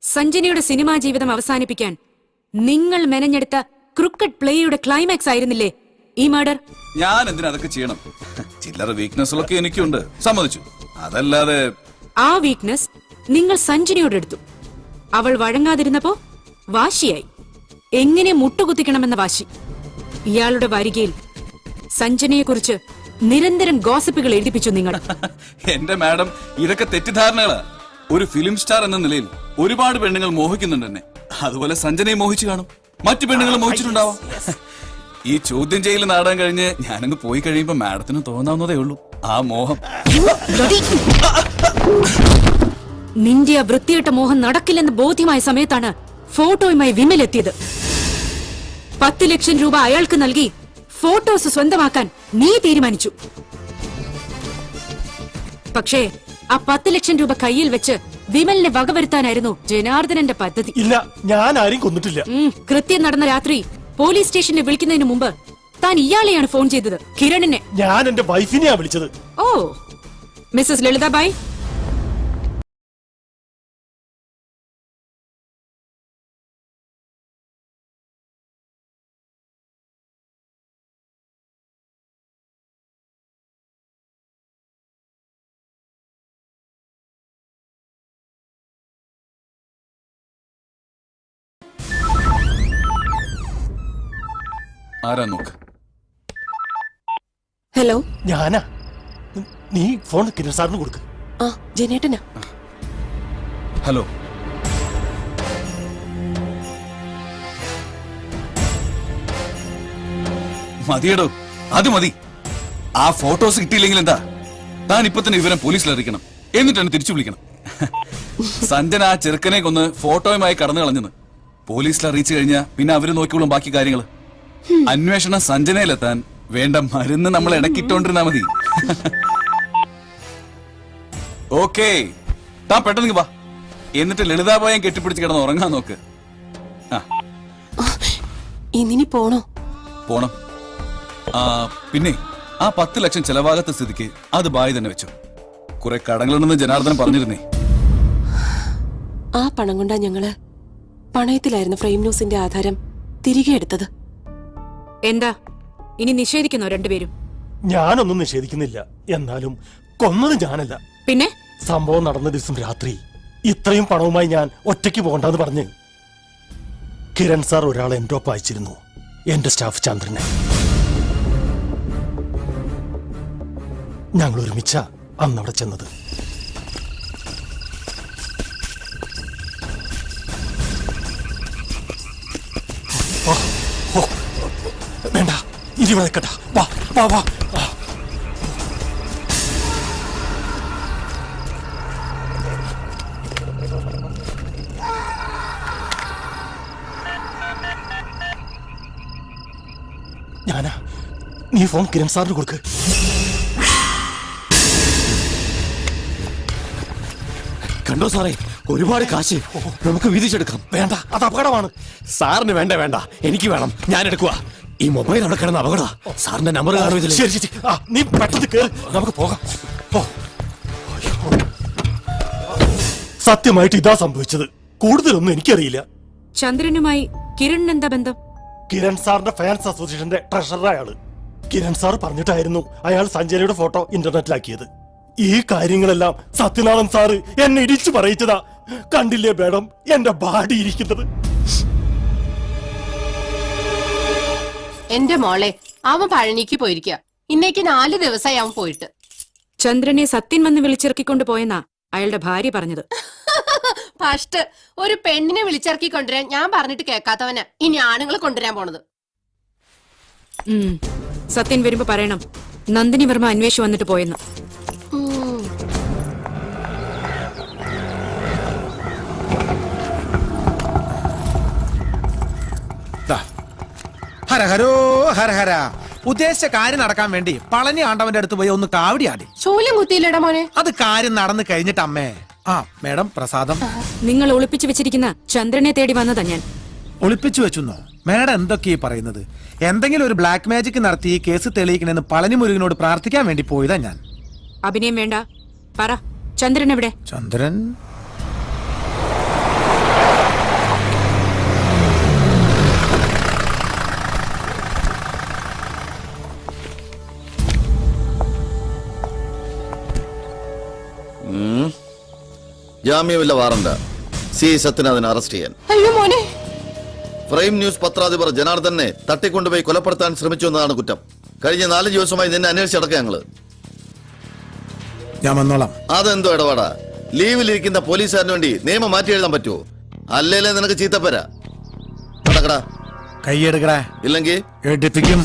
സഞ്ജനയുടെ സിനിമാ ജീവിതം അവസാനിപ്പിക്കാൻ നിങ്ങൾ മെനഞ്ഞെടുത്ത ക്രിക്കറ്റ് പ്ലേയുടെ ക്ലൈമാക്സ് ആയിരുന്നില്ലേ ഈ മർഡർ? ഞാൻ എന്തിനാ അതൊക്കെ ചെയ്യണം? ചില്ലറ വീക്ക്നെസ്സുകളൊക്കെ എനിക്കുണ്ട്, സമ്മതിച്ചു. അതല്ലാതെ ആ വീക്ക്നെസ് നിങ്ങൾ സഞ്ജനയോട് എടുത്തു. അവൾ വഴങ്ങാതിരുന്നപ്പോ വാശിയായി. എങ്ങനെ മുട്ടുകുത്തിക്കണമെന്ന വാശി. ഇയാളുടെ വാരികയിൽ സഞ്ജനയെക്കുറിച്ച് നിരന്തരം ഗോസിപ്പുകൾ എഴുതിപ്പിച്ചു നിങ്ങൾ. എന്റെ മാഡം, ഇതൊക്കെ തെറ്റിദ്ധാരണകളാ. ഒരു ഫിലിം സ്റ്റാർ എന്ന നിലയിൽ ഒരുപാട് പെണ്ണുങ്ങൾ മോഹിക്കുന്നുണ്ട് എന്നെ. അതുപോലെ സഞ്ജനയെ മോഹിച്ചു കാണും, മറ്റു പെണ്ണുങ്ങൾ മോഹിച്ചിട്ടുണ്ടാവാം. ഈ ചോദ്യം ചെയ്യൽ നാടകം കഴിഞ്ഞ് ഞാനങ്ങ് പോയി കഴിയുമ്പോ മാഡത്തിന് തോന്നാവുന്നതേ ഉള്ളൂ ആ മോഹം. നിന്റെ ആ വൃത്തിയിട്ട മോഹം നടക്കില്ലെന്ന് ബോധ്യമായ സമയത്താണ് ഫോട്ടോയുമായി വിമലെത്തിയത്. 10 ലക്ഷം രൂപ അയാൾക്ക് നൽകി ഫോട്ടോസ് സ്വന്തമാക്കാൻ നീ തീരുമാനിച്ചു. പക്ഷേ ആ 10 ലക്ഷം രൂപ കയ്യിൽ വെച്ച് വിമലിനെ വകവരുത്താനായിരുന്നു ജനാർദ്ദനന്റെ പദ്ധതി. ഇല്ല, ഞാൻ ആരും കൊന്നിട്ടില്ല. കൃത്യം നടന്ന രാത്രി പോലീസ് സ്റ്റേഷനിൽ വിളിക്കുന്നതിന് മുമ്പ് താൻ ഇയാളെയാണ് ഫോൺ ചെയ്തത്, കിരണിനെ. ഞാൻ എന്റെ വൈഫിനെയാ വിളിച്ചത്. ഓ, മിസ്സസ് ലളിതാബായി, ആരാ നോക്ക്. ഹലോ, ഞാനാ. നീ ഫോൺ കിരൺ സാറിന് കൊടുക്ക്. ആ, ജനേട്ടനാ. ഹലോ. മതിയടോ, അത് മതി. ആ ഫോട്ടോസ് കിട്ടിയില്ലെങ്കിൽ എന്താ? താൻ ഇപ്പൊ തന്നെ വിവരം പോലീസിൽ അറിയിക്കണം, എന്നിട്ട് എന്നെ തിരിച്ചു വിളിക്കണം. സഞ്ജന ആ ചെറുക്കനെ കൊന്ന് ഫോട്ടോയുമായി കടന്നു കളഞ്ഞെന്ന് പോലീസിൽ അറിയിച്ചു കഴിഞ്ഞാൽ പിന്നെ അവര് നോക്കിക്കോളും ബാക്കി കാര്യങ്ങൾ. അന്വേഷണം സഞ്ജനയിലെത്താൻ വേണ്ട മരുന്ന് നമ്മൾ ഇടക്കിട്ടോണ്ടിരുന്നാ മതി. ഓക്കേ, താൻ പെട്ടെന്ന് വാ, എന്നിട്ട് ലളിതാബായം കെട്ടിപ്പിടിച്ച് കിടന്ന് ഉറങ്ങാൻ നോക്ക്. ഇനി പോണോ? പോണം. പിന്നെ ആ 10 ലക്ഷം ചെലവാകാത്ത സ്ഥിതിക്ക് അത് ബായി തന്നെ വെച്ചു. കുറെ കടങ്ങളുണ്ടെന്ന് ജനാർദ്ദൻ പറഞ്ഞിരുന്നേ. ആ പണം കൊണ്ടാ ഞങ്ങള് പണയത്തിലായിരുന്ന ഫ്രെയിം ന്യൂസിന്റെ ആധാരം തിരികെ എടുത്തത്. എന്താ ഇനി നിഷേധിക്കുന്നോ രണ്ടുപേരും? ഞാനൊന്നും നിഷേധിക്കുന്നില്ല. എന്നാലും കൊന്നത് ഞാനല്ല. പിന്നെ സംഭവം നടന്ന ദിവസം രാത്രി ഇത്രയും പണവുമായി ഞാൻ ഒറ്റയ്ക്ക് പോകണ്ടെന്ന് പറഞ്ഞ് കിരൺ സാർ ഒരാളെ എൻ്റെ ഒപ്പം അയച്ചിരുന്നു, എന്റെ സ്റ്റാഫ് ചന്ദ്രനെ. ഞങ്ങൾ ഒരുമിച്ച അന്നവിടെ ചെന്നത്. വേണ്ട, ഇരുപത് നിൽക്കട്ടെ. വാ വാ വാ. ഞാനാ. നീ ഫോൺ കിരൺ സാറിന് കൊടുക്ക്. കണ്ടോ സാറേ, ഒരുപാട് കാശ് നമുക്ക് വീതിച്ചെടുക്കാം. വേണ്ട, അത് അപകടമാണ്. സാറിന് വേണ്ട വേണ്ട, എനിക്ക് വേണം, ഞാൻ എടുക്കുക. ഈ മൊബൈൽ അവിടെ കിടന്ന അപകട. സാറിന്റെ നമ്പർ കാണുന്നില്ല. ശരി ശരി, നീ പെട്ടെന്ന് കേറ്, നമുക്ക് പോകാം. സത്യമായിട്ട് ഇതാ സംഭവിച്ചത്. കൂടുതലൊന്നും എനിക്കറിയില്ല. ചന്ദ്രനുമായി കിരണിന് എന്താ ബന്ധം? കിരൺ സാറിന്റെ ഫാൻസ് അസോസിയേഷന്റെ ട്രഷറർ അയാള്. കിരൺ സാർ പറഞ്ഞിട്ടായിരുന്നു അയാൾ സഞ്ജനയുടെ ഫോട്ടോ ഇന്റർനെറ്റിലാക്കിയത്. ഈ കാര്യങ്ങളെല്ലാം സത്യനാഥൻ സാറ് എന്നെ ഇടിച്ചു പറയിച്ചതാ. കണ്ടില്ലേ മേഡം എന്റെ ബാഡി ഇരിക്കുന്നത്? എന്റെ മോളെ, അവൻ പഴനിക്ക് പോയിരിക്കുക. ഇന്നേക്ക് 4 ദിവസമായി അവൻ പോയിട്ട്. ചന്ദ്രനെ സത്യൻ വന്ന് വിളിച്ചിറക്കിക്കൊണ്ട് പോയെന്നാ അയാളുടെ ഭാര്യ പറഞ്ഞത്. ഫസ്റ്റ് ഒരു പെണ്ണിനെ വിളിച്ചിറക്കി കൊണ്ടുവരാൻ ഞാൻ പറഞ്ഞിട്ട് കേൾക്കാത്തവന് ഇനി ആണുങ്ങളെ കൊണ്ടുവരാൻ പോണത്. സത്യൻ വരുമ്പോ പറയണം നന്ദിനി വർമ്മ അന്വേഷിച്ചു വന്നിട്ട് പോയെന്ന്. ഹരഹരോ ഹരഹര. ഉദ്ദേശിച്ച കാര്യം നടക്കാൻ വേണ്ടി പളനി ആണ്ടവന്റെ അടുത്ത് പോയി ഒന്ന് കാവടിയാടി. ശൂലം കുത്തിയില്ലടാ മോനെ. അത് കാര്യം നടന്നു കഴിഞ്ഞിട്ട് അമ്മേ. മേഡം പ്രസാദം. നിങ്ങൾ ഒളിപ്പിച്ചു വെച്ചിരിക്കുന്ന ചന്ദ്രനെ തേടി വന്നതാ ഞാൻ. ഒളിപ്പിച്ചു വെച്ചെന്നോ? മേഡം എന്തൊക്കെയാ പറയുന്നത്? എന്തെങ്കിലും ഒരു ബ്ലാക്ക് മാജിക് നടത്തി ഈ കേസ് തെളിയിക്കണമെന്ന് പളനി മുരുകനോട് പ്രാർത്ഥിക്കാൻ വേണ്ടി പോയതാ ഞാൻ. അഭിനയം വേണ്ട, പറ ചന്ദ്രൻ എവിടെ? ചന്ദ്രൻ ജാമ്യമില്ല വാറണ്ട. സി സത്യനാഥനെ അറസ്റ്റ് ചെയ്യാൻ. അയ്യോ മോനെ. ഫ്രെയിം ന്യൂസ് പത്രാധിപർ ജനാർദ്ദനെ തട്ടിക്കൊണ്ടുപോയി കൊലപ്പെടുത്താൻ ശ്രമിച്ചു എന്നതാണ് കുറ്റം. കഴിഞ്ഞ 4 ദിവസമായി നിന്നെ അന്വേഷിച്ചടക്കം ഞങ്ങള്. ഞാൻ വന്നോളാം. അതെന്തോ ഇടപാടാ? ലീവിലിരിക്കുന്ന പോലീസുകാരന് വേണ്ടി നിയമം മാറ്റി എഴുതാൻ പറ്റുമോ? അല്ലേലേ നിനക്ക് ചീത്തപ്പരാ. നടക്കടാ. കൈയെടുക്കടാ, ഇല്ലെങ്കിൽ എടുപ്പിക്കും.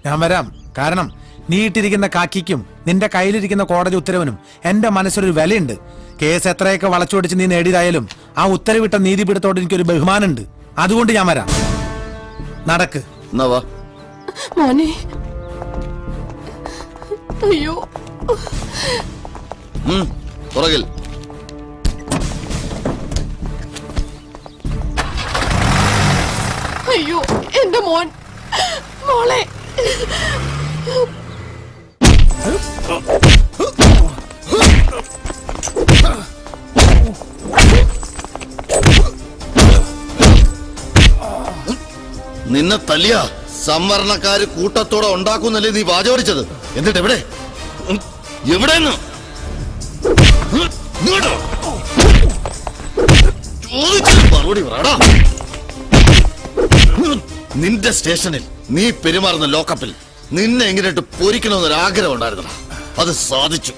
ഞാൻ വരാം. കാരണം നീ ഇട്ടിരിക്കുന്ന കാക്കിക്കും നിന്റെ കയ്യിലിരിക്കുന്ന കോടതി ഉത്തരവിനും എന്റെ മനസ്സിലൊരു വിലയുണ്ട്. കേസ് എത്രയൊക്കെ വളച്ചൊടിച്ച് നീ നേടിയതായാലും ആ ഉത്തരവിട്ട നീതിപീഠത്തോട് എനിക്കൊരു ബഹുമാനമുണ്ട്. അതുകൊണ്ട് ഞാൻ വരാം. നടക്ക്. മോനെ. അയ്യോ. പുറകിൽ. അയ്യോ എന്റെ മോൻ. മോളെ. നിന്നെ തല്ലിയ സംവരണക്കാര് കൂട്ടത്തോടെ ഉണ്ടാക്കുന്നല്ലേ നീ വാചോടിച്ചത്? എന്നിട്ട് എവിടെ എവിടെ മറുപടി പറടാ. നിന്റെ സ്റ്റേഷനിൽ നീ പെരുമാറുന്ന ലോക്കപ്പിൽ നിന്നെ എങ്ങനെയിട്ട് പൊരിക്കണമെന്നൊരു ആഗ്രഹം ഉണ്ടായിരുന്നടാ. അത് സാധിച്ചു.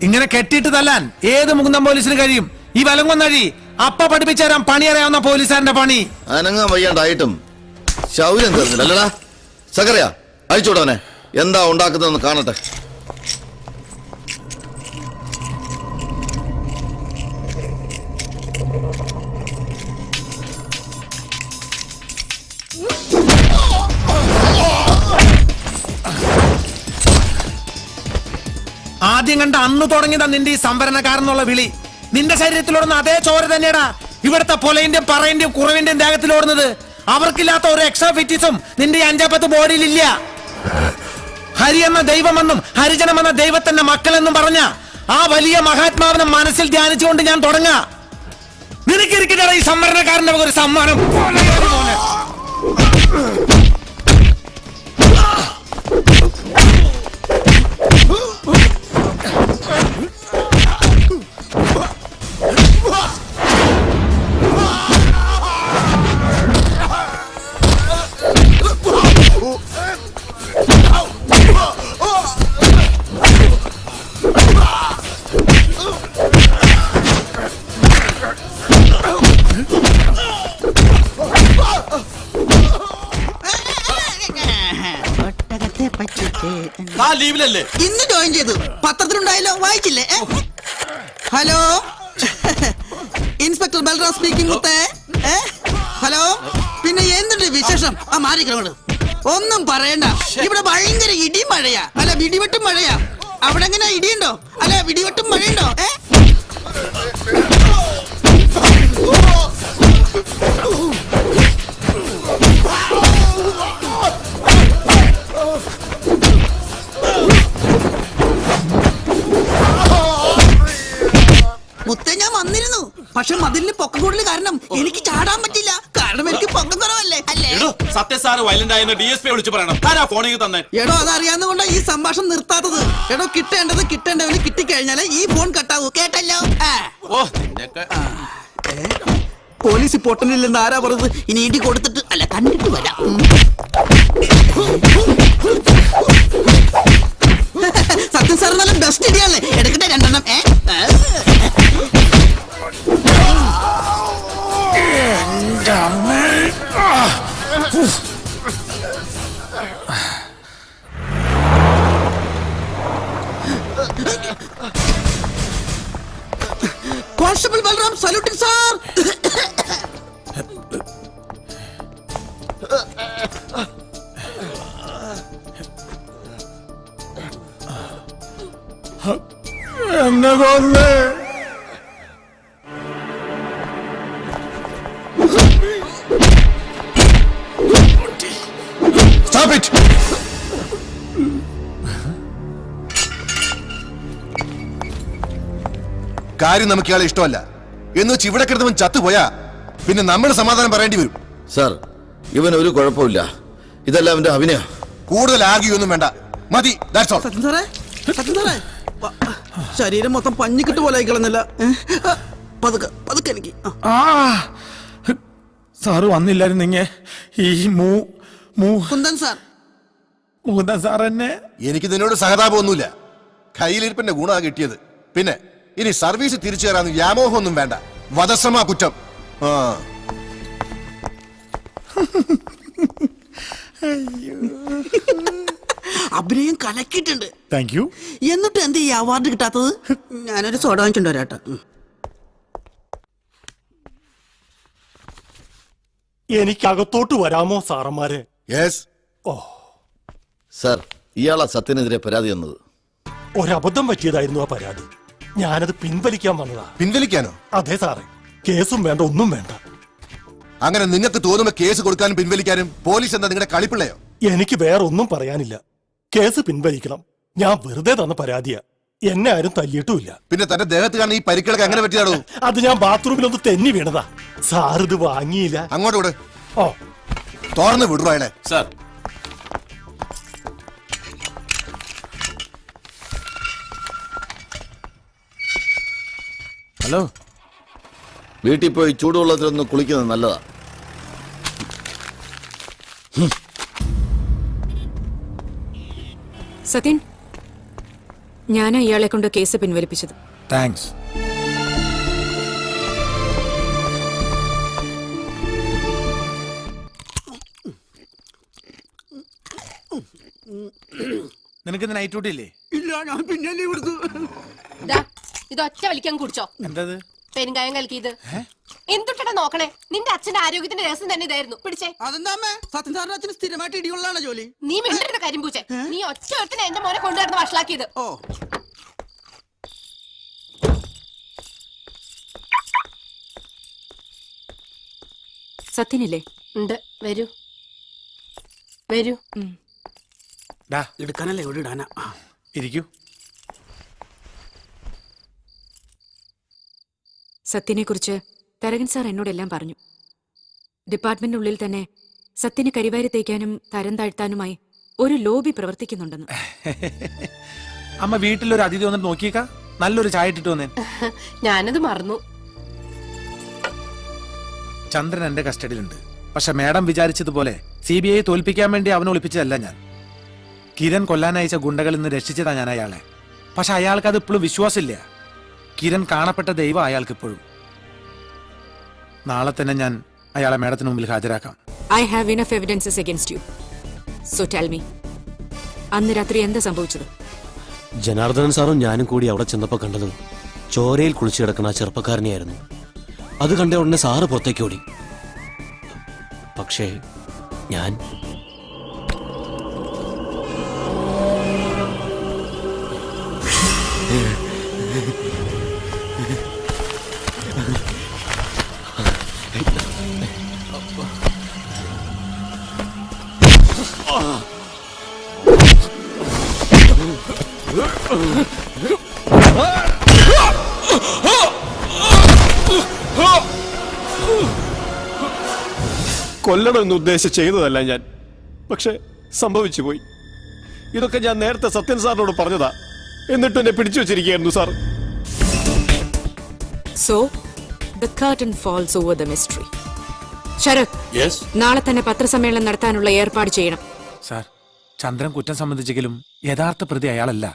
ഇങ്ങനെ കെട്ടിയിട്ട് തല്ലാൻ ഏത് മുകുന്ദം പോലീസിന് കഴിയും? ഈ വലങ്ങൊന്നഴി അപ്പ പഠിപ്പിച്ചു തരാൻ പണി അറിയാവുന്ന പോലീസുകാരന്റെ പണി. അനങ്ങാൻ വയ്യാണ്ടായിട്ടും ശൗര്യം തീർന്നില്ലല്ലടാ. സക്കറിയ അയച്ചോടവനെ. എന്താ ഉണ്ടാക്കുന്നതെന്ന് കാണട്ടെ. ആദ്യം കണ്ട അന്ന് തുടങ്ങിയതാ നിന്റെ ഈ സംവരണക്കാരെന്നുള്ള വിളി. നിന്റെ ശരീരത്തിലോടുന്ന അതേ ചോര തന്നെയാടാ ഇവിടുത്തെ പൊലയിന്റെയും പറയിന്റെയും കുറവിന്റെയും ദേഹത്തിലോടുന്നത്. അവർക്കില്ലാത്ത ഒരു എക്സ്ട്രാ ഫിറ്റിസും നിന്റെ ഈ 5-10 ബോഡിയിലില്ല. ഹരി എന്ന ദൈവമെന്നും ഹരിജനമെന്ന ദൈവത്തിന്റെ മക്കളെന്നും പറഞ്ഞ ആ വലിയ മഹാത്മാവിനെ മനസ്സിൽ ധ്യാനിച്ചുകൊണ്ട് ഞാൻ തുടങ്ങാ. നിനക്കിരിക്കട്ടെ ഈ സംവരണക്കാരന്റെ ഒരു സമ്മാനം. ലീവിലല്ലേ? ഇന്ന് ജോയിൻ ചെയ്തു. പത്രത്തിലുണ്ടായല്ലോ, വായിച്ചില്ലേ? Hello, inspector Balram speaking. മുത്തേ, ഹലോ. പിന്നെ എന്തുണ്ട് വിശേഷം? ആ മാറിക്കളോട് ഒന്നും പറയണ്ട. ഇവിടെ ഭയങ്കര ഇടി മഴയാ. അല്ല, ഇടിവെട്ടും മഴയാ. അവിടെ എങ്ങനെ ഇടിയുണ്ടോ? അല്ല, ഇടിവെട്ടും മഴയുണ്ടോ? മുത്തേ, ഞാൻ വന്നിരുന്നു. പക്ഷെ മതിലിന് പൊക്കം കൂടുതൽ കാരണം എനിക്ക് ചാടാൻ പറ്റില്ല. കാരണം എനിക്ക് പൊക്കം കുറവല്ലേ. അല്ലേ? സത്യസാറ് വയലന്റ് ആയെന്ന് DSP വിളിച്ചു പറയണം. ആരാ ഫോണിൽ തന്നെ? എടോ, അതറിയാവുന്നതുകൊണ്ടാ ഈ സംഭാഷണം നിർത്താത്തത്. എടോ, കിട്ടേണ്ടവന് കിട്ടിക്കഴിഞ്ഞാലേ ഈ ഫോൺ കട്ടാവൂ. കേട്ടല്ലോ? പോലീസ് പൊട്ടനില്ലെന്ന് ആരാ പറഞ്ഞത്? ഇനി ഇടി കൊടുത്തിട്ട് അല്ല, കണ്ടിട്ട് വരാം. സത്യം സാർ നല്ല ബെസ്റ്റ് ഇടിയല്ലേ? എടുക്കട്ടെ 2 എണ്ണം. Constable Balram saluting sir. എന്നെ കൊന്ന് Stop it! കാര്യം നമുക്ക് ഇയാളെ ഇഷ്ടമല്ല എന്ന് വെച്ച് ഇവിടെ കിടന്നവൻ ചത്തുപോയാ പിന്നെ നമ്മൾ സമാധാനം പറയേണ്ടി വരും. സാർ, ഇവൻ ഒരു കുഴപ്പമില്ല. ഇതെല്ലാം അവന്റെ അഭിനയ. കൂടുതൽ ആകിയൊന്നും വേണ്ട, മതി. That's all. സത്യം സാറേ, ശരീരം മൊത്തം പഞ്ഞിക്കിട്ട് പോലെ ആയിക്കളന്നില്ല. പതുക്കെ എനിക്ക്. സാറ് വന്നില്ലായിരുന്നെങ്ക ഈ കുന്ദൻ സാർ. മുകുന്ദൻ സാർ എന്നെ. എനിക്ക് നിന്നോട് സഹതാപമൊന്നുമില്ല. കയ്യിലിരിപ്പിന്റെ ഗുണ കിട്ടിയത്. പിന്നെ ഇനി സർവീസ് തിരിച്ചു തരാന്ന് വ്യാമോഹമൊന്നും വേണ്ട. വധശ്രമ കുറ്റം. അഭിനയം കലക്കിയിട്ടുണ്ട്. Thank you. എന്നിട്ട് എന്ത് ഈ അവാർഡ് കിട്ടാത്തത്? ഞാനൊരു സോഡ വാങ്ങിച്ചുണ്ടോ വരാട്ടോ. എനിക്ക് അകത്തോട്ട് വരാമോ സാറന്മാരെ? യെസ്. സാർ, ഇയാളാ സത്യനെതിരെ പരാതി തന്നത്. ഒരബദ്ധം പറ്റിയതായിരുന്നു ആ പരാതി. ഞാനത് പിൻവലിക്കാൻ വന്നതാ. പിൻവലിക്കാനോ? അതെ സാറേ, കേസും വേണ്ട, ഒന്നും വേണ്ട. അങ്ങനെ നിങ്ങൾക്ക് തോന്നുമ്പോ കേസ് കൊടുക്കാനും പിൻവലിക്കാനും പോലീസ് എന്താ നിങ്ങളുടെ കളിപ്പിള്ളയോ? എനിക്ക് വേറെ ഒന്നും പറയാനില്ല. കേസ് പിൻവലിക്കണം. ഞാൻ വെറുതെ തന്ന പരാതിയാ. എന്നെ ആരും തല്ലിയിട്ടുമില്ല. പിന്നെ തന്റെ ദേഹത്ത് കാണുന്ന ഈ പരിക്കിളക്ക് അങ്ങനെ പറ്റിയാടോ? അത് ഞാൻ ബാത്റൂമിലൊന്ന് തെന്നി വീണതാ. സാർ ഇത് വാങ്ങിയില്ല. അങ്ങോട്ട് വിട്. ഓ, തുറന്ന് വിടുറോ അയാളെ. Sir, hello. വീട്ടിൽ പോയി ചൂടുവെള്ളത്തിലൊന്ന് കുളിക്കുന്നത് നല്ലതാ. സത്യൻ, ഞാനാ ഇയാളെ കൊണ്ട് കേസ് പിൻവലിപ്പിച്ചത്. താങ്ക്സ്. നിനക്ക് നൈറ്റ് ഡ്യൂട്ടി ഇല്ലേ? ഇല്ല, ഞാൻ പിന്നെ കൊടുത്തു. ഇത് ഒറ്റ വലിക്കാൻ കുടിച്ചോ? എന്തത്? പെരുങ്കായം കലക്കിയത്. എന്തുട്ടാ നോക്കണേ? നിന്റെ അച്ഛന്റെ ആരോഗ്യത്തിന്റെ രസം തന്നെ ഇതായിരുന്നു. പിടിച്ചേ. അതെന്താ സത്യം സാറിന്റെ അച്ഛന് സ്ഥിരമായിട്ട് ഇടിയുള്ളതാണ് ജോലി. നീ മിണ്ടരുന്ന കാര്യം പൂച്ചേ. നീ ഒറ്റ എന്റെ മോനെ കൊണ്ടുവരുന്ന വഷളാക്കിയത്. ഓ, സത്യനില്ലേ? ഉണ്ട്, വരൂ വരൂ. എടുക്കാനല്ലേ ഇവിടെ ഇടാനാ. ഇരിക്കൂ. സത്യനെ കുറിച്ച് തരകൻ സാർ എന്നോടെല്ലാം പറഞ്ഞു. ഡിപ്പാർട്ട്മെന്റിനുള്ളിൽ തന്നെ സത്യനെ കരിവാരി തേക്കാനും തരം താഴ്ത്താനുമായി ഒരു ലോബി പ്രവർത്തിക്കുന്നുണ്ടെന്ന്. അമ്മ വീട്ടിലൊരു അതിഥി വന്നിട്ട് നോക്കിയേക്കാ, നല്ലൊരു ചായ ഇട്ടിട്ട് വന്നേ. ഞാനത് മറന്നു. ചന്ദ്രൻ എന്റെ കസ്റ്റഡിയിലുണ്ട്. പക്ഷെ മേഡം വിചാരിച്ചതുപോലെ CBI തോൽപ്പിക്കാൻ വേണ്ടി അവനെ ഒളിപ്പിച്ചതല്ല ഞാൻ. കിരൺ കൊല്ലാനയച്ച ഗുണ്ടകളിൽ നിന്ന് രക്ഷിച്ചതാ ഞാൻ അയാളെ. പക്ഷെ അയാൾക്ക് അത് ഇപ്പോഴും വിശ്വാസമില്ല. കിരൺ കാണപ്പെട്ട ദൈവം അയാൾക്ക് ഇപ്പോഴും. നാളെ തന്നെ ഞാൻ അയാളെ മേഡത്തിന് മുമ്പിൽ ഹാജരാക്കാം. I have enough evidences against you. So tell me, അന്ന് രാത്രി എന്താ സംഭവിച്ചത്? ജനാർദ്ദനൻ സാറും ഞാനും കൂടി അവിടെ ചെന്നപ്പോ കണ്ടത് ചോരയിൽ കുളിച്ചു കിടക്കുന്ന ആ ചെറുപ്പക്കാരനെയായിരുന്നു. അത് കണ്ട ഉടനെ സാറ് പുറത്തേക്ക് ഓടി. പക്ഷേ ഞാൻ കൊല്ലണമെന്ന് ഉദ്ദേശിച്ച് ചെയ്തതല്ല ഞാൻ, പക്ഷെ സംഭവിച്ചു പോയി. ഇതൊക്കെ ഞാൻ നേരത്തെ സത്യൻ സാറിനോട് പറഞ്ഞതാ, എന്നിട്ട് എന്നെ പിടിച്ചു വെച്ചിരിക്കുകയായിരുന്നു sir. So the curtain falls over the mystery. Sarath, നാളെ തന്നെ പത്രസമ്മേളനം നടത്താനുള്ള ഏർപ്പാട് ചെയ്യണം. സാർ, ചന്ദ്രൻ കുറ്റം സംബന്ധിച്ചെങ്കിലും യഥാർത്ഥ പ്രതി അയാളല്ല.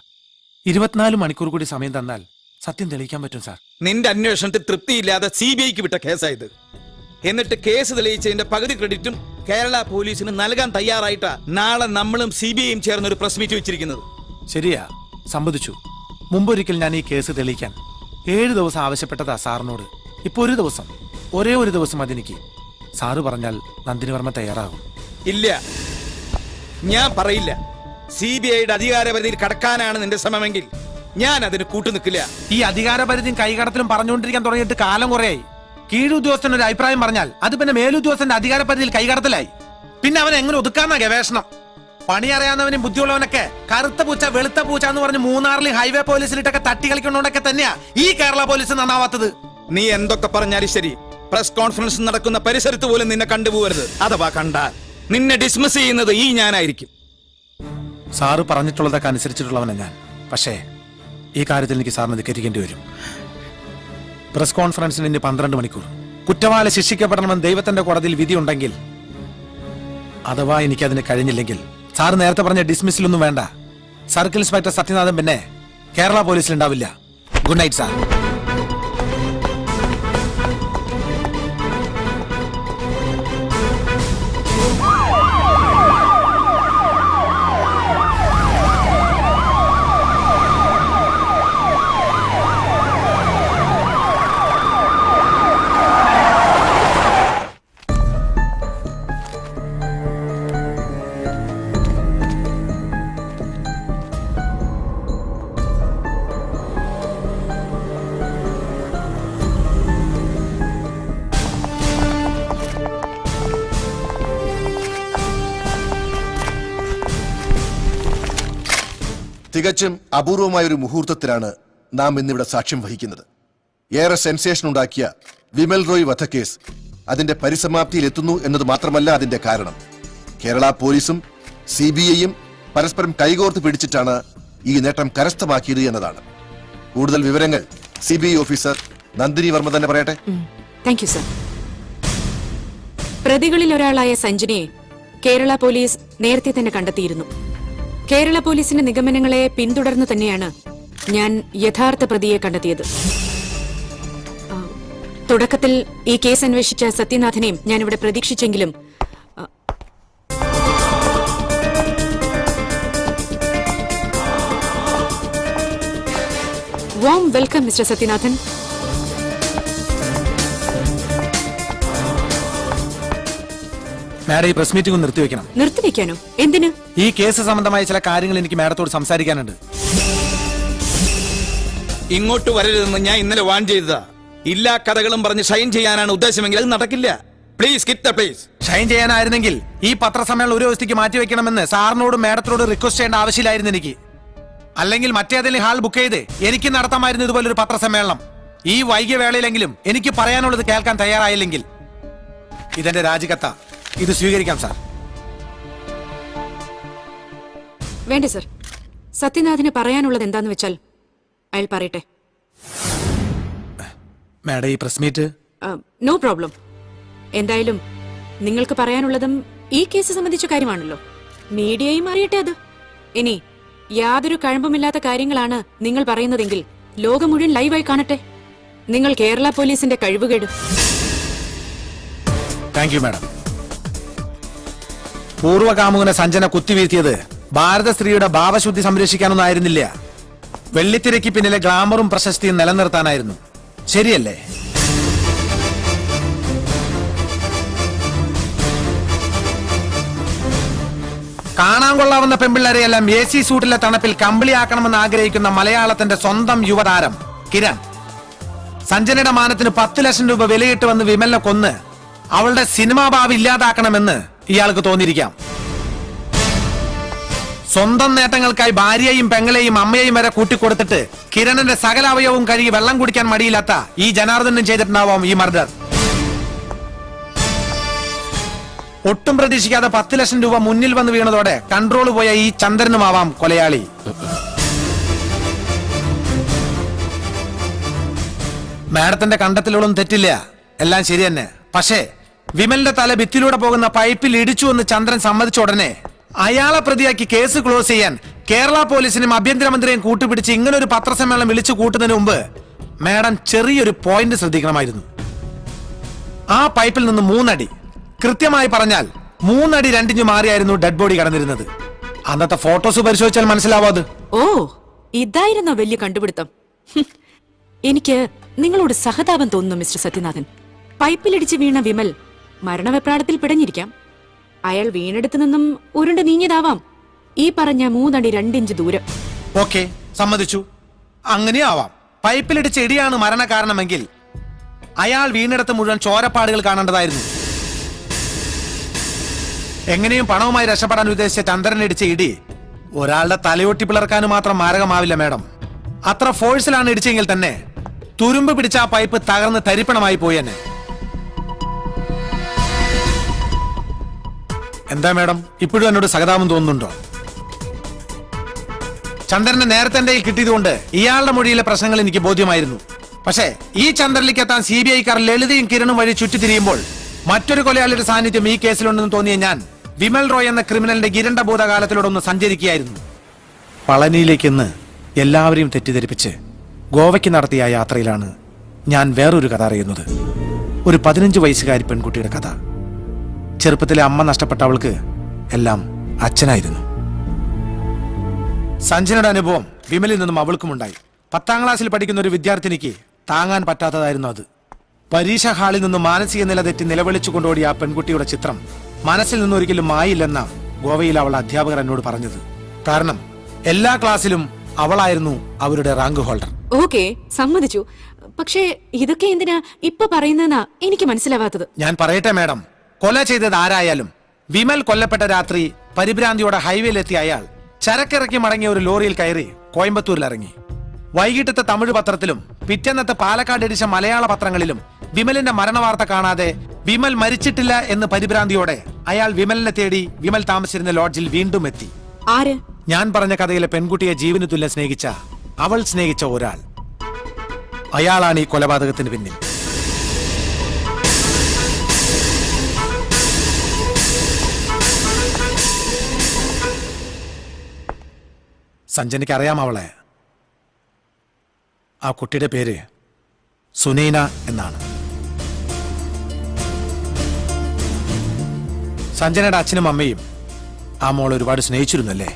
24 മണിക്കൂർ കൂടി സമയം തന്നാൽ സത്യം തെളിയിക്കാൻ പറ്റും സാർ. നിന്റെ അന്വേഷണത്തിൽ തൃപ്തിയില്ലാതെ CBIക്ക് വിട്ട കേസായത്. എന്നിട്ട് കേസ് തെളിയിച്ചതിന്റെ പകുതി ക്രെഡിറ്റും കേരള പോലീസിന് നൽകാൻ തയ്യാറായിട്ടാ നാളെ നമ്മളും CBIയും ചേർന്ന് ഒരു പ്രസ് മീറ്റ് വെച്ചിരിക്കുന്നത്. ശരിയാ, സമ്മതിച്ചു. മുമ്പൊരിക്കൽ ഞാൻ ഈ കേസ് തെളിയിക്കാൻ 7 ദിവസം ആവശ്യപ്പെട്ടതാ സാറിനോട്. ഇപ്പൊ ഒരു ദിവസം, ഒരേ ഒരു ദിവസം അതെനിക്ക്. സാറ് പറഞ്ഞാൽ നന്ദിനി വർമ്മ തയ്യാറാകും. ഇല്ല, ഞാൻ പറയില്ല. CBIയുടെ അധികാരപരിധിയിൽ കടക്കാനാണ് നിന്റെ ശ്രമമെങ്കിൽ ഞാൻ അതിന് കൂട്ടുനിൽക്കില്ല. ഈ അധികാരപരിധിയും കൈകടത്തിലും പറഞ്ഞുകൊണ്ടിരിക്കാൻ തുടങ്ങിയിട്ട് കാലം കുറയായി. കീഴുദ്യോഗസ്ഥൻ ഒരു അഭിപ്രായം പറഞ്ഞാൽ അത് പിന്നെ മേലുദ്യോഗസ്ഥന്റെ അധികാരപരിധിയിൽ കൈകടത്തലായി. പിന്നെ അവൻ എങ്ങനെ ഒതുക്കാന്ന ഗവേഷണം. പണി അറിയാവുന്നവനും ബുദ്ധിയുള്ളവനൊക്കെ കറുത്ത പൂച്ച വെളുത്ത പൂച്ച എന്ന് പറഞ്ഞ് മൂന്നാറിൽ ഹൈവേ പോലീസിലിട്ടൊക്കെ തട്ടി കളിക്കുന്നോണ്ടൊക്കെ തന്നെയാ ഈ കേരള പോലീസ് നന്നാവാത്തത്. നീ എന്തൊക്കെ പറഞ്ഞാലും ശരി, പ്രസ് കോൺഫറൻസ് നടക്കുന്ന പരിസരത്ത് പോലും നിന്നെ കണ്ടുപോകരുത്. അഥവാ കണ്ടാൽ നിന്നെ ഡിസ്മിസ് ചെയ്യുന്നത് ഈ ഞാനായിരിക്കും. സാറ് പറഞ്ഞിട്ടുള്ളതൊക്കെ അനുസരിച്ചിട്ടുള്ളവനാ ഞാൻ. പക്ഷേ ഈ കാര്യത്തിൽ എനിക്ക് സാറിന് ധിക്കരിക്കേണ്ടി വരും. പ്രസ് കോൺഫറൻസിന് ഇനി 12 മണിക്കൂർ. കുറ്റവാളി ശിക്ഷിക്കപ്പെടണമെന്ന് ദൈവത്തിന്റെ കോടതിയിൽ വിധിയുണ്ടെങ്കിൽ, അഥവാ എനിക്കതിന് കഴിഞ്ഞില്ലെങ്കിൽ സാറ് നേരത്തെ പറഞ്ഞ ഡിസ്മിസിലൊന്നും വേണ്ട. സർക്കിൾ ഇൻസ്പെക്ടർ സത്യനാഥൻ പിന്നെ കേരള പോലീസിൽ ഉണ്ടാവില്ല. Good night sir. തികച്ചും അപൂർവമായ ഒരു മുഹൂർത്തത്തിലാണ് നാം ഇന്നിവിടെ സാക്ഷ്യം വഹിക്കുന്നത്. ഏറെ സെൻസേഷൻ ഉണ്ടാക്കിയ വിമൽ റോയ് വധക്കേസ് അതിന്റെ പരിസമാപ്തിയിൽ എത്തുന്നു എന്നത് മാത്രമല്ല അതിന്റെ കാരണം. കേരള പോലീസും CBIയും പരസ്പരം കൈകോർത്ത് പിടിച്ചിട്ടാണ് ഈ നേട്ടം കരസ്ഥമാക്കിയത് എന്നതാണ്. കൂടുതൽ വിവരങ്ങൾ CBI ഓഫീസർ നന്ദിനി വർമ്മ തന്നെ പറയട്ടെ. Thank you sir. പ്രതികളിൽ ഒരാളായ സഞ്ജനയെ കേരള പോലീസ് നേരത്തെ തന്നെ കണ്ടെത്തിയിരുന്നു. കേരള പോലീസിന്റെ നിഗമനങ്ങളെ പിന്തുടർന്നു തന്നെയാണ് ഞാൻ യഥാർത്ഥ പ്രതിയെ കണ്ടെത്തിയത്. തുടക്കത്തിൽ ഈ കേസ് അന്വേഷിച്ച സത്യനാഥനെയും ഞാനിവിടെ പ്രതീക്ഷിച്ചെങ്കിലും warm welcome mister Sathyanathan. Madam, ഈ പ്രസ് മീറ്റിംഗ് നിർത്തിവെക്കണം. നിർത്തിവെക്കാനോ? എന്തിന്? ഈ കേസ് സംബന്ധമായ ചില കാര്യങ്ങൾ എനിക്ക് മാഡത്തോട് സംസാരിക്കാനുണ്ട്. ഇങ്ങോട്ട് വരരുതെന്ന് ഞാൻ ഇന്നലെ വാൺ ചെയ്തതാ. ഇല്ലാ കഥകളും പറഞ്ഞ് ഷൈൻ ചെയ്യാനാണ് ഉദ്ദേശമെങ്കിൽ അത് നടക്കില്ല. Please quit the place. Shine ചെയ്യാനായിരുന്നെങ്കിൽ ഈ പത്രസമ്മേളനം ഒരു ദിവസത്തേക്ക് മാറ്റിവെക്കണമെന്ന് സാറിനോടും മാഡത്തിനോടും റിക്വസ്റ്റ് ചെയ്യേണ്ട ആവശ്യമില്ലായിരുന്നു എനിക്ക്. അല്ലെങ്കിൽ മറ്റേതെങ്കിലും ഹാൾ ബുക്ക് ചെയ്ത് എനിക്ക് നടത്താമായിരുന്നു ഇതുപോലൊരു പത്രസമ്മേളനം. ഈ വൈകിയ വേളയിലെങ്കിലും എനിക്ക് പറയാനുള്ളത് കേൾക്കാൻ തയ്യാറായില്ലെങ്കിൽ ഇതെന്റെ രാജിക്കത്ത. ഇത് സ്വീകരിക്കാം സാർ. വേണ്ട സർ, സത്യനാഥിന് പറയാനുള്ളത് എന്താന്ന് വെച്ചാൽ അയാൾ പറയട്ടെ. മാഡം, ഈ പ്രസ് മീറ്റ് നോ പ്രോബ്ലം. എന്തായാലും നിങ്ങൾക്ക് പറയാനുള്ളതും ഈ കേസ് സംബന്ധിച്ച കാര്യമാണല്ലോ. മീഡിയയും അറിയട്ടെ അത്. ഇനി യാതൊരു കഴമ്പുമില്ലാത്ത കാര്യങ്ങളാണ് നിങ്ങൾ പറയുന്നതെങ്കിൽ ലോകം മുഴുവൻ ലൈവായി കാണട്ടെ. നിങ്ങൾ കേരള പോലീസിന്റെ കഴിവുകേട്. Thank you madam. പൂർവ്വകാമുകനെ സഞ്ജന കുത്തിവീഴ്ത്തിയത് ഭാരത സ്ത്രീയുടെ ഭാവശുദ്ധി സംരക്ഷിക്കാനൊന്നും ആയിരുന്നില്ല. വെള്ളിത്തിരയ്ക്ക് പിന്നിലെ ഗ്ലാമറും പ്രശസ്തിയും നിലനിർത്താനായിരുന്നു. ശരിയല്ലേ? കാണാൻ കൊള്ളാവുന്ന പെമ്പിള്ളരെയെല്ലാം AC സൂട്ടിലെ തണുപ്പിൽ കമ്പിളിയാക്കണമെന്ന് ആഗ്രഹിക്കുന്ന മലയാളത്തിന്റെ സ്വന്തം യുവതാരം കിരൺ സഞ്ജനയുടെ മാനത്തിന് 10 ലക്ഷം രൂപ വിലയിട്ട് വന്ന് വിമലിനെ കൊന്ന് അവളുടെ സിനിമാ ഭാവി ഇല്ലാതാക്കണമെന്ന് ഇയാൾക്ക് തോന്നിയിരിക്കാം. സ്വന്തം നേട്ടങ്ങൾക്കായി ഭാര്യയെയും പെങ്ങളെയും അമ്മയെയും വരെ കൂട്ടിക്കൊടുത്തിട്ട് കിരണന്റെ സകല അവയവവും കഴുകി വെള്ളം കുടിക്കാൻ മടിയില്ലാത്ത ഈ ജനാർദ്ദനും ചെയ്തിട്ടുണ്ടാവാം ഈ മർഡർ. ഒട്ടും പ്രതീക്ഷിക്കാതെ 10 ലക്ഷം രൂപ മുന്നിൽ വന്ന് വീണതോടെ കൺട്രോൾ പോയ ഈ ചന്ദ്രനുമാവാം കൊലയാളി. മാഡത്തിന്റെ കണ്ടെത്തലുകളും തെറ്റില്ല, എല്ലാം ശരി തന്നെ. പക്ഷേ വിമലിന്റെ തല ഭിത്തിലൂടെ പോകുന്ന പൈപ്പിൽ ഇടിച്ചു എന്ന് ചന്ദ്രൻ സമ്മതിച്ച ഉടനെ അയാളെ പ്രതിയാക്കി കേസ് ക്ലോസ് ചെയ്യാൻ കേരള പോലീസിനും ആഭ്യന്തരമന്ത്രിയും കൂട്ടുപിടിച്ച് ഇങ്ങനൊരു പത്രസമ്മേളനം വിളിച്ചു കൂട്ടുന്നതിന് മുമ്പ് മാഡം ചെറിയൊരു പോയിന്റ് ശ്രദ്ധിക്കണമായിരുന്നു. ആ പൈപ്പിൽ നിന്ന് 3 അടി, കൃത്യമായി പറഞ്ഞാൽ 3 അടി 2 ഇഞ്ച് മാറിയായിരുന്നു ഡെഡ് ബോഡി കടന്നിരുന്നത്. അന്നത്തെ ഫോട്ടോസ് പരിശോധിച്ചാൽ മനസ്സിലാവാത്. ഓ, ഇതായിരുന്നോ വലിയ കണ്ടുപിടുത്തം? എനിക്ക് നിങ്ങളോട് സഹതാപം തോന്നുന്നു മിസ്റ്റർ സത്യനാഥൻ. പൈപ്പിലിടിച്ച് വീണ വിമൽ മരണവെപ്രാളത്തിൽ പിടഞ്ഞിരിക്കാം. അയാൾ വീണെടുത്ത് നിന്നും ഉരുണ്ട് നീങ്ങിയതാവാം ഈ പറഞ്ഞ 3 അടി 2 ഇഞ്ച് ദൂരം. ഓക്കെ, സമ്മതിച്ചു. അങ്ങനെ ആവാം. പൈപ്പിലിടിച്ച് ഇടിയാണ് മരണ കാരണമെങ്കിൽ അയാൾ വീണെടുത്ത് മുഴുവൻ ചോരപ്പാടുകൾ കാണേണ്ടതായിരുന്നു. എങ്ങനെയും പണവുമായി രക്ഷപ്പെടാൻ ഉദ്ദേശിച്ച ചന്ദ്രനിടിച്ച ഇടി ഒരാളുടെ തലയൊട്ടി പിളർക്കാനും മാത്രം മാരകമാവില്ല മാഡം. അത്ര ഫോഴ്സിലാണ് ഇടിച്ചെങ്കിൽ തന്നെ തുരുമ്പ് പിടിച്ച ആ പൈപ്പ് തകർന്ന് തരിപ്പണമായി പോയി തന്നെ. എന്താ മാഡം, ഇപ്പോഴും എന്നോട് സഹതാപം തോന്നുന്നുണ്ടോ? ചന്ദ്രനെ നേരത്തെ എന്റെ കയ്യിൽ കിട്ടിയതുകൊണ്ട് ഇയാളുടെ മൊഴിയിലെ പ്രശ്നങ്ങൾ എനിക്ക് ബോധ്യമായിരുന്നു. പക്ഷേ ഈ ചന്ദ്രനിലേക്ക് എത്താൻ CBI-ക്കാർ ലളിതയും കിരണും വഴി ചുറ്റിത്തിരിയുമ്പോൾ മറ്റൊരു കൊലയാളിയുടെ സാന്നിധ്യം ഈ കേസിലുണ്ടെന്ന് തോന്നിയ ഞാൻ വിമൽ റോയ് എന്ന ക്രിമിനലിന്റെ ഗിരണ്ട ഭൂതകാലത്തിലൂടെ ഒന്ന് സഞ്ചരിക്കുകയായിരുന്നു. പളനിയിലേക്ക് ഇന്ന് എല്ലാവരെയും തെറ്റിദ്ധരിപ്പിച്ച് ഗോവയ്ക്ക് നടത്തിയ ആ യാത്രയിലാണ് ഞാൻ വേറൊരു കഥ അറിയുന്നത്. ഒരു 15 വയസ്സുകാരി പെൺകുട്ടിയുടെ കഥ. ചെറുപ്പത്തിലെ അമ്മ നഷ്ടപ്പെട്ട അവൾക്ക് എല്ലാം അച്ഛനായിരുന്നു. സഞ്ജനയുടെ അനുഭവം വിമലിൽ നിന്നും അവൾക്കുമുണ്ടായി. 10ാം ക്ലാസ്സിൽ പഠിക്കുന്ന ഒരു വിദ്യാർത്ഥിനിക്ക് താങ്ങാൻ പറ്റാത്തതായിരുന്നു അത്. പരീക്ഷ ഹാളിൽ നിന്ന് മാനസിക നില തെറ്റി നിലവിളിച്ചു കൊണ്ടോടിയ ആ പെൺകുട്ടിയുടെ ചിത്രം മനസ്സിൽ നിന്നൊരിക്കലും മായില്ലെന്ന ഗോവയിൽ അവൾ അധ്യാപകർ എന്നോട് പറഞ്ഞത്. കാരണം എല്ലാ ക്ലാസ്സിലും അവളായിരുന്നു അവരുടെ റാങ്ക് ഹോൾഡർ. ഓക്കെ, സമ്മതിച്ചു. പക്ഷേ ഇതൊക്കെ എന്തിനാ ഇപ്പൊ പറയുന്നതെന്നാ എനിക്ക് മനസ്സിലാവാത്തത്. ഞാൻ പറയട്ടെ മാഡം, കൊല ചെയ്തത് ആരായാലും വിമൽ കൊല്ലപ്പെട്ട രാത്രി പരിഭ്രാന്തിയോടെ ഹൈവേയിലെത്തിയ അയാൾ ചരക്കിറക്കി മടങ്ങിയ ഒരു ലോറിയിൽ കയറി കോയമ്പത്തൂരിൽ ഇറങ്ങി. വൈകിട്ടത്തെ തമിഴ് പത്രത്തിലും പിറ്റേന്നത്തെ പാലക്കാട് എഡിച്ച മലയാള പത്രങ്ങളിലും വിമലിന്റെ മരണവാർത്ത കാണാതെ വിമൽ മരിച്ചിട്ടില്ല എന്ന് പരിഭ്രാന്തിയോടെ അയാൾ വിമലിനെ തേടി വിമൽ താമസിച്ചിരുന്ന ലോഡ്ജിൽ വീണ്ടും എത്തി. ആര്? ഞാൻ പറഞ്ഞ കഥയിലെ പെൺകുട്ടിയെ ജീവന് തുല്യം സ്നേഹിച്ച അവൾ സ്നേഹിച്ച ഒരാൾ. അയാളാണ് ഈ കൊലപാതകത്തിന് പിന്നിൽ. സഞ്ജനയ്ക്ക് അറിയാം അവളെ. ആ കുട്ടിയുടെ പേര് സുനൈന എന്നാണ്. സഞ്ജനയുടെ അച്ഛനും അമ്മയും ആ മോൾ ഒരുപാട് സ്നേഹിച്ചിരുന്നല്ലേ?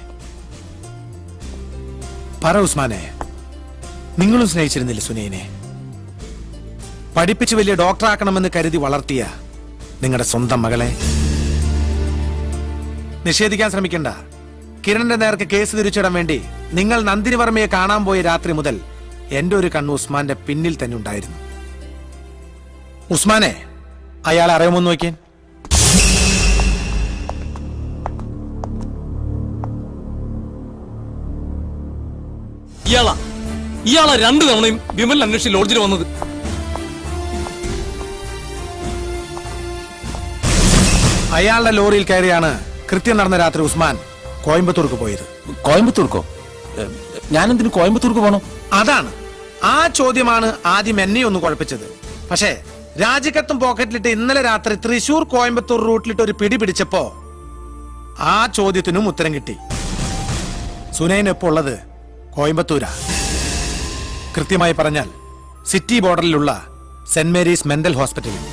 പറ ഉസ്മാനെ, നിങ്ങളും സ്നേഹിച്ചിരുന്നില്ല സുനൈനെ? പഠിപ്പിച്ച് വലിയ ഡോക്ടറാക്കണമെന്ന് കരുതി വളർത്തിയ നിങ്ങളുടെ സ്വന്തം മകളെ നിഷേധിക്കാൻ ശ്രമിക്കണ്ട. കിരണിന്റെ നേർക്ക് കേസ് തിരിച്ചിടാൻ വേണ്ടി നിങ്ങൾ നന്ദിനി വർമ്മയെ കാണാൻ പോയ രാത്രി മുതൽ എന്റെ ഒരു കണ്ണ് ഉസ്മാന്റെ പിന്നിൽ തന്നെ ഉണ്ടായിരുന്നു. ഉസ്മാനെ, അയാൾ അറിയാമോ നോക്കിയാൻ. ഇയാളാ 2 തവണയും വിമൽ അന്വേഷിച്ച് ലോഡ്ജിൽ വന്നത്. അയാളുടെ ലോറിയിൽ കയറിയാണ് കൃത്യം നടന്ന രാത്രി ഉസ്മാൻ കോയമ്പത്തൂർക്ക് പോയത്. കോയമ്പത്തൂർക്കോ? ഞാനെന്തിനു കോയമ്പത്തൂർക്ക് പോണോ? അതാണ് ആ ചോദ്യമാണ് ആദ്യം എന്നെ ഒന്ന് കുഴപ്പിച്ചത്. പക്ഷേ രാജിക്കത്തും പോക്കറ്റിലിട്ട് ഇന്നലെ രാത്രി തൃശൂർ കോയമ്പത്തൂർ റൂട്ടിലിട്ട് ഒരു പിടി പിടിച്ചപ്പോ ആ ചോദ്യത്തിനും ഉത്തരം കിട്ടി. സുനൈനൊപ്പം ഉള്ളത് കോയമ്പത്തൂരാ. കൃത്യമായി പറഞ്ഞാൽ സിറ്റി ബോർഡറിലുള്ള സെന്റ് മേരീസ് മെന്റൽ ഹോസ്പിറ്റലിൽ.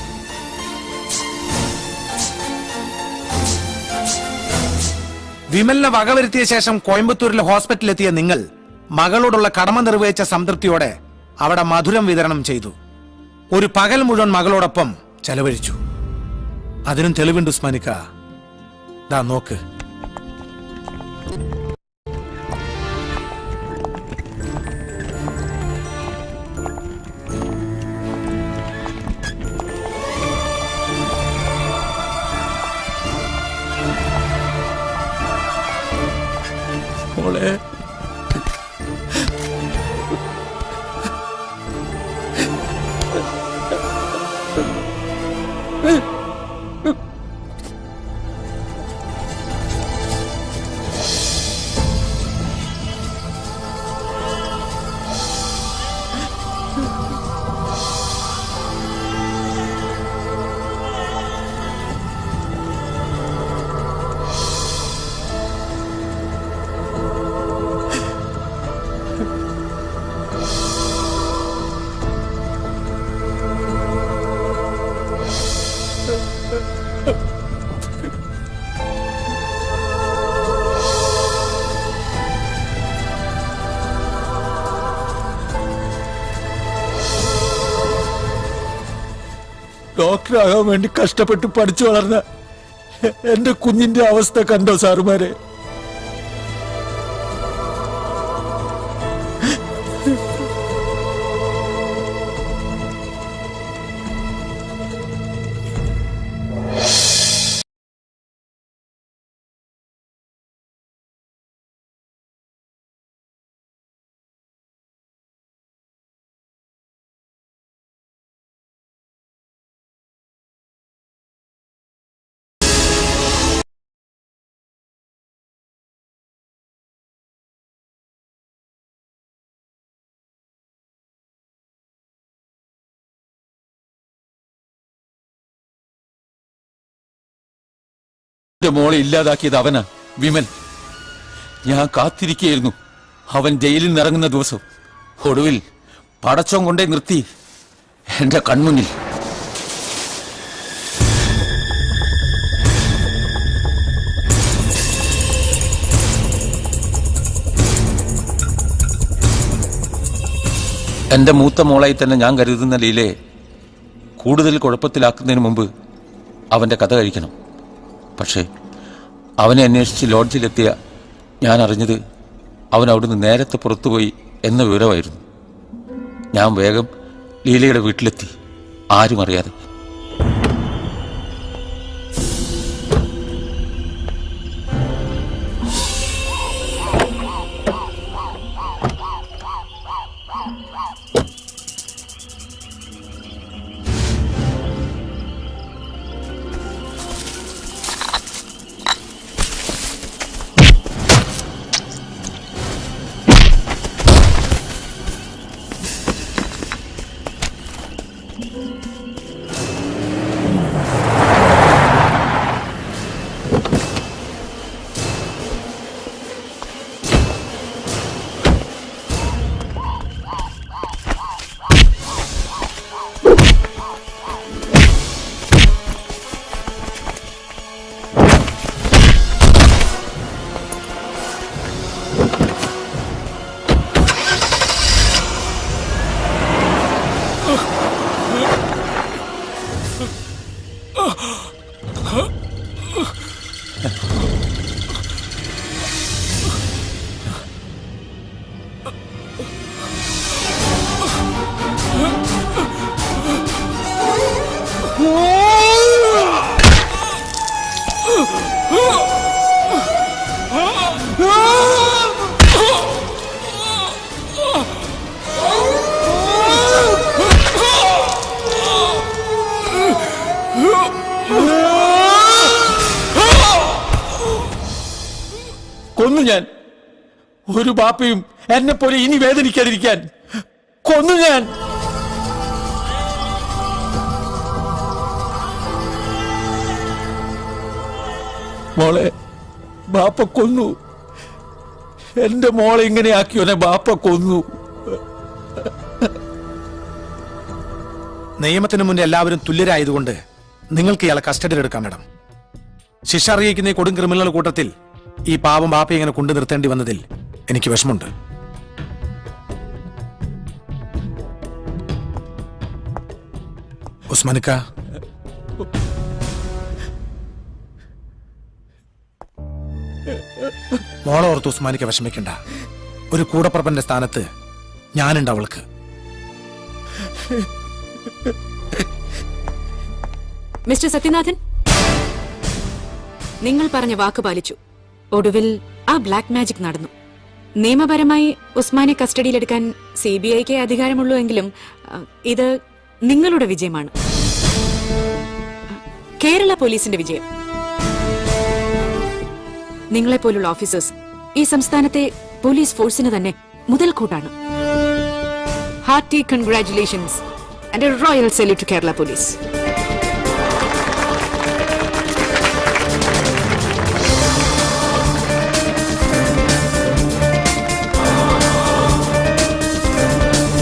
വിമലിനെ വകവരുത്തിയ ശേഷം കോയമ്പത്തൂരിലെ ഹോസ്പിറ്റലിലെത്തിയ നിങ്ങൾ മകളോടുള്ള കടമ നിർവഹിച്ച സംതൃപ്തിയോടെ അവിടെ മധുരം വിതരണം ചെയ്തു. ഒരു പകൽ മുഴുവൻ മകളോടൊപ്പം ചെലവഴിച്ചു. അതിനും തെളിവുണ്ട് ഉസ്മാനിക്ക. ദാ നോക്ക്. മോളെ, ഡോക്ടറാകാൻ വേണ്ടി കഷ്ടപ്പെട്ട് പഠിച്ചു വളർന്ന എന്റെ കുഞ്ഞിന്റെ അവസ്ഥ കണ്ടോ സാറുമാരെ? എന്റെ മോളെ ഇല്ലാതാക്കിയത് അവനാ, വിമൽ. ഞാൻ കാത്തിരിക്കുകയായിരുന്നു അവൻ ജയിലിൽ നിന്ന് ഇറങ്ങുന്ന ദിവസം. ഒടുവിൽ പടച്ചോൻ കൊണ്ടേ നിർത്തി എന്റെ കൺമുന്നിൽ. എന്റെ മൂത്ത മോളായി തന്നെ ഞാൻ കരുതുന്ന ലീലയെ കൂടുതൽ കുഴപ്പത്തിലാക്കുന്നതിന് മുമ്പ് അവന്റെ കഥ കഴിക്കണം. പക്ഷേ അവനെ അന്വേഷിച്ച് ലോഡ്ജിലെത്തിയ ഞാൻ അറിഞ്ഞത് അവൻ അവിടുന്ന് നേരത്തെ പുറത്തുപോയി എന്ന വിവരമായിരുന്നു. ഞാൻ വേഗം ലീലയുടെ വീട്ടിലെത്തി, ആരും അറിയാതെ. കൊന്നു ഞാൻ. ഒരു ബാപ്പയും എന്നെ പോലെ ഇനി വേദനിക്കാതിരിക്കാൻ കൊന്നു ഞാൻ. മോളെ ബാപ്പ കൊന്നു. എന്റെ മോളെ ഇങ്ങനെ ആക്കിയോനെ ബാപ്പ കൊന്നു. നിയമത്തിന് മുന്നിൽ എല്ലാവരും തുല്യരായതുകൊണ്ട് നിങ്ങൾക്ക് ഇയാളെ കസ്റ്റഡിയിൽ എടുക്കാം മാഡം. ശിക്ഷ അറിയിക്കുന്ന ഈ കൊടും ക്രിമിനൽ കൂട്ടത്തിൽ ഈ പാവം ബാപ്പയെ ഇങ്ങനെ കൊണ്ടു നിർത്തേണ്ടി വന്നതിൽ എനിക്ക് വിഷമമുണ്ട്. ഉസ്മാനിക്ക, മോളെ ഓർത്ത് ഉസ്മാനിക്ക വിഷമിക്കണ്ട. ഒരു കൂടപ്പറപ്പന്റെ സ്ഥാനത്ത് ഞാനുണ്ട് അവൾക്ക്. മിസ്റ്റർ സത്യനാഥൻ, നിങ്ങൾ പറഞ്ഞ വാക്ക് പാലിച്ചു. ഒടുവിൽ ആ ബ്ലാക്ക് മാജിക് നടന്നു. നിയമപരമായി ഉസ്മാനെ കസ്റ്റഡിയിലെടുക്കാൻ CBIക്ക് അധികാരമുള്ളൂ എങ്കിലും ഇത് നിങ്ങളുടെ വിജയമാണ്, കേരള പോലീസിന്റെ വിജയം. നിങ്ങളെപ്പോലുള്ള ഓഫീസേഴ്സ് ഈ സംസ്ഥാനത്തെ പോലീസ് ഫോഴ്സിന് തന്നെ മുതൽക്കൂട്ടാണ്. Hearty congratulations and a royal salute to Kerala police.